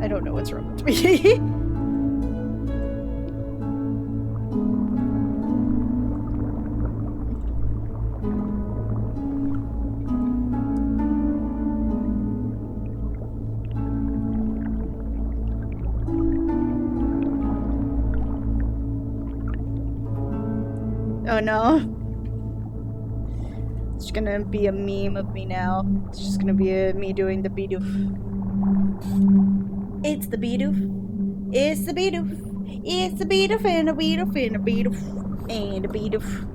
I don't know what's wrong with me. Oh no. It's just gonna be a meme of me now. It's just gonna be me doing the Bidoof. It's the Bidoof. It's the Bidoof. It's the Bidoof and a Bidoof and a Bidoof and a Bidoof.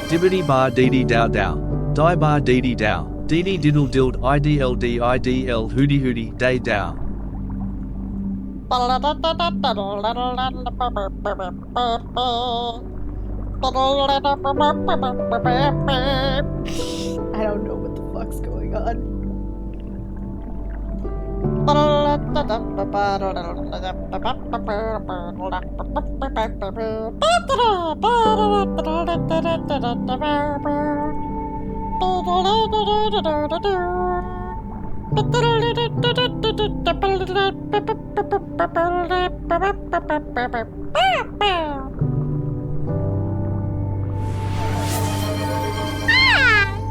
Dibbity bar dee dee dow dow. Die bar dee dee dow. Dee dee diddle dild idl hooty hooty day dow. I don't know what the fuck's going on.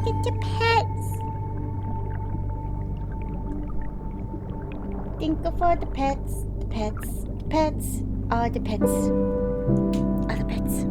Get your pets. Think of all the pets, the pets, the pets, all the pets, all the pets.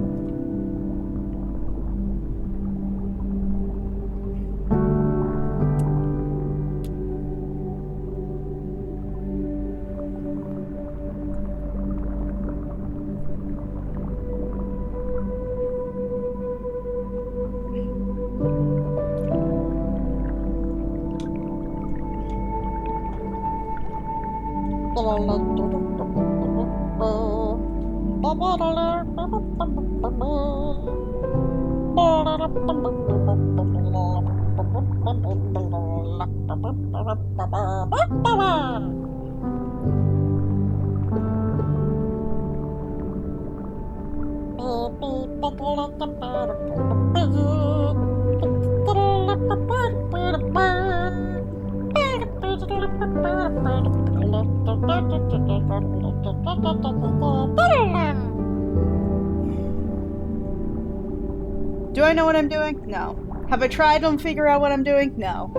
Do I know what I'm doing? No. Have I tried to figure out what I'm doing? No.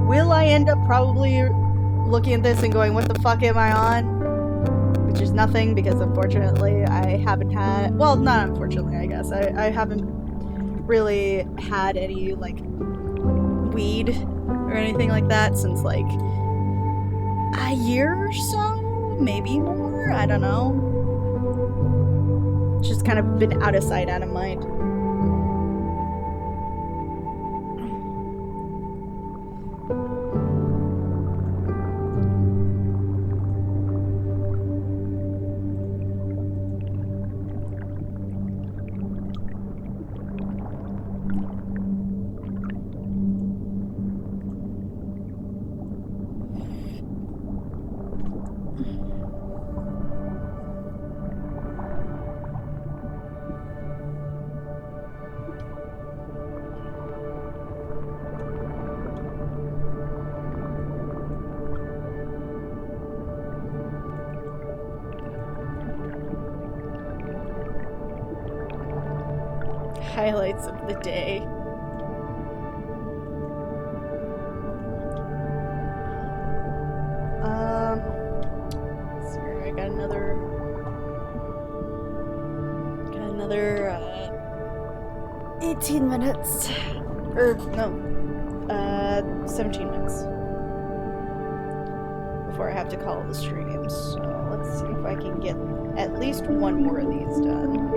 Will I end up probably looking at this and going, what the fuck am I on? Which is nothing, because unfortunately I haven't had, well, not unfortunately, I guess. I haven't really had any, like, weed or anything like that since, like, a year or so? Maybe more? I don't know. It's just kind of been out of sight, out of mind. Highlights of the day. got another 18 minutes. Or no, 17 minutes before I have to call the stream. So let's see if I can get at least one more of these done.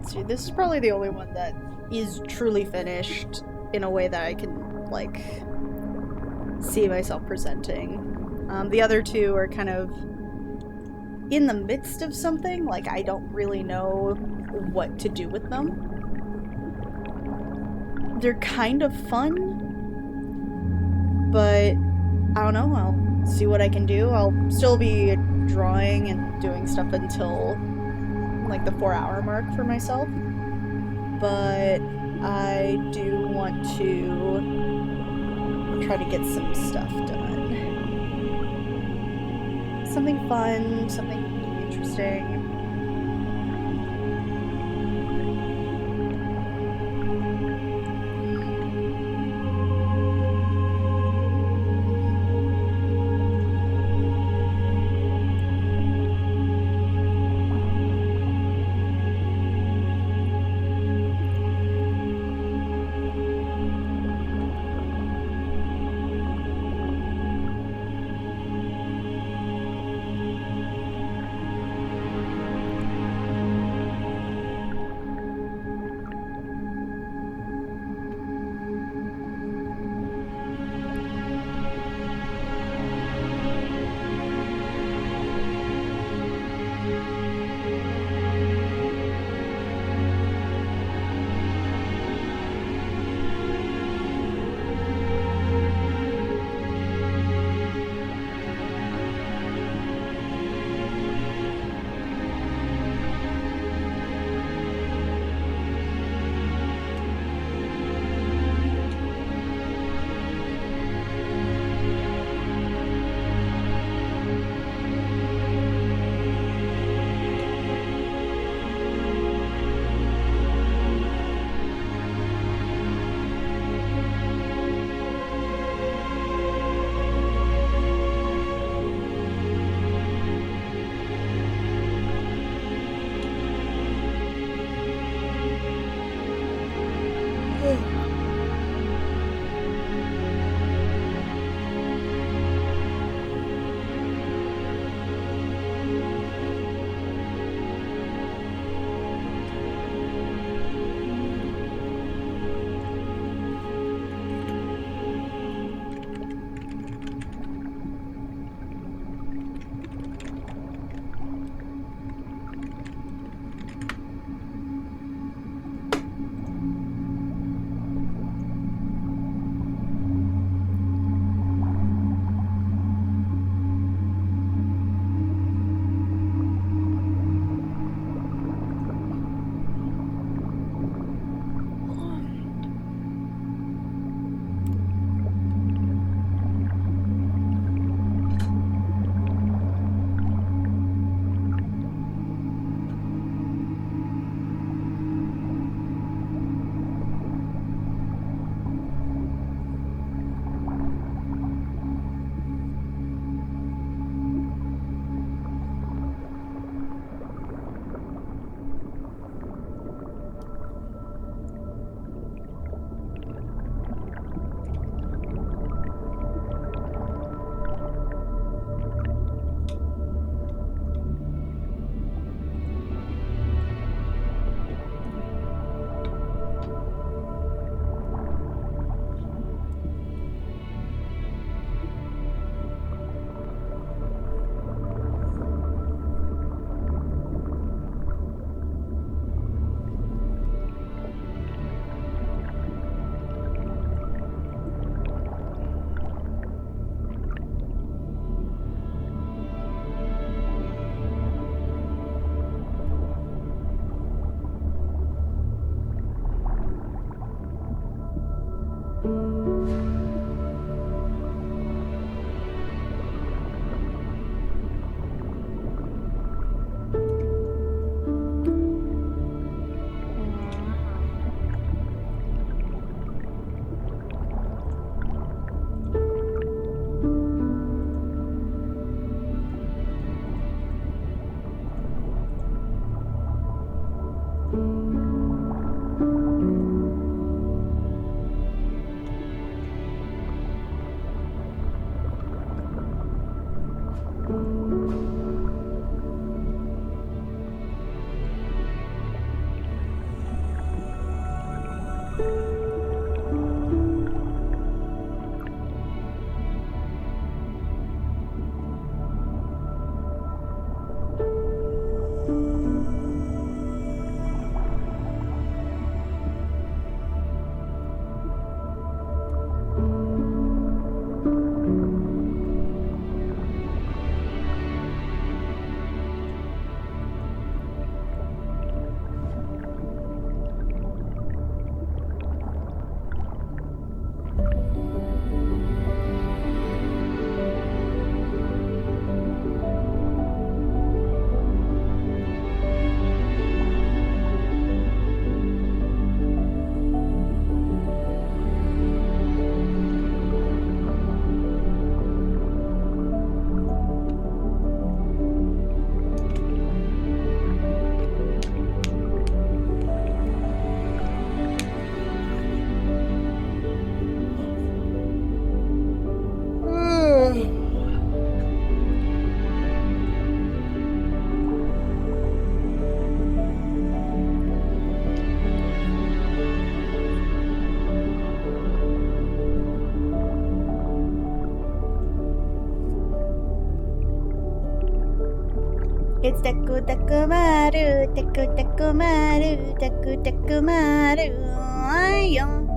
See, this is probably the only one that is truly finished in a way that I can, like, see myself presenting. The other two are kind of in the midst of something, like, I don't really know what to do with them. They're kind of fun, but I don't know, I'll see what I can do. I'll still be drawing and doing stuff until like the 4-hour mark for myself, but I do want to try to get some stuff done. Something fun, something interesting. It's Deku Deku Maru, Deku Deku Maru, Deku Deku Maru. Ayo.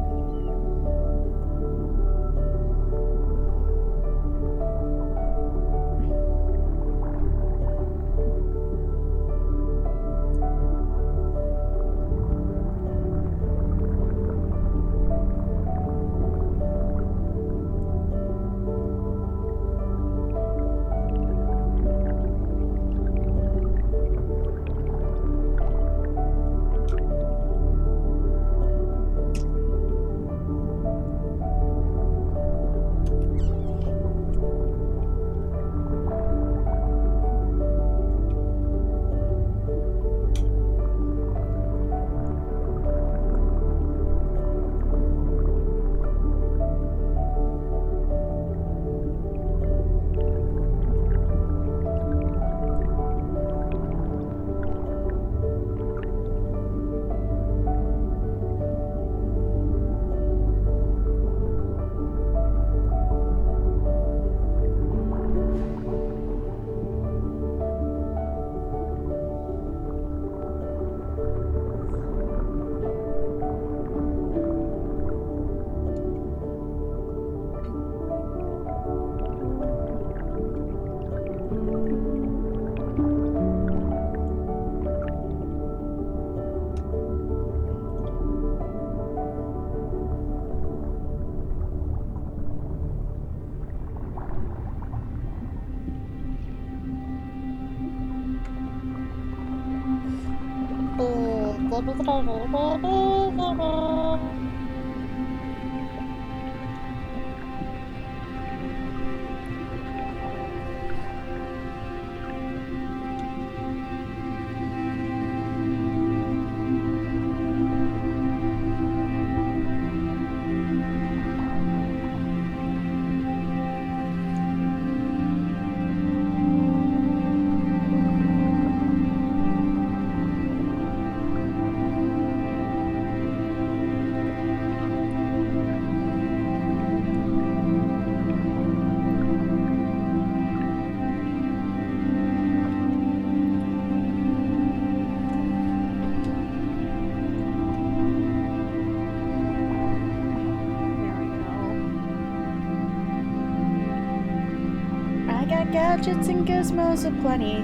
Gadgets and gizmos aplenty.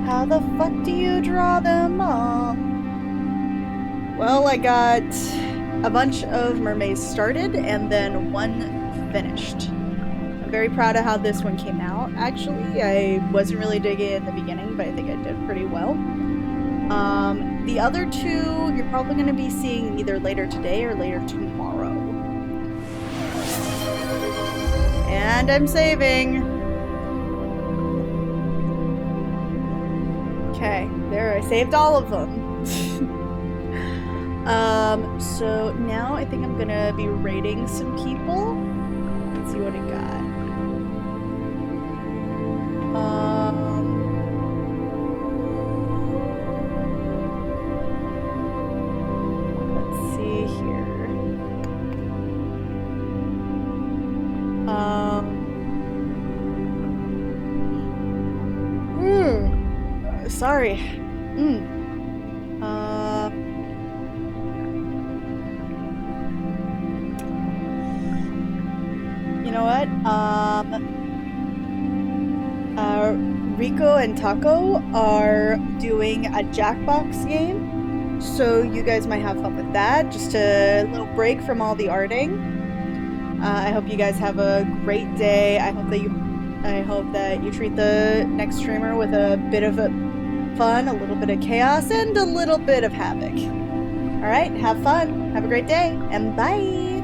How the fuck do you draw them all? Well, I got a bunch of mermaids started and then one finished. I'm very proud of how this one came out, actually. I wasn't really digging it in the beginning, but I think I did pretty well. The other two, you're probably going to be seeing either later today or later tomorrow. And I'm saving. Okay, there, I saved all of them. So now I think I'm gonna be rating some people. Let's see what I got. Let's see here. Sorry. You know what? Rico and Taco are doing a Jackbox game, so you guys might have fun with that. Just a little break from all the arting. I hope you guys have a great day. I hope that you treat the next streamer with a bit of fun, a little bit of chaos, and a little bit of havoc. Alright, have fun. Have a great day, and bye!